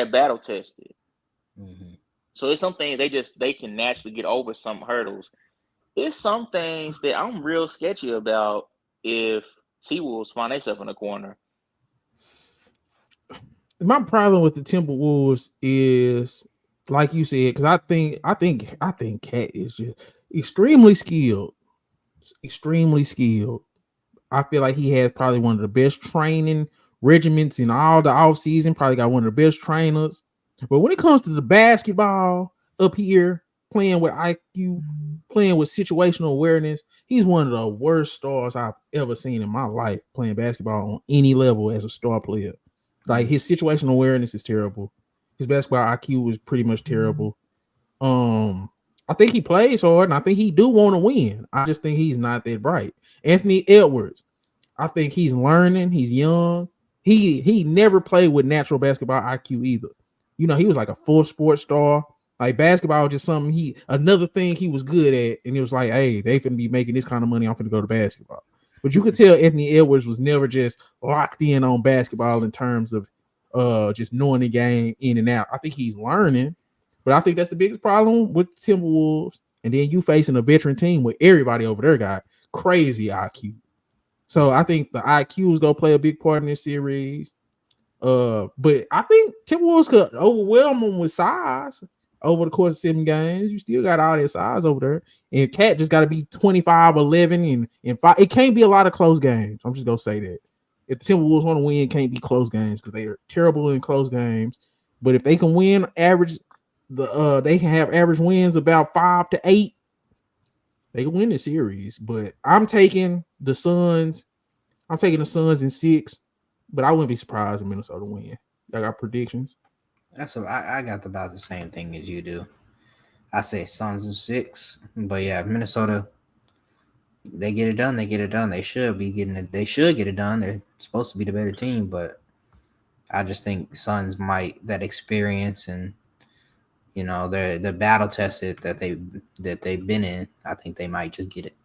battle tested. So it's some things they can naturally get over some hurdles. It's some things that I'm real sketchy about if T-Wolves find themselves in a corner. My problem with the Timberwolves is, like you said, because I think Cat is just extremely skilled. Extremely skilled. I feel like he has probably one of the best training regiments in all the offseason. Probably got one of the best trainers. But when it comes to the basketball up here, playing with IQ, playing with situational awareness, he's one of the worst stars I've ever seen in my life playing basketball on any level as a star player. Like, his situational awareness is terrible. His basketball IQ is pretty much terrible. I think he plays hard, and I think he do want to win. I just think he's not that bright. Anthony Edwards, I think he's learning. He's young. He never played with natural basketball IQ either. He was like a full sports star. Like, basketball was just something another thing he was good at, and it was like, hey, they finna be making this kind of money. I'm finna go to basketball. But you could tell Anthony Edwards was never just locked in on basketball in terms of just knowing the game in and out. I think he's learning, but I think that's the biggest problem with the Timberwolves. And then you facing a veteran team with everybody over there got crazy IQ. So I think the IQ is going to play a big part in this series. But I think Timberwolves could overwhelm them with size over the course of 7 games. You still got all that size over there. And Cat just got to be 25-11 and 5. It can't be a lot of close games. I'm just going to say that. If the Timberwolves want to win, it can't be close games because they are terrible in close games. But if they can win average, they can have average wins about 5 to 8. They can win the series. But I'm taking the Suns. I'm taking the Suns in 6. But I wouldn't be surprised if Minnesota win. I got predictions. I got about the same thing as you do. I say Suns in 6, but yeah, Minnesota, they get it done. They get it done. They should be getting it. They should get it done. They're supposed to be the better team, but I just think Suns might, that experience and the battle tested that they've been in. I think they might just get it.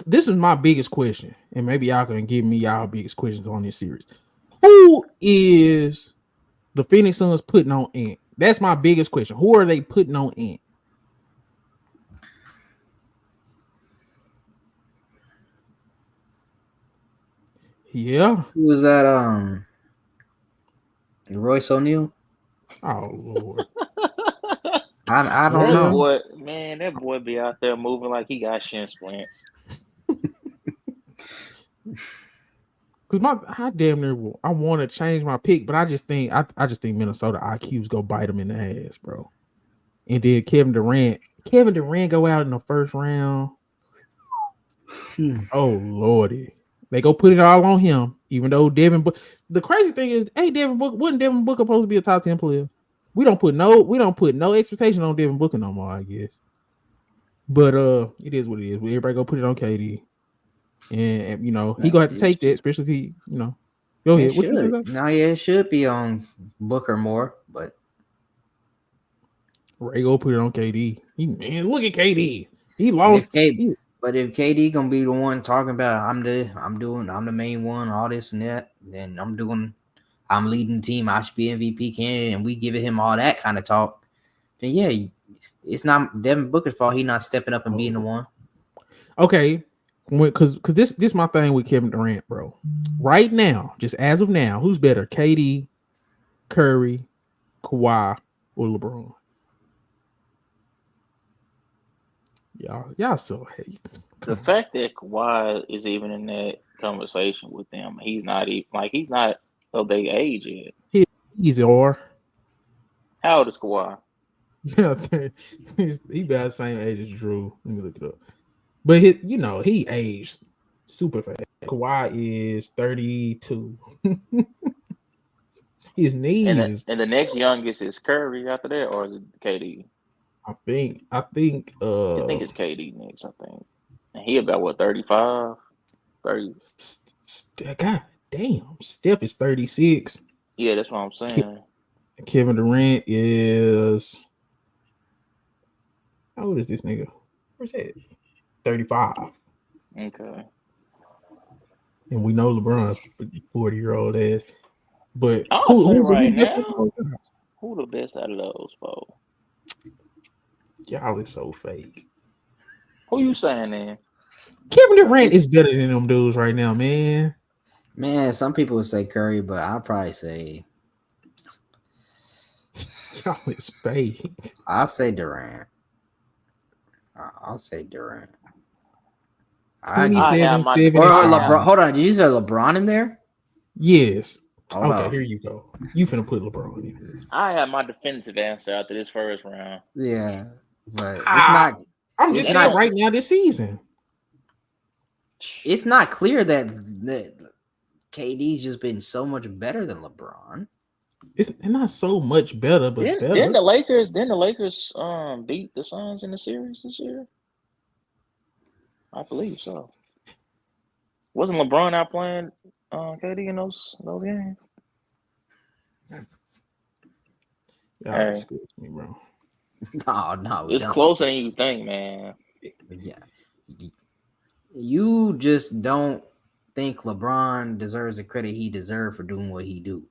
This is my biggest question, and maybe y'all can give me y'all biggest questions on this series. Who is the Phoenix Suns putting on Ant? That's my biggest question. Who are they putting on Ant? Yeah. Who was that? Royce O'Neal. Oh Lord. I don't know. Boy, man, that boy be out there moving like he got shin splints. Cause I damn near I want to change my pick, but I just think Minnesota IQs go bite them in the ass, bro. And then Kevin Durant go out in the first round. Oh Lordy. They go put it all on him, even though Devin Booker. The crazy thing is, wasn't Devin Booker supposed to be a top 10 player? We don't put no expectation on Devin Booker no more, I guess. But it is what it is. Everybody go put it on KD. And you know, he gonna have to take that, especially if he, you know. Go ahead. What you say? No, yeah, it should be on Booker more, but Ray go put it on KD. Man, look at KD. He lost. But if KD gonna be the one talking about I'm the main one, all this and that, then I'm leading the team, I should be MVP candidate, and we giving him all that kind of talk, then yeah, it's not Devin Booker's fault. He not stepping up and being the one. Okay, because this my thing with Kevin Durant, bro. Right now, just as of now, who's better, KD, Curry, Kawhi, or LeBron? Y'all so hate. The fact that Kawhi is even in that conversation with them, he's not of their age yet. He's or how old is Kawhi? Yeah, he about the same age as Jrue. Let me look it up. But he aged super fast. Kawhi is 32. His knees. And the next youngest is Curry after that, or is it KD? I think it's KD next, I think. And he about what, 35? 30. God damn. Steph is 36. Yeah, that's what I'm saying. Kevin Durant is, how old is this nigga? Where's that? 35. Okay. And we know LeBron's 40-year-old ass. But who's the best out of those folks? Y'all is so fake. Who you saying, man? Kevin Durant is better than them dudes right now, man. Man, some people would say Curry, but I'll probably say y'all is fake. I'll say Durant. I'll say Durant. 27, LeBron. Hold on, did you say LeBron in there? Yes. Here you go. You finna put LeBron in here. I have my defensive answer after this first round. Yeah, but it's not. I'm just saying right now this season. It's not clear that KD's just been so much better than LeBron. It's not so much better, but better. Didn't the Lakers beat the Suns in the series this year? I believe so. Wasn't LeBron out playing KD in those games? Excuse me, bro. No, it's closer than you think, man. Yeah, you just don't think LeBron deserves the credit he deserved for doing what he do.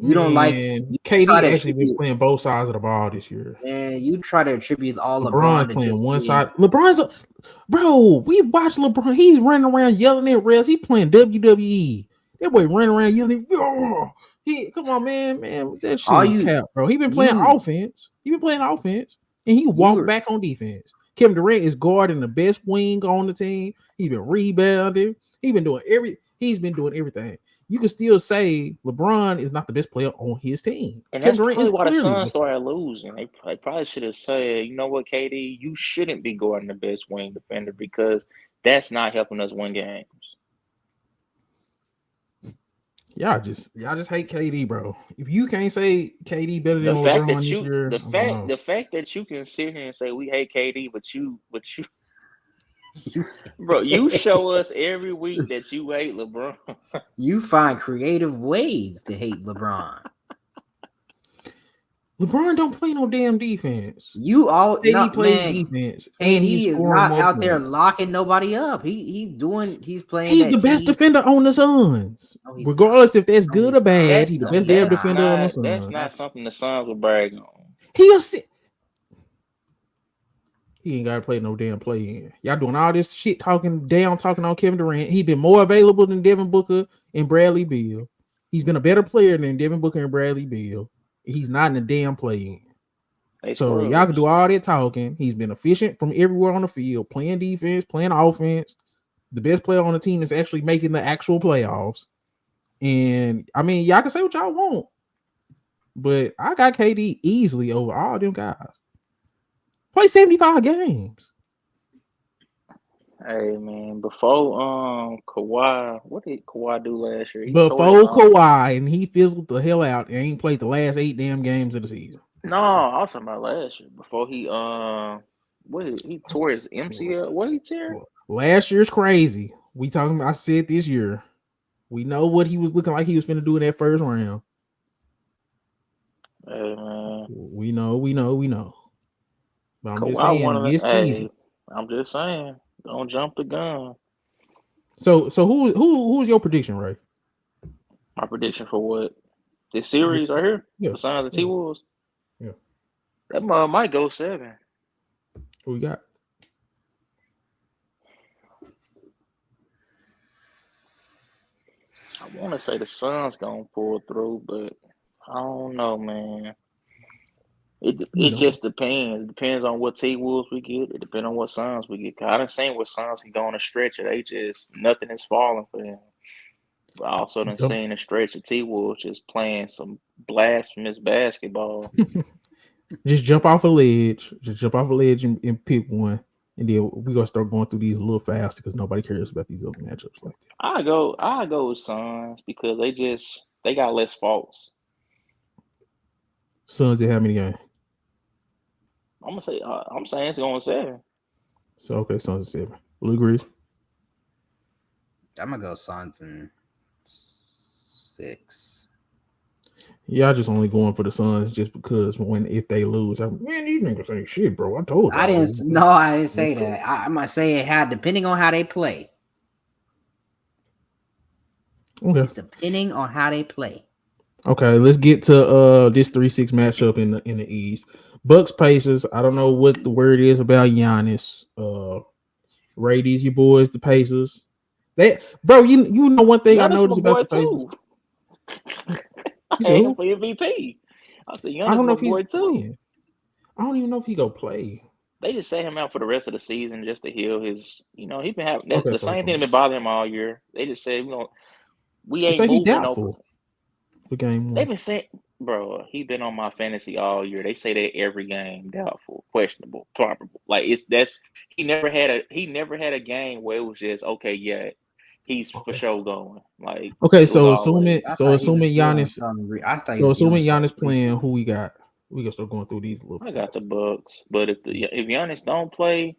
You don't like KD actually been playing both sides of the ball this year. And you try to attribute all LeBron playing one side. Bro, we watch LeBron. He's running around yelling at refs. He playing WWE. That boy running around yelling. Come on, man. That shit cap, bro. He been playing offense. And he walked back on defense. Kevin Durant is guarding the best wing on the team. He's been rebounding. He's been doing everything. You can still say LeBron is not the best player on his team. And that's probably why the Suns started losing. They probably should have said, you know what, KD, you shouldn't be guarding the best wing defender because that's not helping us win games. Y'all just hate KD, bro. If you can't say KD better than LeBron this year, the fact that you can sit here and say we hate KD, but you bro, you show us every week that you hate LeBron. You find creative ways to hate LeBron. LeBron don't play no damn defense. You all He no, plays man. defense, and He he's is scoring not more out there points. locking nobody up. He's playing. He's that the best team. defender on the Suns. No, he's Regardless if that's No, good he's or bad, That's he's the No, best he's damn not. defender on the that's Suns. not That's- something the Suns will brag on. He ain't got to play no damn play in. Y'all doing all this shit talking on Kevin Durant. He been more available than Devin Booker and Bradley Beal. He's been a better player than Devin Booker and Bradley Beal. He's not in the damn play in. So y'all can do all that talking. He's been efficient from everywhere on the field, playing defense, playing offense. The best player on the team is actually making the actual playoffs. And I mean, y'all can say what y'all want, but I got KD easily over all them guys. Play 75 games. Hey man, before Kawhi, what did Kawhi do last year? Before Kawhi, and he fizzled the hell out and ain't played the last 8 damn games of the season. No, I was talking about last year. Before he he tore his MCL. What he tear? Last year's crazy. We talking about, I said this year. We know what he was looking like he was finna do in that first round. Hey man. We know. But I'm just Kawhi saying this season. I'm just saying, don't jump the gun. So who's your prediction, Ray? My prediction for what? This series right here? Yeah. The Suns of T-Wolves? Yeah. That might go 7. Who we got? I want to say the Suns gonna pull through, but I don't know, man. It just depends. It depends on what T-Wolves we get. It depends on what Suns we get. I done seen what Suns can go on a stretch. They just nothing is falling for them. But I also done seen a stretch of T-Wolves just playing some blasphemous basketball. Just jump off a ledge. Just jump off a ledge and pick one. And then we're gonna start going through these a little fast because nobody cares about these other matchups like that. I go with Suns because they got less faults. Suns at how many games? I'm saying it's going 7. So okay, Suns at 7. Blue agrees. I'm gonna go Suns in 6. Y'all just only going for the Suns just because if they lose, man, these niggas ain't shit, bro. I told you. I didn't say that. I might say it had depending on how they play. Okay. It's depending on how they play. Okay, let's get to this 3-6 matchup in the East. Bucks Pacers. I don't know what the word is about Giannis. Ray, these your boys, the Pacers. Bro, you know one thing I noticed about the Pacers. I had him for MVP. I said, I don't know if he's boy too. playing. I don't even know if he go play. They just set him out for the rest of the season just to heal his. He been having the same thing that been bothering him all year. They just said, we ain't moving doubtful for game 1. They've been saying, bro, he been on my fantasy all year. They say that every game, doubtful, questionable, probable. Like he never had a game where it was just okay, yeah. He's for sure going. Like okay, so assuming Giannis playing, who we got? We gonna start going through these little. I got the Bucks, but if Giannis don't play,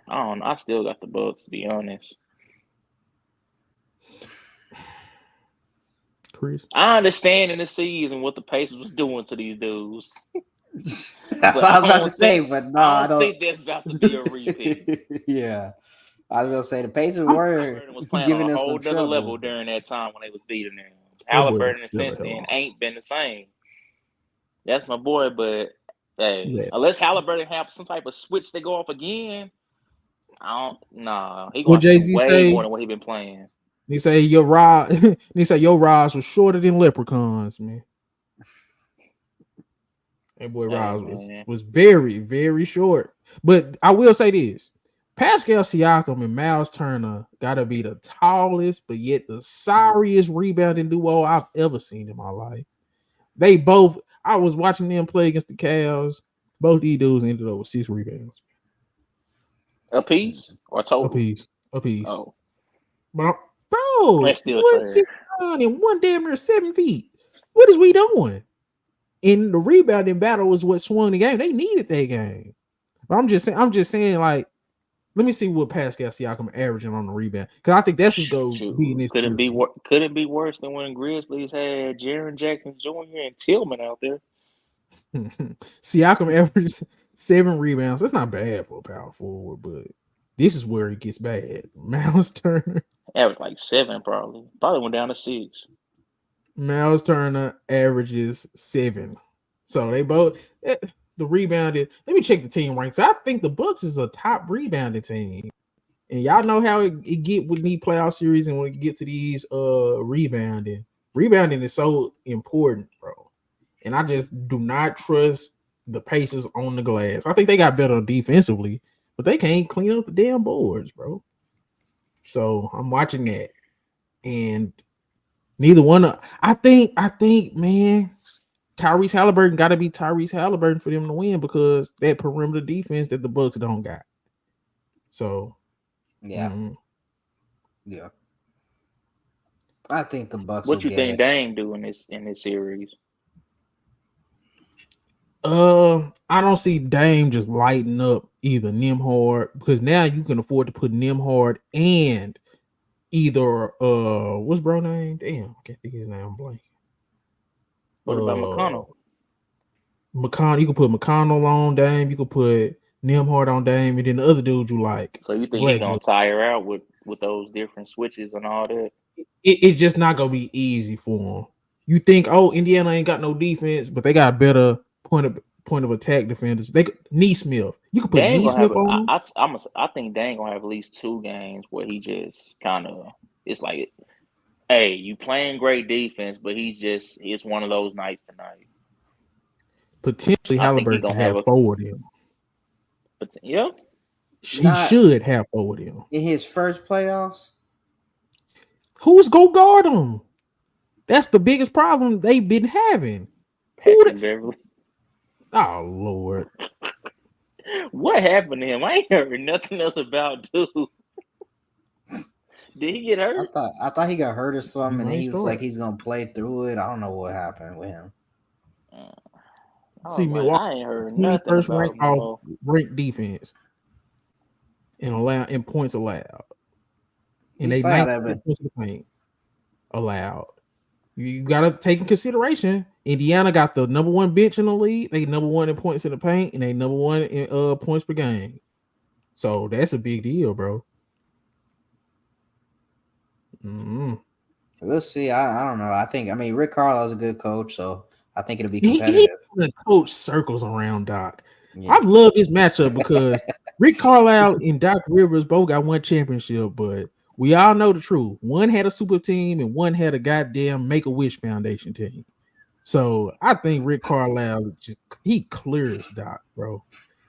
I don't know. I still got the Bucks, to be honest. Chris, I understand in the season what the Pacers was doing to these dudes. That's what I was about to say, but no, I don't think that's about to be a repeat. Yeah. I was gonna say the Pacers were giving us a whole some other trouble. level during that time when they was beating them. Halliburton since then ain't been the same. That's my boy, but hey, unless Halliburton have some type of switch they go off again, I don't. Nah, he going to way more than what he been playing. He say your rod. He say your rods was shorter than leprechauns, man. That boy rods was very, very short. But I will say this. Pascal Siakam and Miles Turner gotta be the tallest, but yet the sorriest rebounding duo I've ever seen in my life. They both. I was watching them play against the Cavs. Both these dudes ended up with 6 rebounds. A piece or total? A piece. Oh, bro, that's still 169 and one damn near 7 feet. What is we doing? And the rebounding battle was what swung the game. They needed that game. But I'm just saying, like. Let me see what Pascal Siakam averaging on the rebound, because I think that's what's going to be in this. Couldn't be worse than when Grizzlies had Jaren Jackson Jr. and Tillman out there. Siakam averages 7 rebounds. That's not bad for a power forward, but this is where it gets bad. Miles Turner. Average like 7, probably. Probably went down to 6. Miles Turner averages 7. So they both the rebounded. Let me check the team ranks. I think the Bucks is a top rebounding team. And y'all know how it get with these playoff series and when it get to these rebounding. Rebounding is so important, bro. And I just do not trust the Pacers on the glass. I think they got better defensively, but they can't clean up the damn boards, bro. So I'm watching that. And neither one I think, man, Tyrese Halliburton got to be Tyrese Halliburton for them to win because that perimeter defense that the Bucks don't got. So yeah. Yeah. I think the Bucks. What you think Dame do in this series? I don't see Dame just lighting up either Nembhard because now you can afford to put Nembhard and either what's bro name? Damn, I can't think of his name. I'm blank. What about McConnell? McConnell, you can put McConnell on Dame. You can put Nembhard on Dame, and then the other dude you like. So you think he's gonna tire out with those different switches and all that? It's just not gonna be easy for him. You think, oh, Indiana ain't got no defense, but they got better point of attack defenders. They Neesmith. You can put Neesmith on. I think Dame gonna have at least 2 games where he just kind of it's like, hey, you playing great defense, but it's one of those nights tonight. Potentially, Halliburton can have 4 of them. But yeah, he should have 4 of them in his first playoffs. Who's go guard him? That's the biggest problem they've been having. Beverly. Oh Lord, what happened to him? I ain't heard nothing else about dude. Did he get hurt? I thought he got hurt or something, and then he was like he's gonna play through it. I don't know what happened with him. See, Milwaukee, I ain't heard nothing first about rank off ranked defense and points allowed. And they 19 points of paint allowed. You gotta take in consideration. Indiana got the number 1 bench in the league. They number 1 in points in the paint, and they number 1 in points per game. So that's a big deal, bro. We'll see. I don't know. I mean, Rick Carlisle's a good coach, so I think it'll be competitive. He coach circles around Doc. Yeah. I love this matchup because Rick Carlisle and Doc Rivers both got 1 championship, but we all know the truth. One had a super team and one had a goddamn Make-A-Wish Foundation team. So I think Rick Carlisle he clears Doc, bro.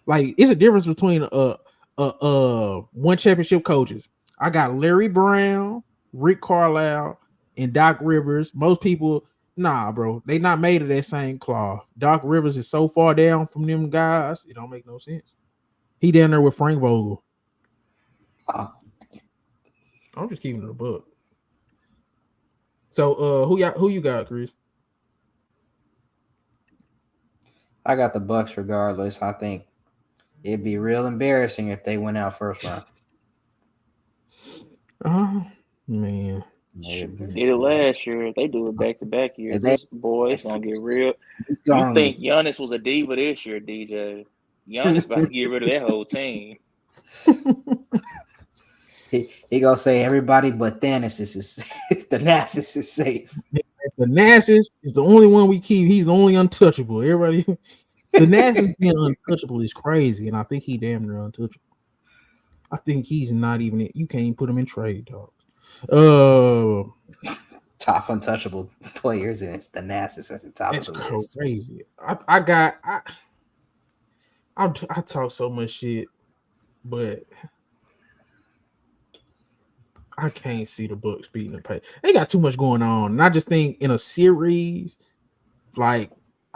Like it's a difference between 1 championship coaches. I got Larry Brown, Rick Carlisle, and Doc Rivers. Most people, nah, bro, they not made of that same cloth. Doc Rivers is so far down from them guys, it don't make no sense. He down there with Frank Vogel. I'm just keeping it a book. So who you got, Chris? I got the Bucks regardless. I think it'd be real embarrassing if they went out first round. Man. They did it last year. They do it back to back year. This boy, it's gonna get real. You think Giannis was a diva this year, DJ? Giannis about to get rid of that whole team. He gonna say everybody but Thanasis is the Nasus is safe. The Nasus is the only one we keep. He's the only untouchable. Everybody, the Nasus being untouchable is crazy, and I think he damn near untouchable. I think he's not even. You can't even put him in trade talks. Top untouchable players, and it's the Nasus at the top of the list. Crazy. I talk so much shit, but I can't see the Bucks beating the Pacers. They got too much going on. And I just think in a series, bro,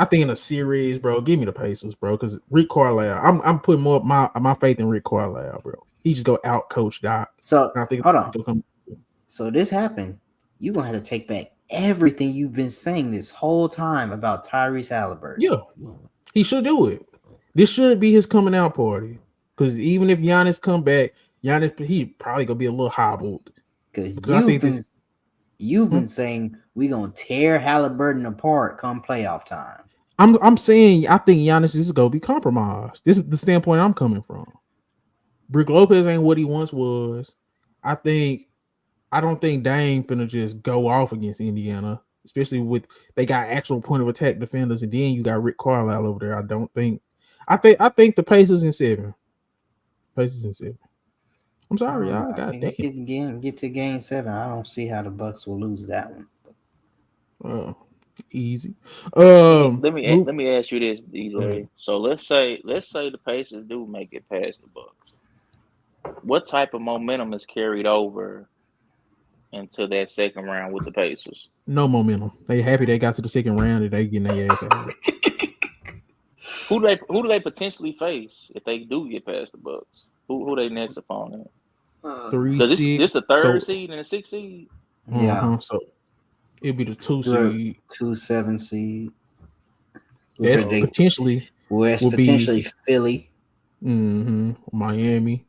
give me the Pacers, bro. Because Rick Carlisle, I'm putting more of my faith in Rick Carlisle, bro. He just go out coach Doc. So hold on. So this happened. You're gonna have to take back everything you've been saying this whole time about Tyrese Halliburton. Yeah, he should do it. This should be his coming out party. Because even if Giannis come back, he probably gonna be a little hobbled. Because you've been saying we're gonna tear Halliburton apart come playoff time. I'm saying I think Giannis is gonna be compromised. This is the standpoint I'm coming from. Brook Lopez ain't what he once was. I don't think Dame finna just go off against Indiana, especially with they got actual point of attack defenders, and then you got Rick Carlisle over there. I think the Pacers in 7. Pacers in 7. I'm sorry, y'all. God damn. Get to game 7. I don't see how the Bucks will lose that one. Easy. Let me ask you this, DJ. So let's say the Pacers do make it past the Bucks. What type of momentum is carried over into that second round with the Pacers? No momentum. They happy they got to the second round and they getting their ass out. Who do they potentially face if they do get past the Bucks? Who they next opponent? 3, Because 6. this the third seed and the 6th seed. Yeah. So it'll be the 2 seed, 2-7 seed. That's potentially Philly. Miami.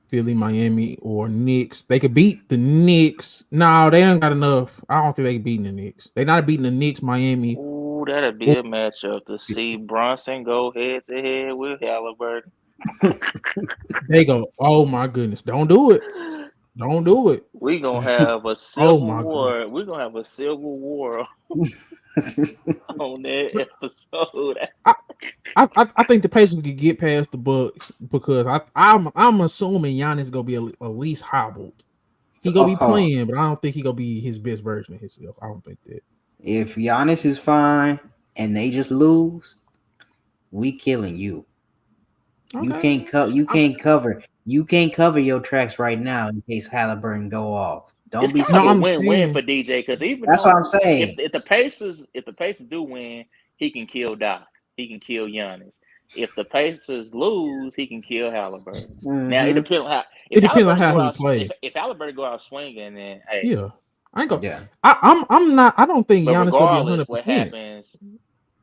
Philly, Miami, or Knicks. They could beat the Knicks. No, they ain't got enough. I don't think they can beat the Knicks. They not beating the Knicks, Miami. Ooh, that'd be a matchup to see Brunson go head to head with Halliburton. They go, oh my goodness. Don't do it. Don't do it. We're gonna have a civil war. We're gonna have a civil war on that episode. I think the Pacers could get past the Bucks because I'm assuming Giannis gonna be at least hobbled. He gonna be playing, but I don't think he gonna be his best version of himself. I don't think that. If Giannis is fine and they just lose, we killing you. Okay. You can't cover your tracks right now in case Halliburton go off. Don't be a win-win for DJ because that's what I'm saying. If the Pacers do win, he can kill Doc. He can kill Giannis. If the Pacers lose, he can kill Halliburton. Mm-hmm. Now it depends on how he plays. If Halliburton go out swinging, then hey, yeah, I ain't go. Yeah, I'm not. I don't think Giannis gonna be 100%. What happens?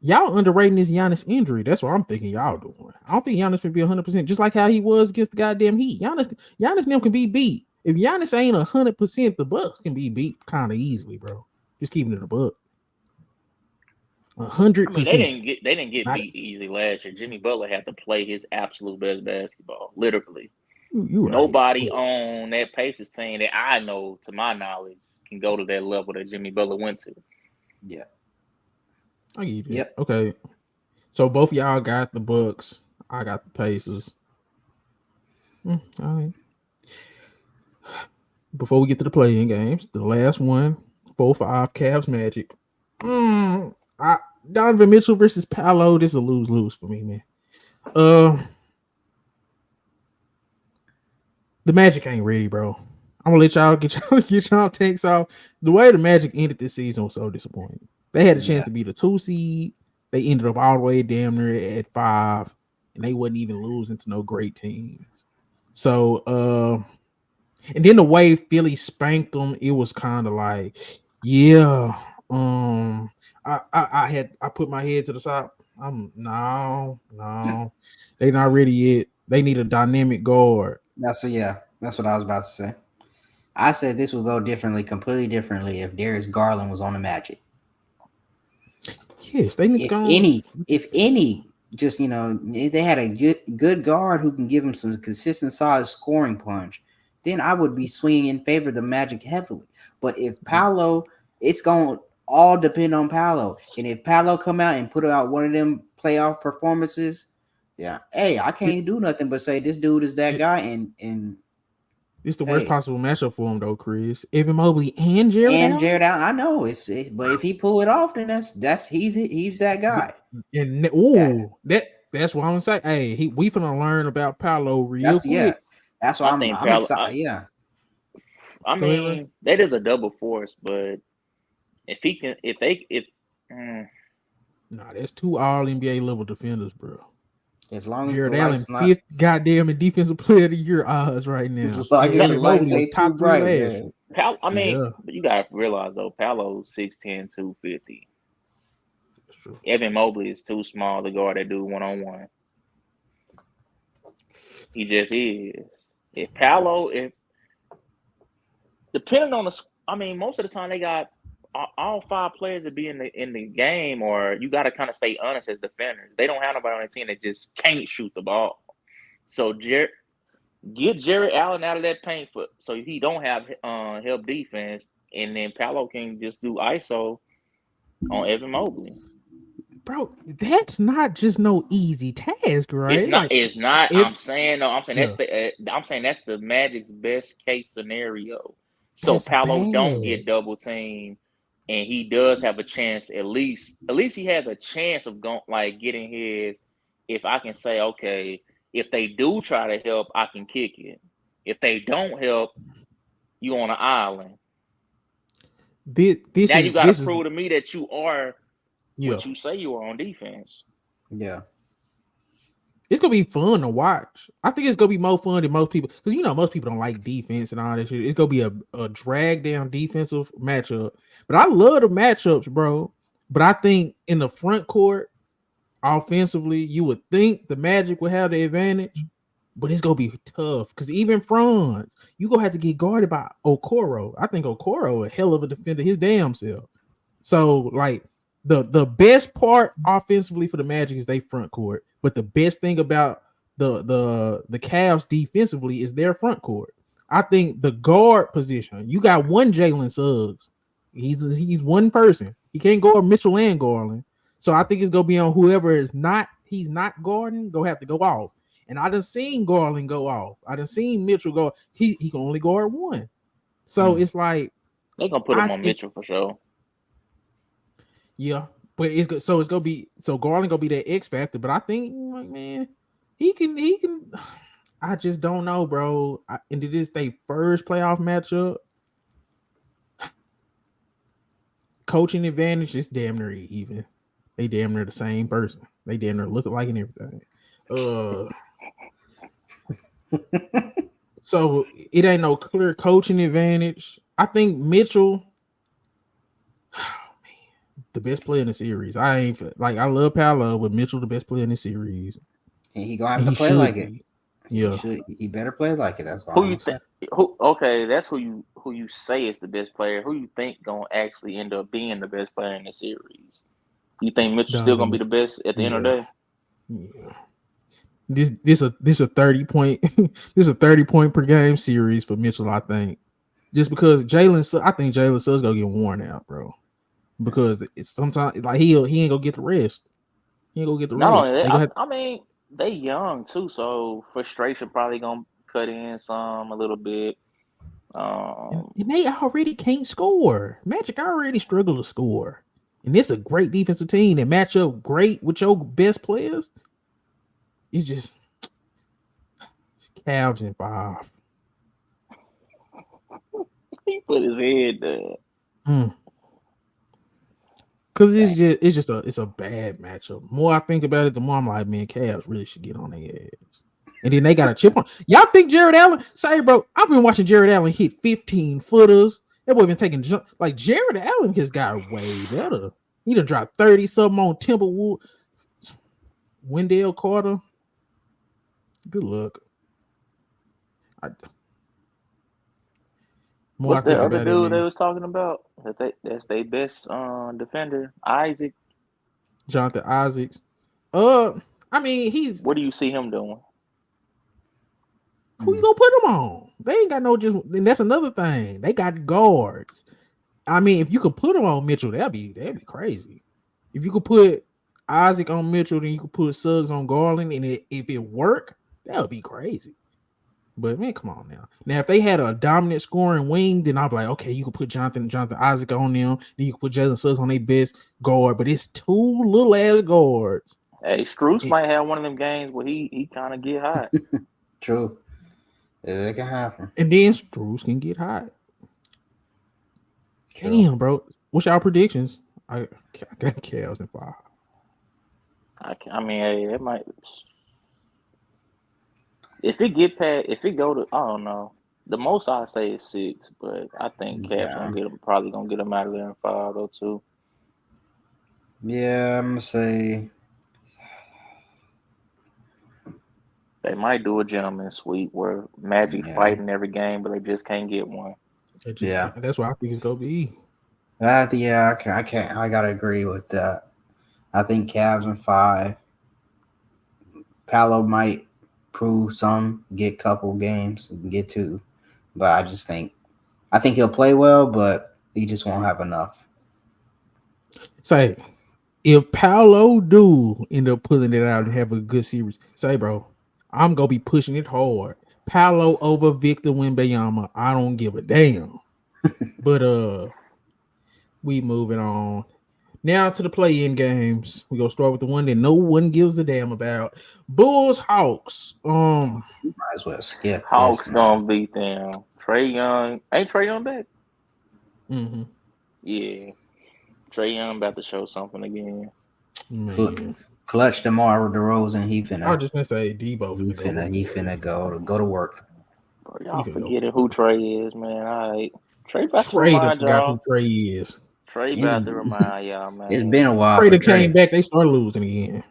Y'all underrating this Giannis injury. That's what I'm thinking y'all doing. I don't think Giannis can be 100%, just like how he was against the goddamn Heat. Giannis them can be beat. If Giannis ain't 100%, the Bucks can be beat kind of easily, bro. Just keeping it a buck. 100%. I mean, they didn't get beat easy last year. Jimmy Butler had to play his absolute best basketball, literally. Right. Nobody on that Pacers team that I know, to my knowledge, can go to that level that Jimmy Butler went to. Yeah. I get it. Yep. Okay. So both of y'all got the Bucks. I got the Pacers. All right. Before we get to the play-in games, the last one, 4-5 Cavs Magic. Donovan Mitchell versus Paolo. This is a lose-lose for me, man. The Magic ain't ready, bro. I'm gonna let y'all get y'all takes off. The way the Magic ended this season was so disappointing. They had a chance to be the 2 seed. They ended up all the way damn near at 5, and they wasn't even losing to no great teams. So, and then the way Philly spanked them, it was kind of like, yeah. I put my head to the side. No, they not ready yet. They need a dynamic guard. That's what I was about to say. I said this would go completely differently if Darius Garland was on the Magic. Yes, they need if they had a good guard who can give him some consistent, solid scoring punch, then I would be swinging in favor of the Magic heavily. But if Paolo, it's going to all depend on Paolo. And if Paolo come out and put out one of them playoff performances, yeah, hey, I can't do nothing but say this dude is that guy. And it's the worst possible matchup for him, though, Chris. Evan Mobley and Jared Allen. I know but if he pull it off, then that's he's that guy. And that's what I'm gonna say. Hey, we finna learn about Paolo real quick. Yeah, that's why I'm excited. Yeah, I mean, that is a double force, but that's 2 all NBA level defenders, bro. As long as Jared Allen, 5th goddamn in defensive player of the year odds right now. Like Mobley top 3 last. But you gotta realize though, Paolo's 6'10", 250. That's true. Evan Mobley is too small to guard that dude 1-on-1. He just is. Depending on most of the time they got all 5 players that be in the game, or you got to kind of stay honest as defenders. They don't have nobody on the team that just can't shoot the ball. So get Jrue Allen out of that paint so he don't have help defense, and then Paolo can just do ISO on Evan Mobley. Bro, that's not just no easy task, right? It's not. Like, It's not. I'm saying yeah. I'm saying that's the Magic's best case scenario. So That's Paolo don't bad. get double teamed, and he does have a chance. At least he has a chance of getting his. If I can say, okay, if they do try to help, I can kick it. If they don't help, you on an island. This now is you got this to is prove to me that you are yeah. what you say you are on defense. Yeah. It's gonna be fun to watch. I think it's gonna be more fun than most people, because most people don't like defense and all that shit. It's gonna be a drag down defensive matchup. But I love the matchups, bro. But I think in the front court, offensively, you would think the Magic would have the advantage, but it's gonna be tough because even Franz, you gonna have to get guarded by Okoro. I think Okoro a hell of a defender, his damn self. So like the best part offensively for the Magic is they front court, but the best thing about the Cavs defensively is their front court. I think the guard position, you got one Jalen Suggs. He's one person. He can't guard Mitchell and Garland. So I think it's gonna be on whoever he's not guarding, go have to go off. And I done seen Garland go off. I done seen Mitchell go. He can only guard one. So it's like they're gonna put him on Mitchell for sure. Yeah, but it's good. So it's gonna be Garland gonna be that X factor. But I think, man, he can. I just don't know, bro. And it is their first playoff matchup. Coaching advantage is damn near even. They damn near the same person. They damn near look alike and everything. So it ain't no clear coaching advantage. I think Mitchell, the best player in the series. I love Paolo, but Mitchell the best player in the series. And he gonna have to play like it. Yeah, he better play like it. That's all. Who you think? Okay, that's who you say is the best player. Who you think gonna actually end up being the best player in the series? You think Mitchell's still gonna be the best at the end of the day? Yeah. This a 30 point this a 30 point per game series for Mitchell. I think just because I think Jalen Suggs gonna get worn out, bro. Because it's sometimes like he ain't gonna get the rest. He ain't gonna get the rest. I mean, they young too, so frustration probably gonna cut in some a little bit. And they already can't score. Magic already struggle to score, and it's a great defensive team that match up great with your best players. It's just Cavs in 5. He put his head there. Cause it's a bad matchup. The more I think about it, the more I'm like, man, Cavs really should get on their ass. And then they got a chip on. Y'all think Jared Allen? Sorry, bro. I've been watching Jared Allen hit 15 footers. That boy been taking jump. Like Jared Allen just got way better. He done dropped 30 something on Timberwood. Wendell Carter. Good luck. What's the other dude they was talking about? That's their best defender, Isaac. Jonathan Isaacs. I mean, what do you see him doing? Who you gonna put him on? They ain't got no just. And that's another thing. They got guards. I mean, if you could put him on Mitchell, that'd be crazy. If you could put Isaac on Mitchell, then you could put Suggs on Garland, and if it worked, that would be crazy. But man, come on now. Now, if they had a dominant scoring wing, then I'd be like, okay, you could put Jonathan Isaac on them, then you could put Jalen Suggs on their best guard. But it's 2 little ass guards. Hey, Strus might have one of them games where he kind of get hot. True. Yeah, that can happen. And then Strus can get hot. True. Damn, bro. What's y'all predictions? I got Cavs in 5. I mean, hey, it might. If it go to, I don't know. The most I say is 6, but I think Cavs probably gonna get them out of there in 5 or 2. Yeah, I'm gonna say they might do a gentleman's sweep where Magic fighting every game, but they just can't get one. That's what I think it's gonna be. Yeah, I can't. I gotta agree with that. I think Cavs in 5. Paolo might prove some, get couple games, get 2, but I think he'll play well, but he just won't have enough. Say, if Paolo do end up pulling it out and have a good series, say, bro, I'm gonna be pushing it hard. Paolo over Victor Wembanyama. I don't give a damn. But we moving on. Now to the play-in games. We gonna start with the one that no one gives a damn about. Bulls Hawks. Might as well skip. Hawks this, gonna beat them. Trae Young. Ain't Trae Young back? Mm-hmm. Yeah. Trae Young about to show something again. Man. Clutch DeMar DeRozan. He I was just gonna say Debo. He finna go to work. Bro, y'all forgetting who Trae is, man. All right. Trae about to Trae remind forgot y'all. who Trae is. Trae about to remind y'all, man. It's been a while. Trae came back. They started losing again.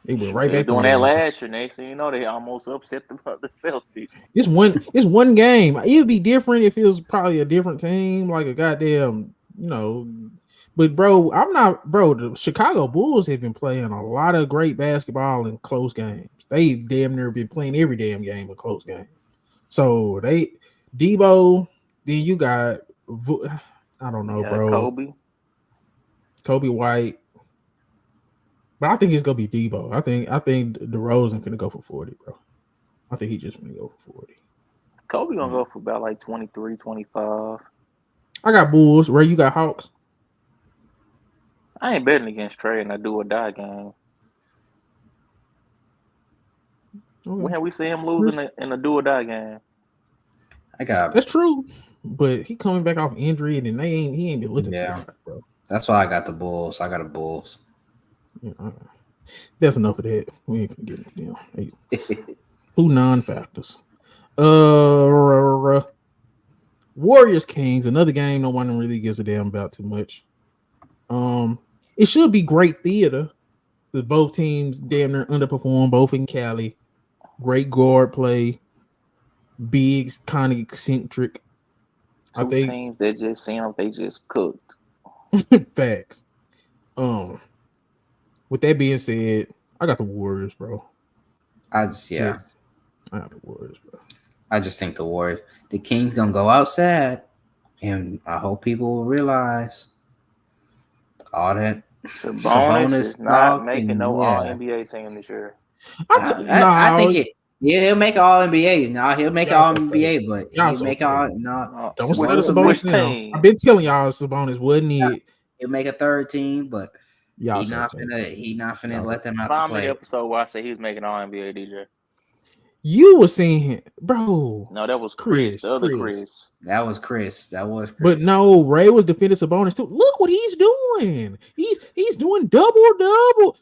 They went right back doing that last year. Next thing you know, they almost upset the Celtics. It's one game. It'd be different if it was probably a different team, like a goddamn, But bro, the Chicago Bulls have been playing a lot of great basketball in close games. They damn near been playing every damn game in close game. So Debo, then you got I don't know, bro. Colby White. But I think it's gonna be Debo. I think DeRozan finna go for 40, bro. I think he just finna go for 40. Kobe gonna go for about like 23, 25. I got Bulls. Ray, you got Hawks? I ain't betting against Trae in a do or die game. Okay. When have we seen him losing in a do or die game? That's true. But he coming back off injury and he ain't been looking too hot, bro. That's why I got the Bulls. I got the Bulls. Yeah, that's enough of that. We ain't gonna get into them. Who non-factors? Warriors Kings, another game no one really gives a damn about too much. It should be great theater. Because both teams damn near underperform, both in Cali. Great guard play. Big, kind of eccentric. Two teams that just seem like they just cooked. Facts. With that being said, I got the Warriors, bro. I got the Warriors, bro. I just think the Warriors. The Kings gonna go outside, and I hope people will realize all that Sabonis is not making no All NBA team this year. I think he'll make an All NBA. No, he'll make an All NBA, but he'll make all no. Don't start a Sabonis now. I've been telling y'all Sabonis wasn't it. He'll make a third team, but He not finna let them out to play. Episode where I say he was making All NBA, DJ. You were seeing him, bro. No, that was Chris. The other Chris. That was Chris. But no, Ray was defending Sabonis too. Look what he's doing. He's doing double.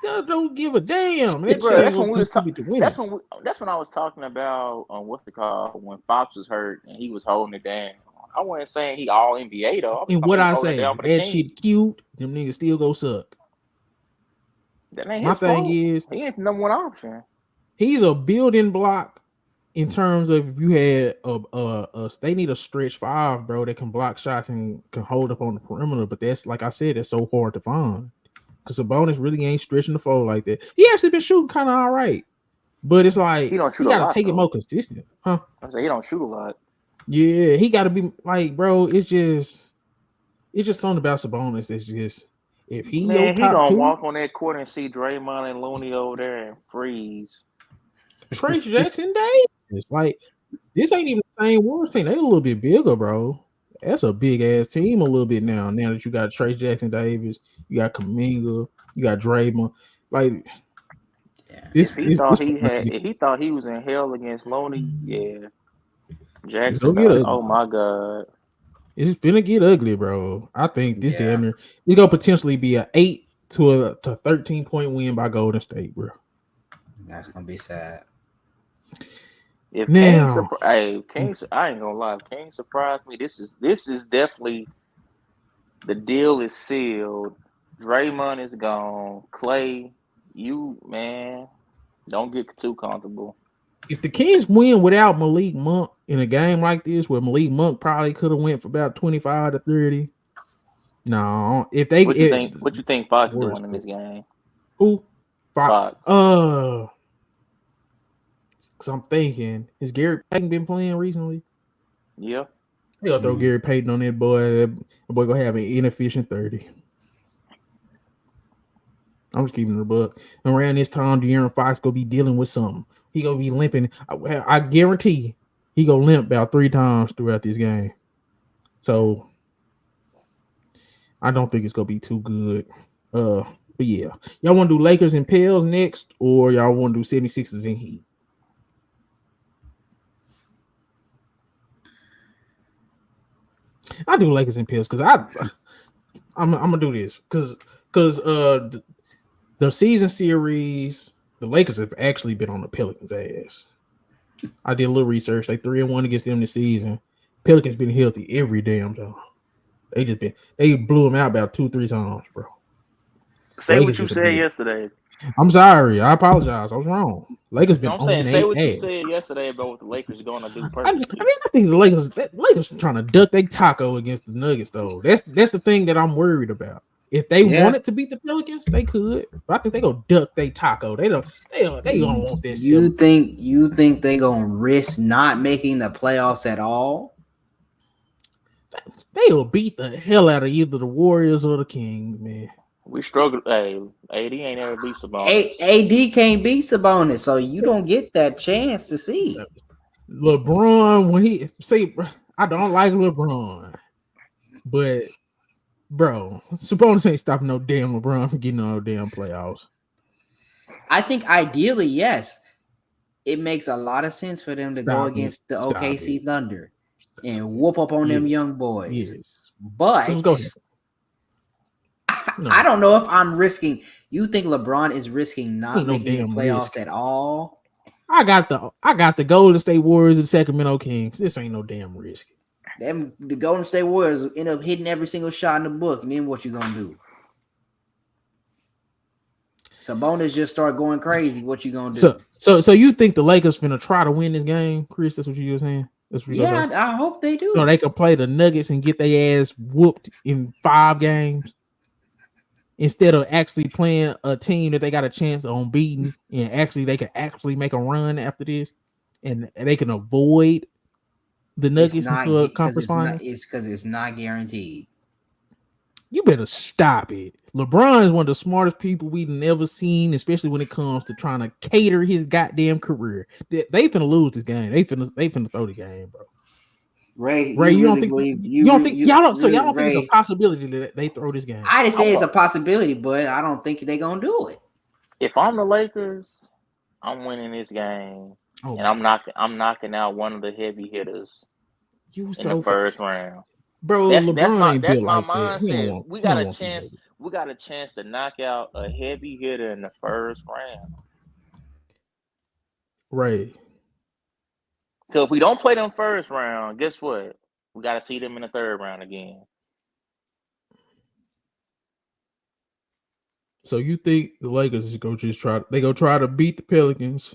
Don't give a damn. That's when I was talking about what's it called when Fox was hurt and he was holding it down. I wasn't saying he All NBA though. And what I say, that shit cute. Them niggas still go suck. That ain't my his thing fault. Is he ain't the number one option. He's a building block in terms of if you had they need a stretch 5, bro, that can block shots and can hold up on the perimeter. But that's like I said, that's so hard to find because Sabonis really ain't stretching the floor like that. He actually been shooting kind of all right, but it's like he gotta take it more consistent, huh? I say he don't shoot a lot. Yeah, he got to be like, bro. It's just something about Sabonis that's just if he gonna walk on that court and see Draymond and Looney over there and freeze. Trace Jackson Davis, like this ain't even the same Warriors team. They a little bit bigger, bro. That's a big ass team a little bit now. Now that you got Trace Jackson Davis, you got Kuminga, you got Draymond. Like, if he thought he was in hell against Looney, yeah. Jackson, oh my god, it's finna get ugly, bro. I think this damn near it's gonna potentially be an 8 to 13 point win by Golden State, bro. That's gonna be sad. If Kings, I ain't gonna lie. If Kings surprised me, this is definitely the deal is sealed. Draymond is gone. Clay, you man, don't get too comfortable. if the Kings win without Malik Monk in a game like this, where Malik Monk probably could have went for about 25 to 30. No, if they What you think Fox doing in this game? Who? Fox. Because I'm thinking, has Gary Payton been playing recently? Yeah. They gonna throw Gary Payton on that boy. That boy gonna have an inefficient 30. I'm just keeping it a buck. And around this time, De'Aaron Fox gonna be dealing with something. He gonna be limping. I guarantee he gonna limp about 3 times throughout this game. So I don't think it's gonna be too good. But yeah, y'all want to do Lakers and Pels next, or y'all want to do 76ers and Heat? I do Lakers and Pels because I'm gonna do this because the season series, the Lakers have actually been on the Pelicans' ass. I did a little research. They 3-1 against them this season. Pelicans been healthy every damn time. They blew them out about 2-3 times, bro. Say what you said yesterday. I'm sorry. I apologize. I was wrong. Lakers been. I'm saying, say what you said yesterday about what the Lakers are going to do. I think the Lakers trying to duck their taco against the Nuggets, though. That's the thing that I'm worried about. If they wanted to beat the Pelicans, they could. But I think they gonna duck their taco. They don't want this. You think they gonna risk not making the playoffs at all? They'll beat the hell out of either the Warriors or the Kings, man. We struggled. Hey, AD ain't ever beat Sabonis. AD can't beat Sabonis, so you don't get that chance to see. LeBron, I don't like LeBron, but bro, Sabonis ain't stopping no damn LeBron from getting no damn playoffs. I think ideally, yes, it makes a lot of sense for them to go against the OKC Thunder and whoop up on them young boys. Yes. But I don't know if I'm risking. You think LeBron is risking not making the playoffs at all? I got the Golden State Warriors and Sacramento Kings. This ain't no damn risk. The Golden State Warriors end up hitting every single shot in the book, and then what you gonna do? Sabonis just start going crazy. What you gonna do? So you think the Lakers finna try to win this game, Chris? That's what you were saying. Yeah, I hope they do. So they can play the Nuggets and get their ass whooped in 5 games instead of actually playing a team that they got a chance on beating, and actually they can actually make a run after this, and they can avoid the Nuggets into a conference final. It's because it's not guaranteed. You better stop it. LeBron is one of the smartest people we've never seen, especially when it comes to trying to cater his goddamn career. They finna lose this game. They finna throw the game, bro. Ray, you don't think y'all don't think it's a possibility that they throw this game? I didn't say it's a possibility, but I don't think they're gonna do it. If I'm the Lakers, I'm winning this game, and I'm knocking out one of the heavy hitters in the first round. Bro, that's my mindset. We got a chance. We got a chance to knock out a heavy hitter in the first round. Right. Because if we don't play them first round, guess what? We got to see them in the third round again. So you think the Lakers is gonna try to beat the Pelicans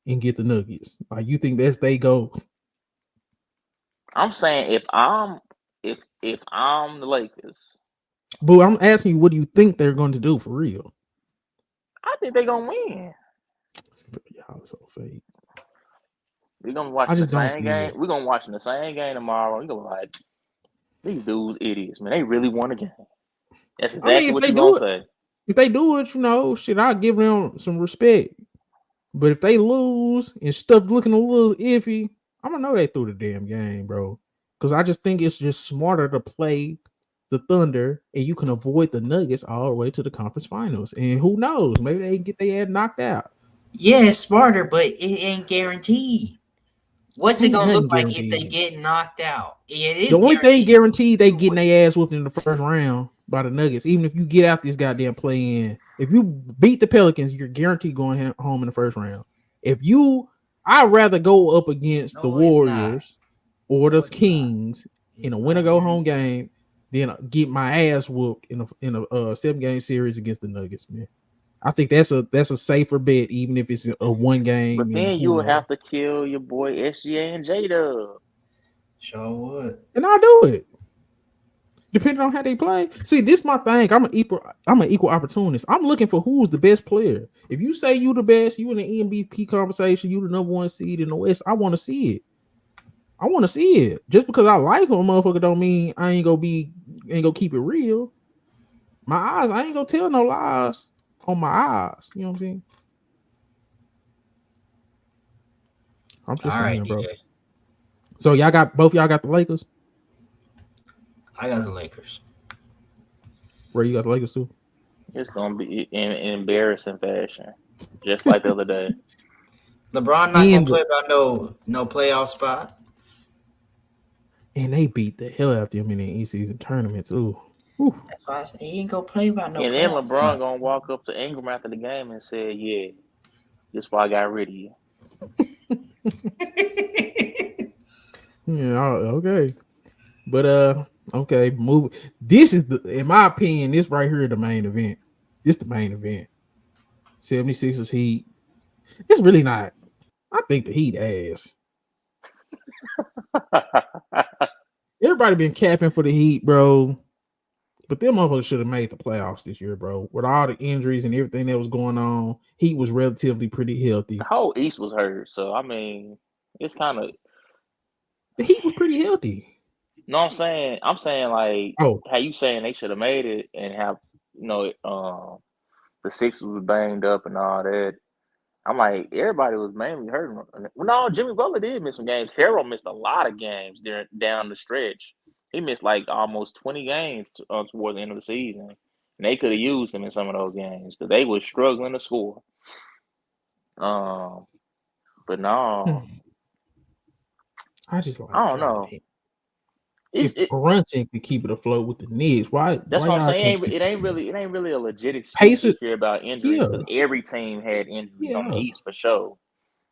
and get the Nuggets? Like, you think that's they go? I'm saying if I'm the Lakers. But I'm asking you, what do you think they're going to do for real? I think they're gonna win. Y'all so fake. We're gonna watch the same game. We're gonna watch the same game tomorrow. You're gonna be like, these dudes idiots, man. They really won the game. That's exactly what you're gonna say. If they do it, I'll give them some respect. But if they lose and stuff looking a little iffy, I'm gonna know they threw the damn game, bro. Because I just think it's just smarter to play the Thunder, and you can avoid the Nuggets all the way to the conference finals. And who knows? Maybe they can get their ass knocked out. Yeah, it's smarter, but it ain't guaranteed. What's it gonna look like if they get knocked out? The only thing guaranteed, they getting their ass whooped in the first round by the Nuggets. Even if you get out this goddamn play-in, if you beat the Pelicans, you're guaranteed going home in the first round. I'd rather go up against the Warriors or the Kings in a win-or-go-home game than get my ass whooped in a 7-game series against the Nuggets, man. I think that's a safer bet, even if it's a one game. But then you would have to kill your boy SGA and J-Dub. Sure would. And I'll do it. Depending on how they play. See, this is my thing. I'm an equal opportunist. I'm looking for who's the best player. If you say you the best, you in the MVP conversation, you the number one seed in the West, I want to see it. I want to see it. Just because I like a motherfucker don't mean I ain't gonna keep it real. My eyes, I ain't gonna tell no lies on my eyes. You know what I'm saying? I'm just saying, bro. DJ. So y'all got the Lakers? I got the Lakers. Where you got the Lakers too? It's gonna be in embarrassing fashion, just like the other day. LeBron not gonna play about no playoff spot. And they beat the hell out of them in the in-season tournament too. That's why I said he ain't gonna play about no. And then LeBron gonna walk up to Ingram after the game and say, "Yeah, this why I got rid of you." Yeah, okay, but okay, move. This is in my opinion, this right here the main event. This the main event. 76ers Heat. It's really not. I think the Heat ass. Everybody been capping for the Heat, bro. But them motherfuckers should have made the playoffs this year, bro. With all the injuries and everything that was going on, Heat was relatively pretty healthy. The whole East was hurt, so I mean, it's kind of the Heat was pretty healthy. No, I'm saying like how you saying they should have made it and have the Sixers was banged up and all that. I'm like, everybody was mainly hurting. No, Jimmy Butler did miss some games. Harrell missed a lot of games down the stretch. He missed like almost 20 games towards the end of the season. And they could have used him in some of those games because they were struggling to score. But no. I just like I don't know. If Brunson can keep it afloat with the Knicks, why? That's why what I'm saying. It ain't really a legit excuse to hear about injuries because every team had injuries on the East for sure.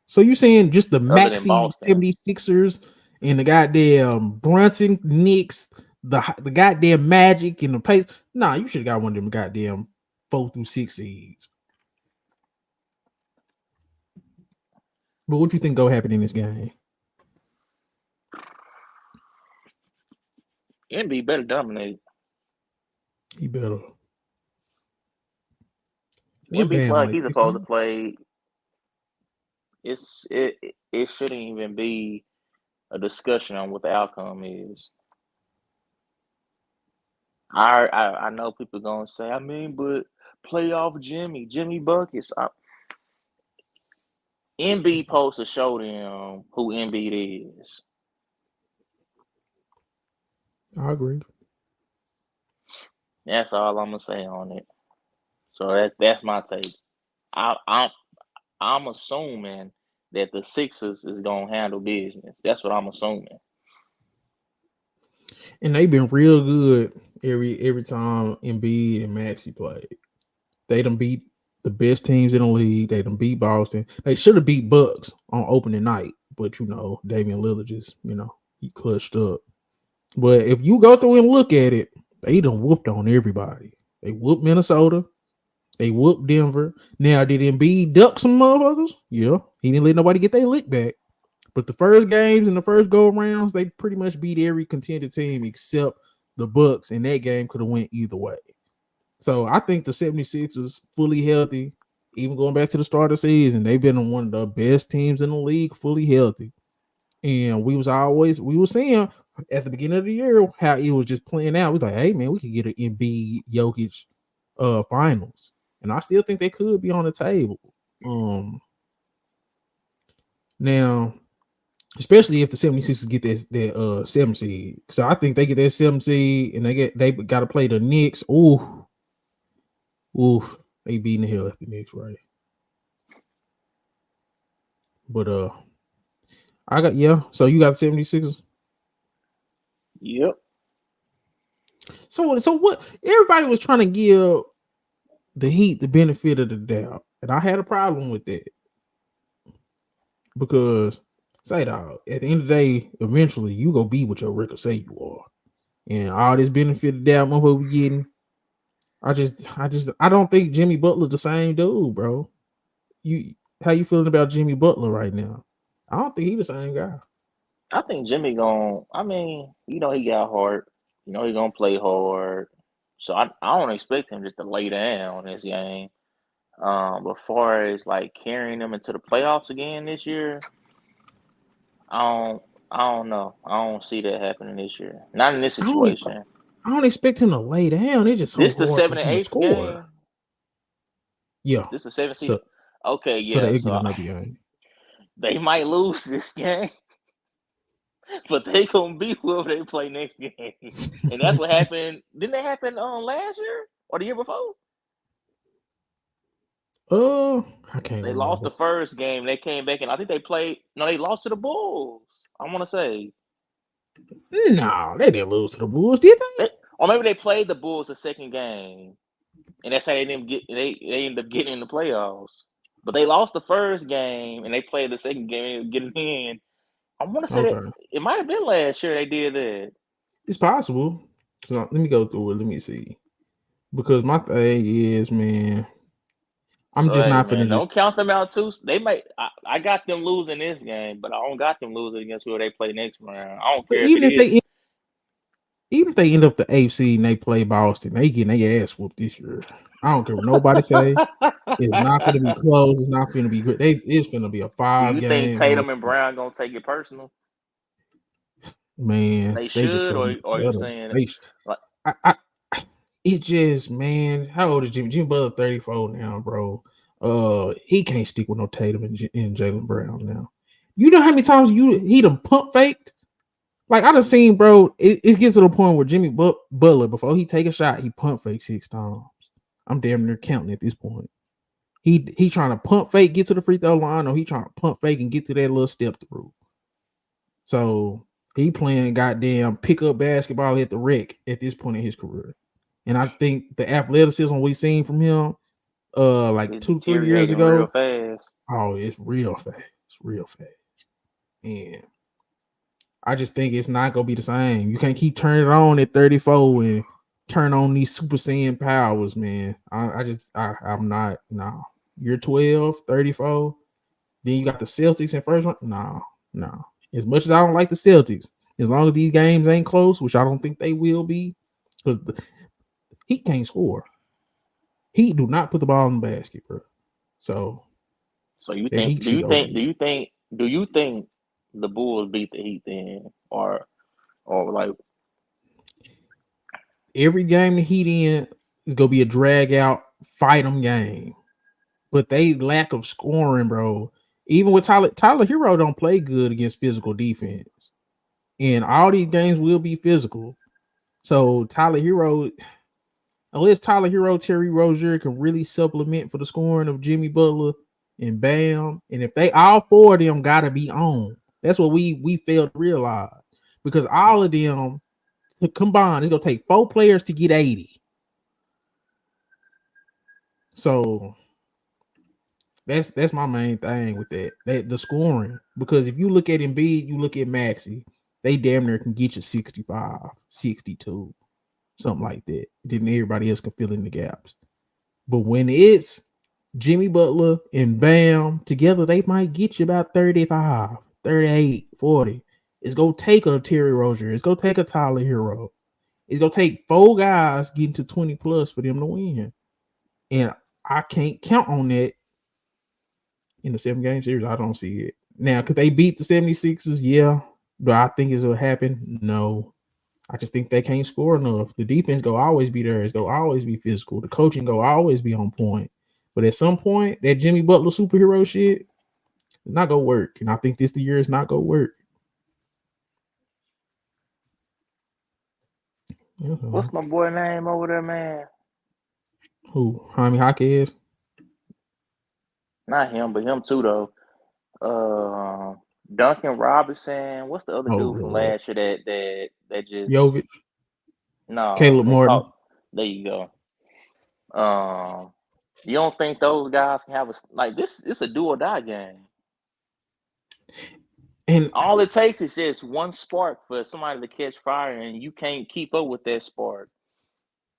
So you saying just the Maxey 76ers and the goddamn Brunson Knicks, the goddamn Magic and the Pacers? Nah, you should have got one of them goddamn 4 through 6 seeds. But what you think gonna happen in this game? Embiid better dominate. He better. Embiid like he's supposed to play. It shouldn't even be a discussion on what the outcome is. I know people gonna say, but playoff Jimmy buckets. Embiid supposed to show them who Embiid is. I agree. That's all I'm gonna say on it. So that's my take. I'm assuming that the Sixers is gonna handle business. That's what I'm assuming. And they've been real good every time Embiid and Maxey played. They done beat the best teams in the league. They done beat Boston. They should have beat Bucks on opening night, but Damian Lillard just he clutched up. But if you go through and look at it, they done whooped on everybody. They whooped Minnesota. They whooped Denver. Now, did Embiid duck some motherfuckers? Yeah. He didn't let nobody get their lick back. But the first games and the first go-arounds, they pretty much beat every contended team except the Bucks, and that game could have went either way. So I think the 76ers fully healthy, even going back to the start of the season, they've been one of the best teams in the league, fully healthy. And we were seeing at the beginning of the year how it was just playing out. We was like, hey man, we could get an Embiid Jokic finals. And I still think they could be on the table. Now, especially if the 76ers get that 7 seed. So I think they get that 7 seed and they got to play the Knicks. Ooh, they beating the hell out of the Knicks, right? But so you got 76ers? Yep. So what everybody was trying to give the Heat the benefit of the doubt, and I had a problem with that because at the end of the day, eventually you gonna be what your record say you are, and all this benefit of the doubt motherfucker we getting, I don't think Jimmy Butler the same dude, bro. How you feeling about Jimmy Butler right now? I don't think he the same guy. I think Jimmy I mean, he got heart. He gonna play hard. So I don't expect him just to lay down this game. But far as like carrying them into the playoffs again this year, I don't know. I don't see that happening this year. Not in this situation. I don't expect him to lay down. It's just so This the hard for 7th and him to 8th score. game. Yeah. This is the 7th seed. So, Okay, so yeah. they So get another game. they might lose this game, but they gonna beat whoever they play next game. And that's what happened. Didn't that happen last year or the year before? I can't They remember. lost the first game. They came back and I think they played. No, they lost to the Bulls. I want to say. No, they didn't lose to the Bulls, did they? Or maybe they played the Bulls the second game, and that's how they didn't get. They ended up getting in the playoffs. But they lost the first game and they played the second game and getting in. I want to say that it might have been last year they did that. It's possible. Let me go through it. Let me see. Because my thing is, man, I'm just not finna. Don't count them out too. They might. I got them losing this game, but I don't got them losing against whoever they play next round. I don't care even if they end up the 8th seed and they play Boston, they getting their ass whooped this year. I don't care what nobody say. It's not going to be close. It's not going to be good. It's going to be a 5 game. Do you think Tatum and Brown going to take it personal? Man, they should, just or you saying it just, man, how old is Jimmy? Jimmy Butler 34 now, bro. He can't stick with no Tatum and Jalen Brown now. You know how many times he done pump faked? Like I done seen, bro. It gets to the point where Jimmy Butler, before he take a shot, he pump fake 6 times. I'm damn near counting at this point. He trying to pump fake, get to the free throw line, or he trying to pump fake and get to that little step through. So he playing goddamn pickup basketball at the rec at this point in his career. And I think the athleticism we seen from him like 2-3 years ago. Real fast. Oh, it's real fast. It's real fast. And I just think it's not gonna be the same. You can't keep turning it on at 34 and turn on these Super Saiyan powers, man. I'm not. No. You're 12, 34. Then you got the Celtics in first one. No. As much as I don't like the Celtics, as long as these games ain't close, which I don't think they will be, because he can't score. He do not put the ball in the basket, bro. So you think? Do you think the Bulls beat the Heat then, or like every game the Heat in is gonna be a drag out fight 'em game? But they lack of scoring, bro. Even with Tyler Hero don't play good against physical defense, and all these games will be physical. So Tyler Hero, unless Tyler Hero, Terry Rozier can really supplement for the scoring of Jimmy Butler and Bam, and if they all 4 of them gotta be on. That's what we failed to realize, because all of them combined, it's gonna take 4 players to get 80. So that's my main thing with that the scoring, because if you look at Embiid, you look at Maxey, they damn near can get you 65, 62, something like that. Then everybody else can fill in the gaps. But when it's Jimmy Butler and Bam together, they might get you about 35, 38, 40. It's going to take a Terry Rozier. It's going to take a Tyler Hero. It's going to take 4 guys getting to 20 plus for them to win. And I can't count on that in the 7-game series. I don't see it. Now, could they beat the 76ers? Yeah. Do I think it will happen? No. I just think they can't score enough. The defense go always be there. It's go always be physical. The coaching go always be on point. But at some point, that Jimmy Butler superhero shit is not gonna work. And I think this the year is not gonna work. What's my boy name over there, man? Who? Jaime Jaquez? Not him, but him too, though. Duncan Robinson. What's the other dude from last year that just Jovic? No, Caleb Martin. There you go. You don't think those guys can have this? It's a do or die game, and all it takes is just one spark for somebody to catch fire, and you can't keep up with that spark.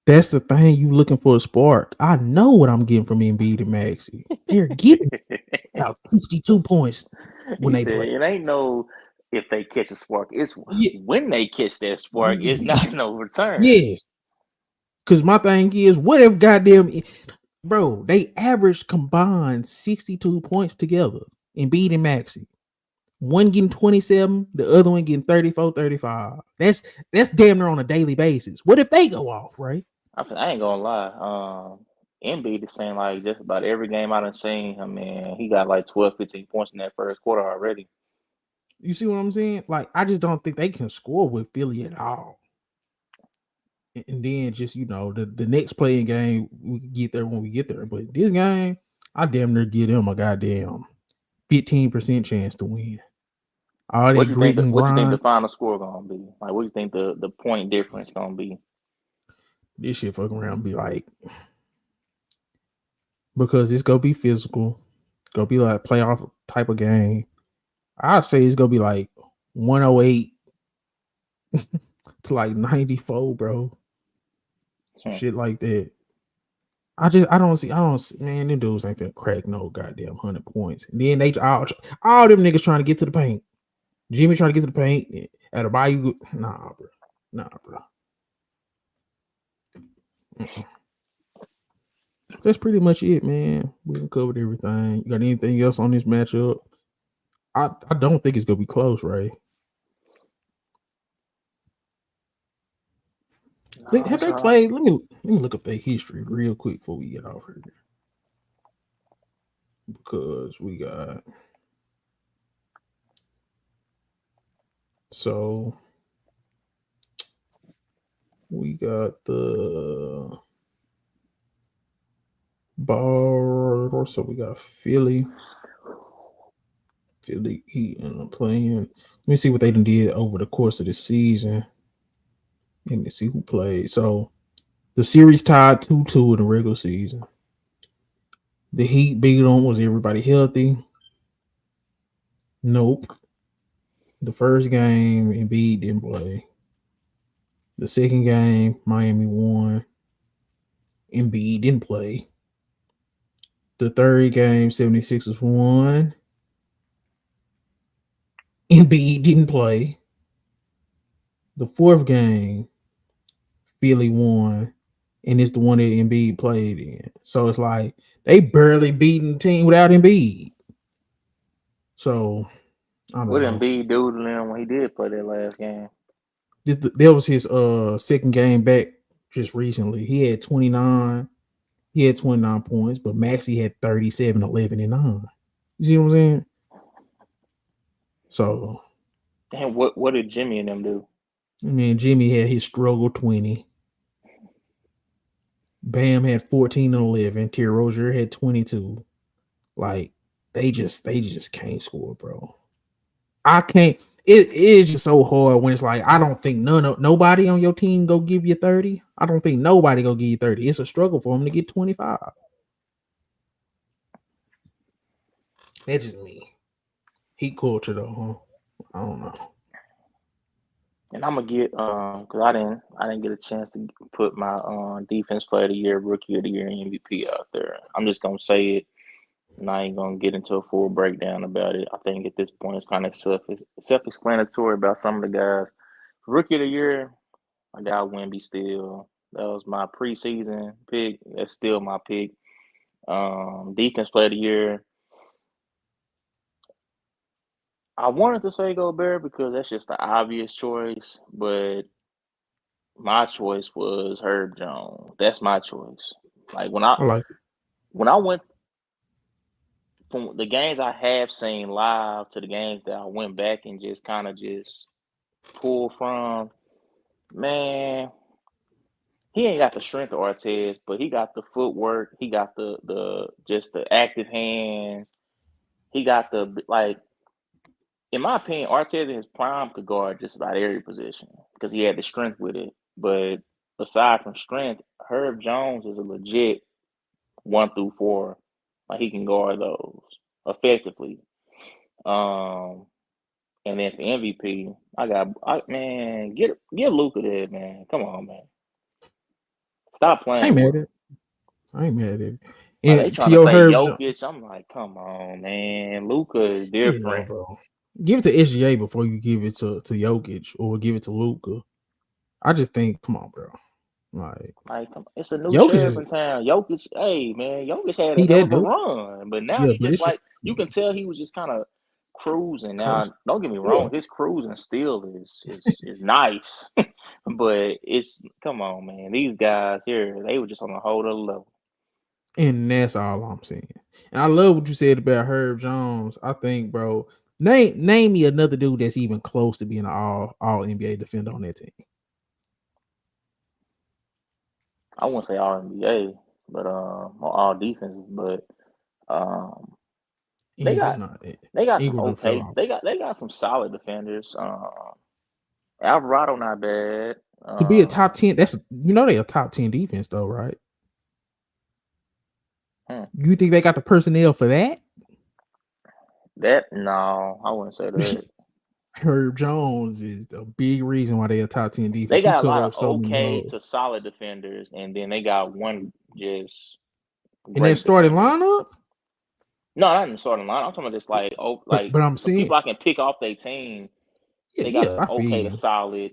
That's the thing. You looking for a spark. I know what I'm getting from Embiid and Maxey. They're getting about 62 points when He they said play. it ain't no if they catch a spark. It's Yeah. when they catch that spark. It's not no return. Yes. Because my thing is, what if goddamn, bro, they averaged combined 62 points together. Embiid and Maxey. One getting 27, the other one getting 34, 35. That's damn near on a daily basis. What if they go off, right? I ain't gonna lie. Embiid is saying like just about every game I done seen him, man, he got like 12, 15 points in that first quarter already. You see what I'm saying? Like, I just don't think they can score with Philly at all. And then just, the next playing game, we can get there when we get there. But this game, I damn near give them a goddamn 15% chance to win. All that grit and What you think the grind. final score gonna be? Like, what do you think the point difference gonna be? This shit fucking around be like, because it's gonna be physical, gonna be like playoff type of game. I'd say it's gonna be like 108 to like 94, bro. Some shit like that. I don't see, man, them dudes ain't gonna crack no goddamn 100 points. And then they all them niggas trying to get to the paint. Jimmy trying to get to the paint. At a Bayou, nah, bro. Mm-mm. That's pretty much it, man. We done covered everything. You got anything else on this matchup? I don't think it's gonna be close, right? Have they played? Let me look up their history real quick before we get off here, because we got the bar. So we got Philly Heat and playing. Let me see what they did over the course of the season. Let me see who played. So the series tied 2-2 in the regular season. The Heat beat on, was everybody healthy? Nope. The first game, Embiid didn't play. The second game, Miami won. Embiid didn't play. The third game, 76ers won. Embiid didn't play. The fourth game, Philly won, and it's the one that Embiid played in. So it's like they barely beating the team without Embiid. So I don't know. What Embiid do to them when he did play that last game? That was his second game back just recently. He had 29. He had 29 points, but Maxey had 37, 11, and 9. You see what I'm saying? So, And what did Jimmy and them do? I mean, Jimmy had his struggle 20. Bam had 14 and 11. Terry Rozier had 22. Like, they just can't score, bro. I can't. It is just so hard when it's like, I don't think nobody on your team go give you 30. I don't think nobody go give you 30. It's a struggle for them to get 25. That's just me. Heat culture though, huh? I don't know. And I'm gonna get because I didn't get a chance to put my defense player of the year, rookie of the year, and MVP out there. I'm just gonna say it, and I ain't gonna get into a full breakdown about it. I think at this point it's kind of self-explanatory about some of the guys. Rookie of the year, I got Wemby still. That was my preseason pick. That's still my pick. Defense player of the year, I wanted to say Gobert because that's just the obvious choice, but my choice was Herb Jones. That's my choice. Like when I like it. I went from the games I have seen live to the games that I went back and just kind of just pull from, man, he ain't got the strength of Artez, but he got the footwork. He got the just the active hands. He got the like. In my opinion, Artez in his prime could guard just about every position because he had the strength with it. But aside from strength, Herb Jones is a legit 1 through 4. Like he can guard those effectively. And then for MVP, man, give Luka that, man. Come on, man. Stop I playing ain't mad with at him. it. I ain't mad at it. Like, they And trying to to your say Herb, Jokic. I'm like, come on, man. Luka is different. bro. Give it to SGA before you give it to Jokic or give it to Luka. I just think, come on, bro. Like, it's a new Jokic sheriff is in town. Jokic, hey man, Jokic had a he hell that of a dude. run, but now Yeah, he but just it's just you can tell he was just kind of cruising. close. Now, don't get me Yeah. wrong, his cruising still is nice, but it's come on, man. These guys here, they were just on a whole other level. And that's all I'm saying. And I love what you said about Herb Jones. I think, bro, name me another dude that's even close to being an all NBA defender on that team. I wouldn't say all NBA, but or all defenses, but they got some Ingram fell okay. off. They got some solid defenders. Alvarado not bad. To be a top 10, that's they a top 10 defense though, right? You think they got the personnel for that? That no, I wouldn't say that. Herb Jones is the big reason why they a top 10 defense. They He got a cover lot of up so many okay holes. to solid defenders, and then they got one just In that great starting defender. lineup? No, not in the starting line. I'm talking about just like But I'm some saying people I can pick off their team. They got some I feel okay to you. solid.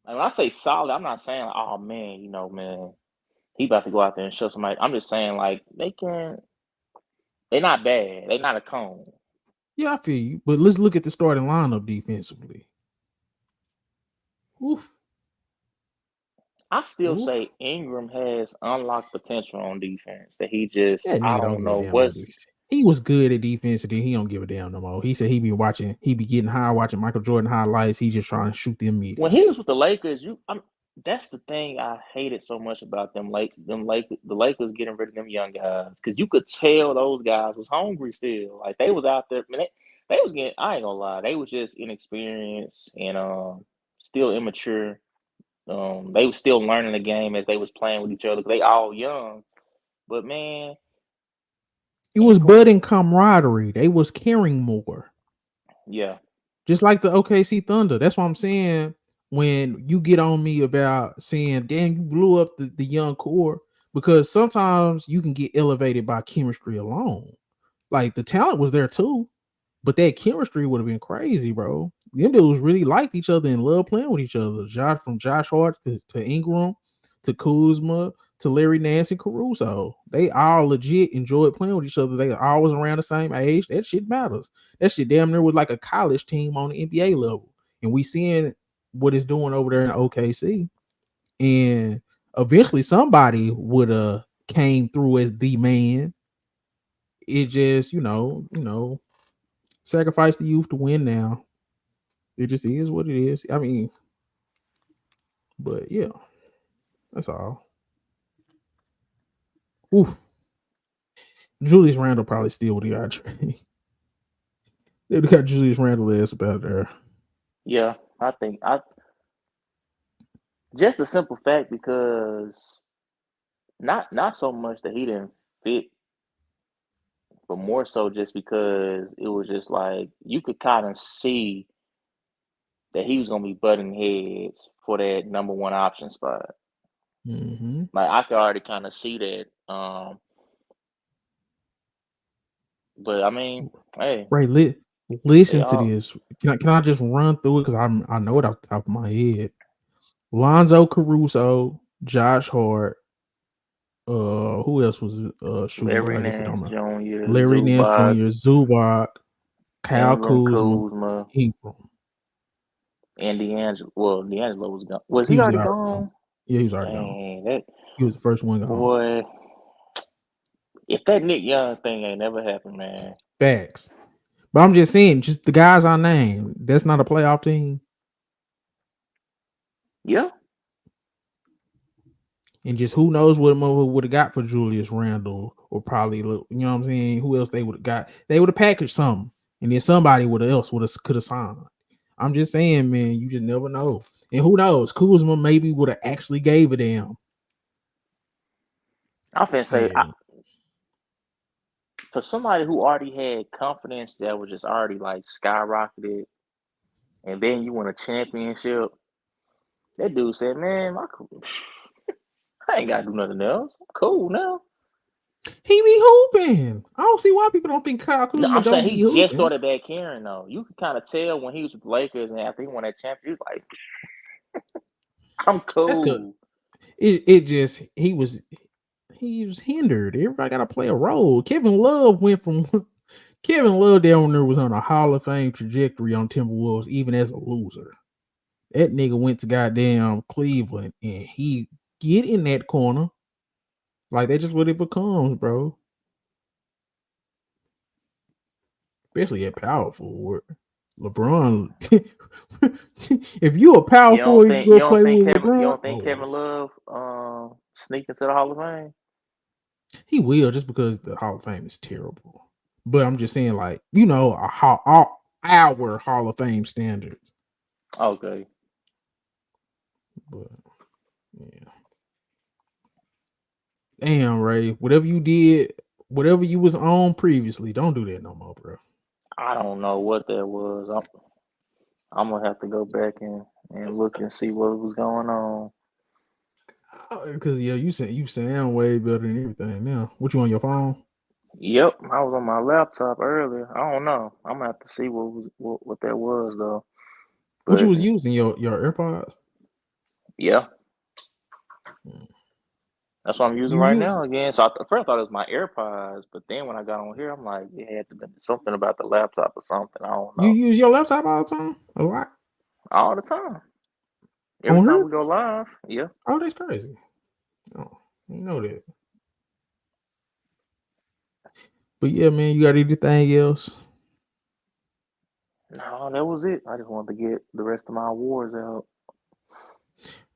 And when I say solid, I'm not saying, oh man, man, he about to go out there and show somebody. I'm just saying like they're not bad. They're not a cone. Yeah, I feel you. But let's look at the starting lineup defensively. Oof. I still say Ingram has unlocked potential on defense that he just That I nigga don't give a know damn about what's. defense. He was good at defense, and then he don't give a damn no more. He said he be getting high watching Michael Jordan highlights. He just trying to shoot them meters. When he was with the Lakers, that's the thing I hated so much about the Lakers getting rid of them young guys, because you could tell those guys was hungry still. Like they was out there, man. They was getting. I ain't gonna lie, they was just inexperienced and still immature. They was still learning the game as they was playing with each other. They all young, but man, it was budding camaraderie. They was caring more. Yeah. Just like the OKC Thunder. That's what I'm saying. When you get on me about saying, damn, you blew up the young core, because sometimes you can get elevated by chemistry alone. Like the talent was there too, but that chemistry would have been crazy, bro. Them dudes really liked each other and loved playing with each other. From Josh Hart to Ingram to Kuzma to Larry Nance and Caruso. They all legit enjoyed playing with each other. They were always around the same age. That shit matters. That shit damn near was like a college team on the NBA level. And we seeing what it's doing over there in OKC. And eventually somebody would have came through as the man. It just, sacrifice the youth to win now. It just is what it is. I mean, but yeah, that's all. Oof. Julius Randle probably still would have got traded. They'd have got Julius Randle ass about there. Yeah, I think just the simple fact, because not so much that he didn't fit, but more so just because it was just like you could kind of see that he was gonna be butting heads for that number one option spot. Mm-hmm. Like I could already kind of see that. But I mean, hey, Right, listen to this. Can I just run through it, because I know it off the top of my head. Lonzo Caruso, Josh Hart. Who else was shooting? Larry I guess Nance Jr., Larry Nance Jr., Zubac, Kyle Kuzma, Ingram, and D'Angelo. Well, D'Angelo was gone. Was he already gone? Yeah, he was already gone. He was the first one gone. Boy, if that Nick Young thing ain't never happened, man. Facts. But I'm just saying, just the guys I named, that's not a playoff team. Yeah. And just who knows what Mo would have got for Julius Randle, or probably, you know what I'm saying, who else they would have got. They would have packaged something, and then somebody could have signed. I'm just saying, man, you just never know. And who knows, Kuzma maybe would have actually gave a damn. I'm finna say, for somebody who already had confidence that was just already like skyrocketed, and then you win a championship, that dude said, man, I ain't gotta do nothing else. I'm cool now. He be hooping. I don't see why people don't think Kyle No, Kuzma I'm don't saying be he hooping. just started back caring though. You could kind of tell when he was with the Lakers and after he won that championship, he was like, I'm cool. He was hindered. Everybody got to play a role. Kevin Love down there was on a Hall of Fame trajectory on Timberwolves, even as a loser. That nigga went to goddamn Cleveland and he get in that corner. Like that's just what it becomes, bro. Especially at power forward. LeBron. If you a power forward, you go play with LeBron. You don't think Kevin Love sneak into the Hall of Fame? He will, just because the Hall of Fame is terrible. But I'm just saying, like, you know, our Hall of Fame standards. Okay. But yeah. Damn, Ray. Whatever you did, whatever you was on previously, don't do that no more, bro. I don't know what that was. I'm gonna have to go back and look and see what was going on. Because you sound way better than everything now. What, you on your phone? Yep, I was on my laptop earlier. I don't know. I'm gonna have to see what that was though. But, what you was using, your AirPods? Yeah. That's what I'm using right now again. So at first I thought it was my AirPods, but then when I got on here, I'm like, it had to be something about the laptop or something. I don't know. You use your laptop all the time? A lot? All the time. Every time we go live, yeah. Oh, that's crazy. Oh, you know that. But yeah, man, you got anything else? No, that was it. I just wanted to get the rest of my awards out.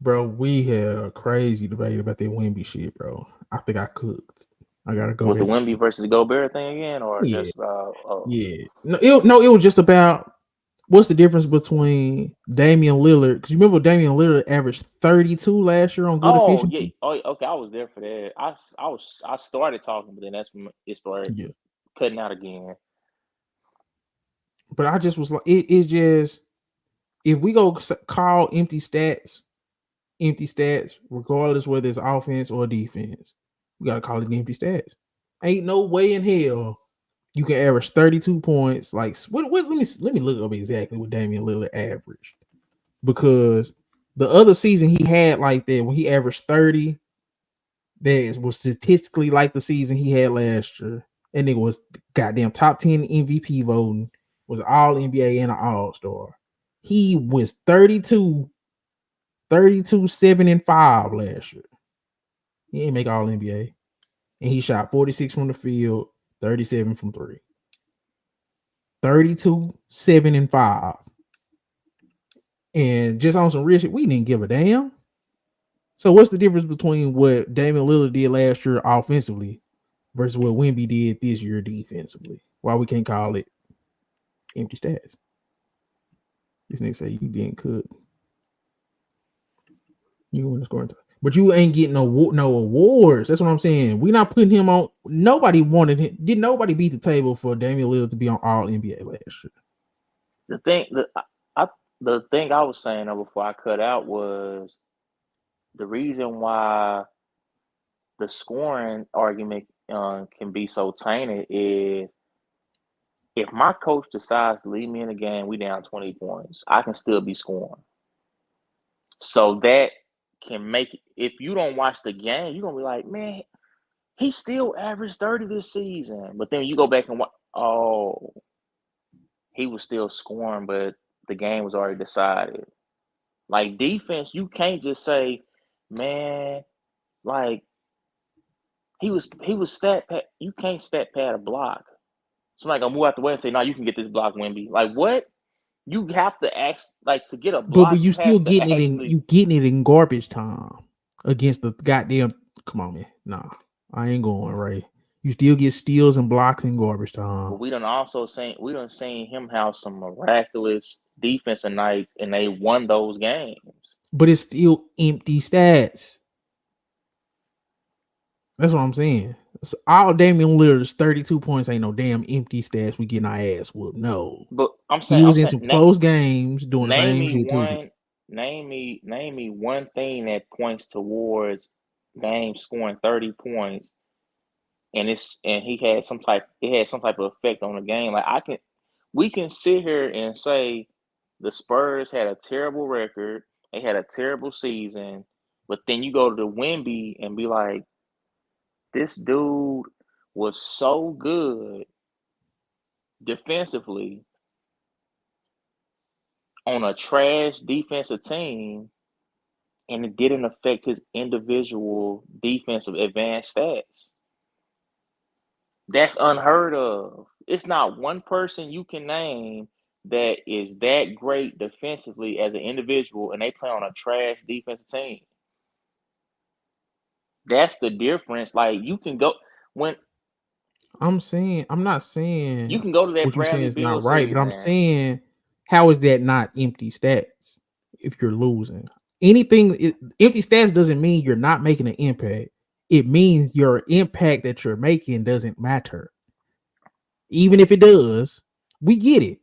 Bro, we had a crazy debate about that Wemby shit, bro. I think I cooked. I gotta go with the Wemby versus Gobert thing again, or just yeah. No, it was just about what's the difference between Damian Lillard, because you remember Damian Lillard averaged 32 last year on good efficiency. Oh, okay, I was there for that. I started talking, but then that's when it started cutting out again. But I just was like, it just, if we go call empty stats, regardless whether it's offense or defense, we gotta call it empty stats. Ain't no way in hell you can average 32 points. Like, what? Let me look up exactly what Damian Lillard averaged, because the other season he had like that when he averaged 30, that was statistically like the season he had last year, and it was goddamn top 10 MVP voting, was all NBA and an all-star. He was 32, 7 and 5 last year. He didn't make all NBA, and he shot 46 from the field, 37 from 3. 32, 7 and 5. And just on some real shit, we didn't give a damn. So what's the difference between what Damian Lillard did last year offensively versus what Wemby did this year defensively? Why we can't call it empty stats? This nigga say you didn't cook. You want to score, but you ain't getting no awards. That's what I'm saying. We're not putting him on. Nobody wanted him. Did nobody beat the table for Damian Lillard to be on All NBA last year? The thing I was saying before I cut out was the reason why the scoring argument can be so tainted is if my coach decides to leave me in the game, we down 20 points, I can still be scoring. So that can make it, if you don't watch the game, you're going to be like, man, he still averaged 30 this season. But then you go back and watch, oh, he was still scoring, but the game was already decided. Like defense, you can't just say, man, like he was stat pad. You can't stat pad a block. Somebody gonna move out the way and say, no, you can get this block, Wemby. Like what? You have to ask, like, to get a block. But you still getting it in garbage time against the goddamn. Come on, man. Nah, I ain't going, Ray. You still get steals and blocks in garbage time. But we done seen him have some miraculous defensive nights, and they won those games. But it's still empty stats. That's what I'm saying. So all Damian Lillard's 32 points ain't no damn empty stats. We getting our ass whooped. No. But I'm saying he was in some close games doing the same shit too. Name me one thing that points towards game scoring 30 points, and he had some type of effect on the game. Like we can sit here and say the Spurs had a terrible record, they had a terrible season, but then you go to the Wemby and be like, this dude was so good defensively on a trash defensive team, and it didn't affect his individual defensive advanced stats. That's unheard of. It's not one person you can name that is that great defensively as an individual, and they play on a trash defensive team. That's the difference. Like, you can go when I'm not saying you can go to that what you're saying Bradley is Beal not right, but I'm season. saying, how is that not empty stats if you're losing? Empty stats doesn't mean you're not making an impact. It means your impact that you're making doesn't matter. Even if it does, we get it.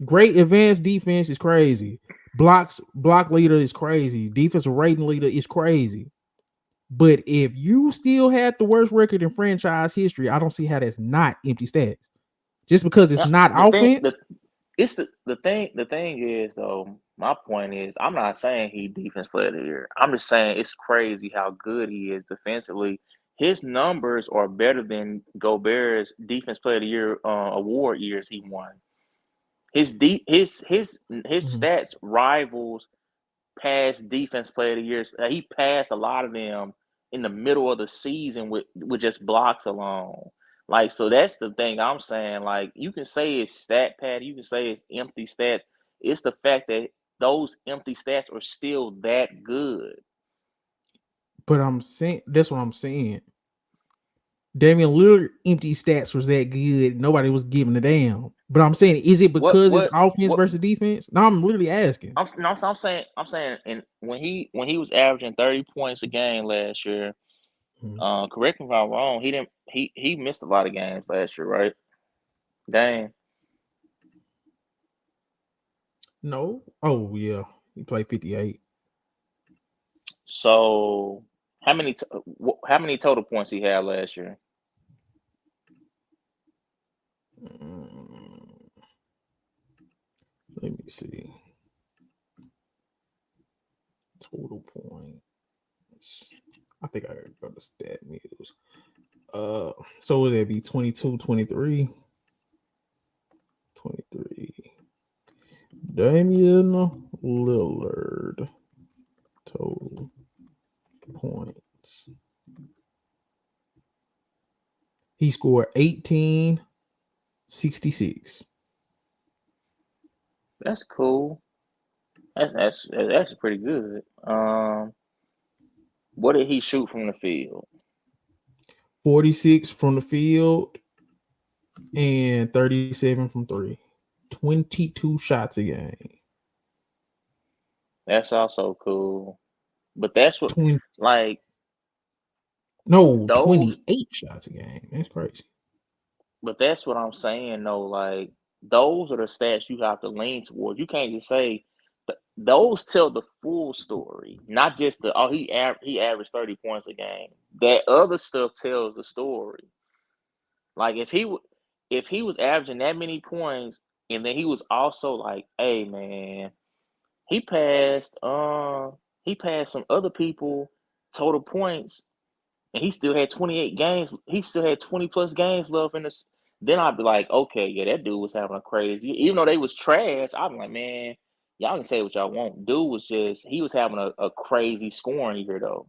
Great advanced defense is crazy. Block leader is crazy. Defensive rating leader is crazy. But if you still had the worst record in franchise history, I don't see how that's not empty stats. Just because it's not offense. The thing is, though, my point is, I'm not saying he defense player of the year. I'm just saying it's crazy how good he is defensively. His numbers are better than Gobert's defense player of the year award years he won. His stats rivals past defense player of the years. He passed a lot of them in the middle of the season with just blocks alone. Like, so that's the thing I'm saying. Like, you can say it's stat pad, you can say it's empty stats. It's the fact that those empty stats are still that good. But I'm saying, that's what I'm saying. Damian Lillard empty stats was that good. Nobody was giving a damn. But I'm saying, is it because it's offense versus defense? No, I'm literally asking. I'm saying, and when he was averaging 30 points a game last year, correct me if I'm wrong, he missed a lot of games last year, right? Dang. No. Oh yeah, he played 58. So how many total points he had last year? Let me see. Total points. I think I heard about the stat news. So would that be 22, 23? 23. Damian Lillard total points. He scored 1866. That's cool. That's pretty good. What did he shoot from the field? 46 from the field and 37 from three. 22 shots a game. That's also cool. But that's what 28 shots a game. That's crazy. But that's what I'm saying, though. Like, those are the stats you have to lean towards. You can't just say those tell the full story, not just he averaged 30 points a game. That other stuff tells the story. Like, if he was averaging that many points, and then he was also like, hey man, he passed some other people total points, and he still had 28 games. He still had 20 plus games left in this. Then I'd be like, okay, yeah, that dude was having a crazy. Even though they was trash, I'm like, man, y'all can say what y'all want. Dude was he was having a crazy scoring year though.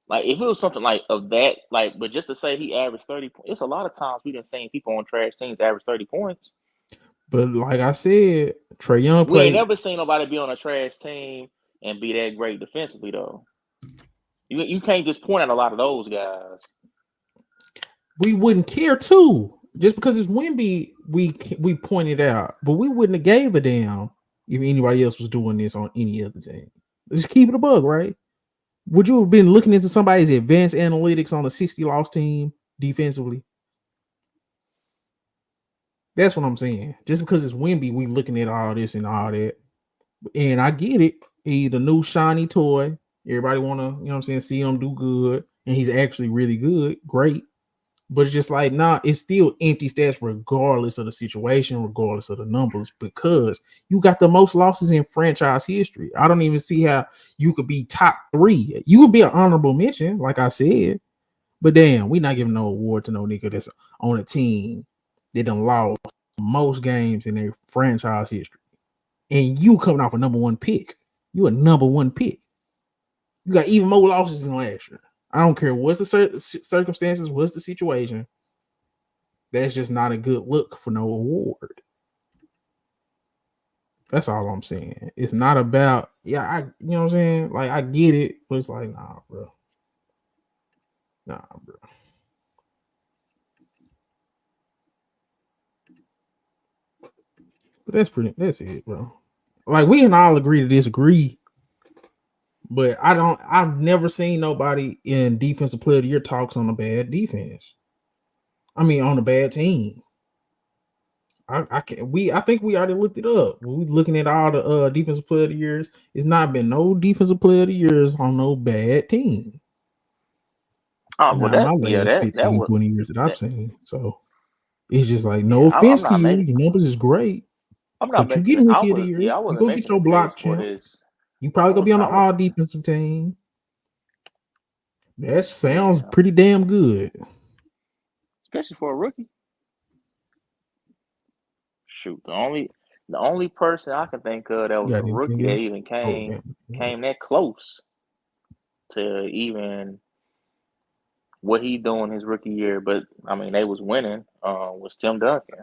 Like, if it was something like of that, like, but just to say he averaged 30 points, it's a lot of times we done seen people on trash teams average 30 points. But like I said, Trae Young we ain't never seen nobody be on a trash team and be that great defensively though. You can't just point at a lot of those guys. We wouldn't care too, just because it's Wemby. We pointed out, but we wouldn't have gave a damn if anybody else was doing this on any other team. Just keep it a bug, right? Would you have been looking into somebody's advanced analytics on a 60-loss team defensively? That's what I'm saying. Just because it's Wemby, we looking at all this and all that. And I get it. He's the new shiny toy. Everybody want to, you know what I'm saying, see him do good, and he's actually really good, great. But it's just like, nah, it's still empty stats regardless of the situation, regardless of the numbers, because you got the most losses in franchise history. I don't even see how you could be top 3. You would be an honorable mention, like I said. But damn, we not giving no award to no nigga that's on a team that done lost most games in their franchise history. And you coming off a number 1 pick. You a number 1 pick. You got even more losses than last year. I don't care what's the circumstances, what's the situation. That's just not a good look for no award. That's all I'm saying. It's not about, you know what I'm saying? Like, I get it, but it's like, nah, bro. But that's it, bro. Like, we can all agree to disagree. But I've never seen nobody in defensive player of the year talks on a bad defense. I mean, on a bad team. I think we already looked it up. We looking at all the defensive player of the years. It's not been no defensive player of the years on no bad team. Oh, well, my last 15, 20 years that I've seen. So it's just like, no offense to you. Your numbers is great. I'm not but you making getting rookie of the year. Yeah, I wasn't you go get your block champ. You probably gonna be on an all defensive team. That sounds pretty damn good. Especially for a rookie. Shoot, the only person I can think of that was a rookie that even came that close to even what he doing his rookie year, but I mean they was winning was Tim Duncan.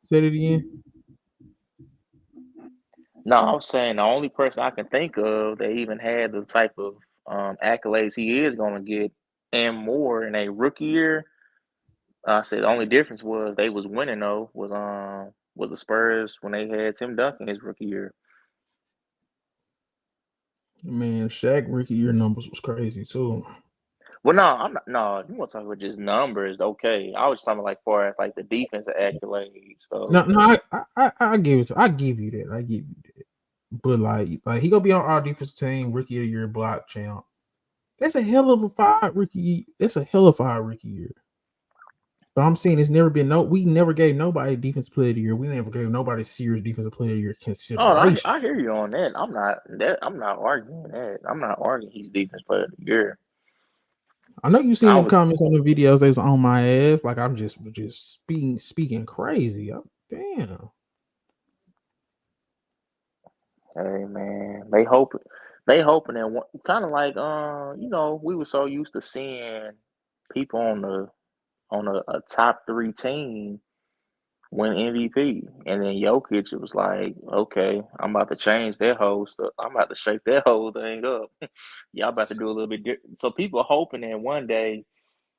Say it again. No, I was saying the only person I can think of that even had the type of accolades he is going to get and more in a rookie year. I said the only difference was they was winning though was the Spurs when they had Tim Duncan his rookie year. Man, Shaq rookie year numbers was crazy too. Well, no, I'm not. No, you want to talk about just numbers? Okay, I was talking like far as like the defensive accolades. So no, I give you that. I give you that. But like he gonna be on our defensive team, rookie of the year, block champ. That's a hell of a fire rookie. That's a hell of a fire rookie year. But I'm saying it's never been we never gave nobody defensive player of the year. We never gave nobody serious defensive player of the year consideration. Oh, I hear you on that. I'm not arguing that. I'm not arguing he's defensive player of the year. I know you seen them comments on the videos. They was on my ass. Like I'm just speaking crazy. Damn. Hey man, they hoping and kind of like we were so used to seeing people on a top 3 team win MVP, and then Jokic, it was like, okay, I'm about to change that whole stuff. I'm about to shake that whole thing up. Y'all about to do a little bit different. So people are hoping that one day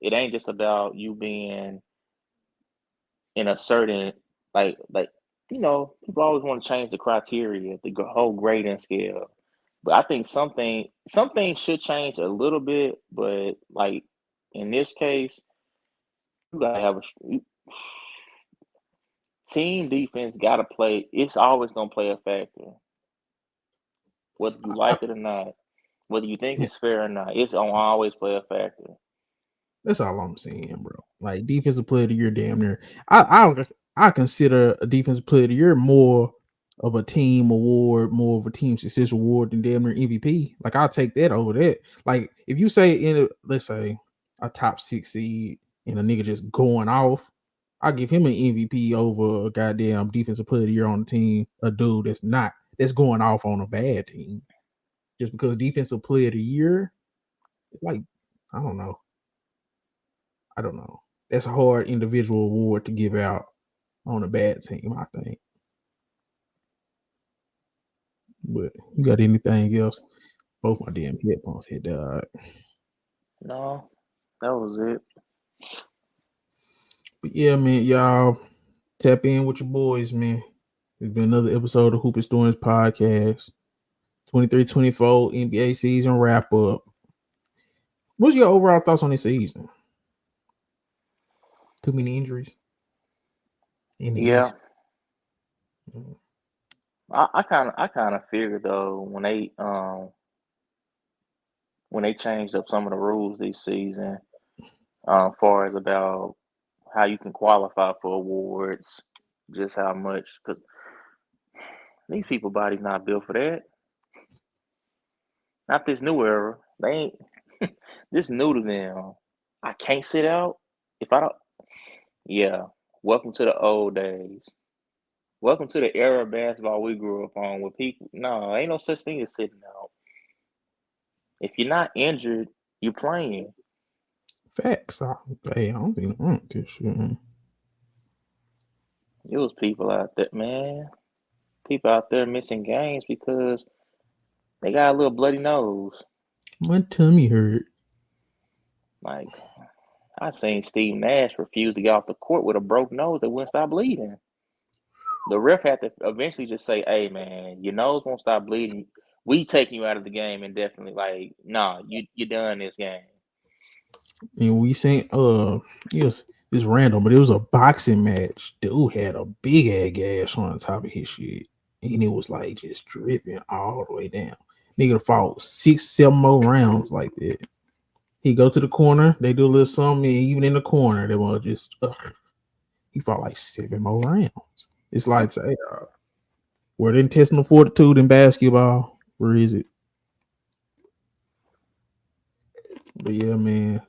it ain't just about you being in a certain like people always want to change the criteria, the whole grading scale. But I think something should change a little bit. But like in this case, you gotta have a team defense. Gotta play. It's always gonna play a factor, whether you like it or not, whether you think it's fair or not. It's gonna always play a factor. That's all I'm saying, bro. Like defensive player of the year, damn near. I consider a defensive player of the year more of a team award, more of a team success award than damn near MVP. Like I'll take that over that. Like if you say let's say a top 6 seed and a nigga just going off, I'll give him an MVP over a goddamn defensive player of the year on the team, a dude that's going off on a bad team. Just because defensive player of the year, it's like, I don't know. That's a hard individual award to give out on a bad team, I think. But you got anything else? Both my damn headphones had died. No, that was it. But yeah, man, y'all tap in with your boys, man. It's been another episode of Hoopin' Storms Podcast. 23-24 NBA season wrap up. What's your overall thoughts on this season? Too many injuries. Yeah. I kind of figured though when they changed up some of the rules this season, far as about how you can qualify for awards, just how much, because these people bodies not built for that. Not this new era. They ain't. This new to them. I can't sit out if I don't. Yeah. Welcome to the old days. Welcome to the era of basketball we grew up on, where people. No, ain't no such thing as sitting out. If you're not injured, you're playing. Facts. Hey, I don't think I'm this shit. It was people out there, man. People out there missing games because they got a little bloody nose. My tummy hurt. Like, I seen Steve Nash refuse to get off the court with a broke nose that wouldn't stop bleeding. The ref had to eventually just say, "Hey, man, your nose won't stop bleeding. We taking you out of the game indefinitely. Like, nah, you done this game." And we seen yes, it's random, but it was a boxing match. Dude had a big ass gash on the top of his shit, and it was like just dripping all the way down. Nigga fought 6-7 more rounds like that. He go to the corner, they do a little something, and even in the corner, they want just he fought like 7 more rounds. It's like say, where the intestinal fortitude in basketball? Where is it? But yeah, man.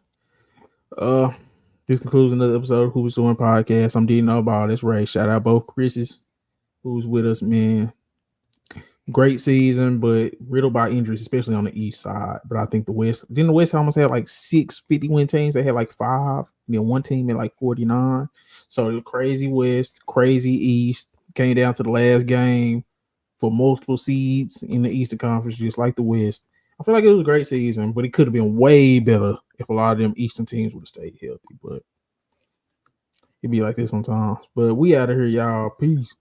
This concludes another episode of Who's Doing Podcast. I'm Daignault Ball. That's Ray. Shout out both Chris's who's with us, man. Great season, but riddled by injuries, especially on the east side. But I think the West almost had like 6 50-win teams. They had like 5. And then one team at like 49. So it was crazy West, crazy East. Came down to the last game for multiple seeds in the Eastern Conference, just like the West. I feel like it was a great season, but it could have been way better if a lot of them Eastern teams would have stayed healthy. But it'd be like this sometimes. But we out of here, y'all. Peace.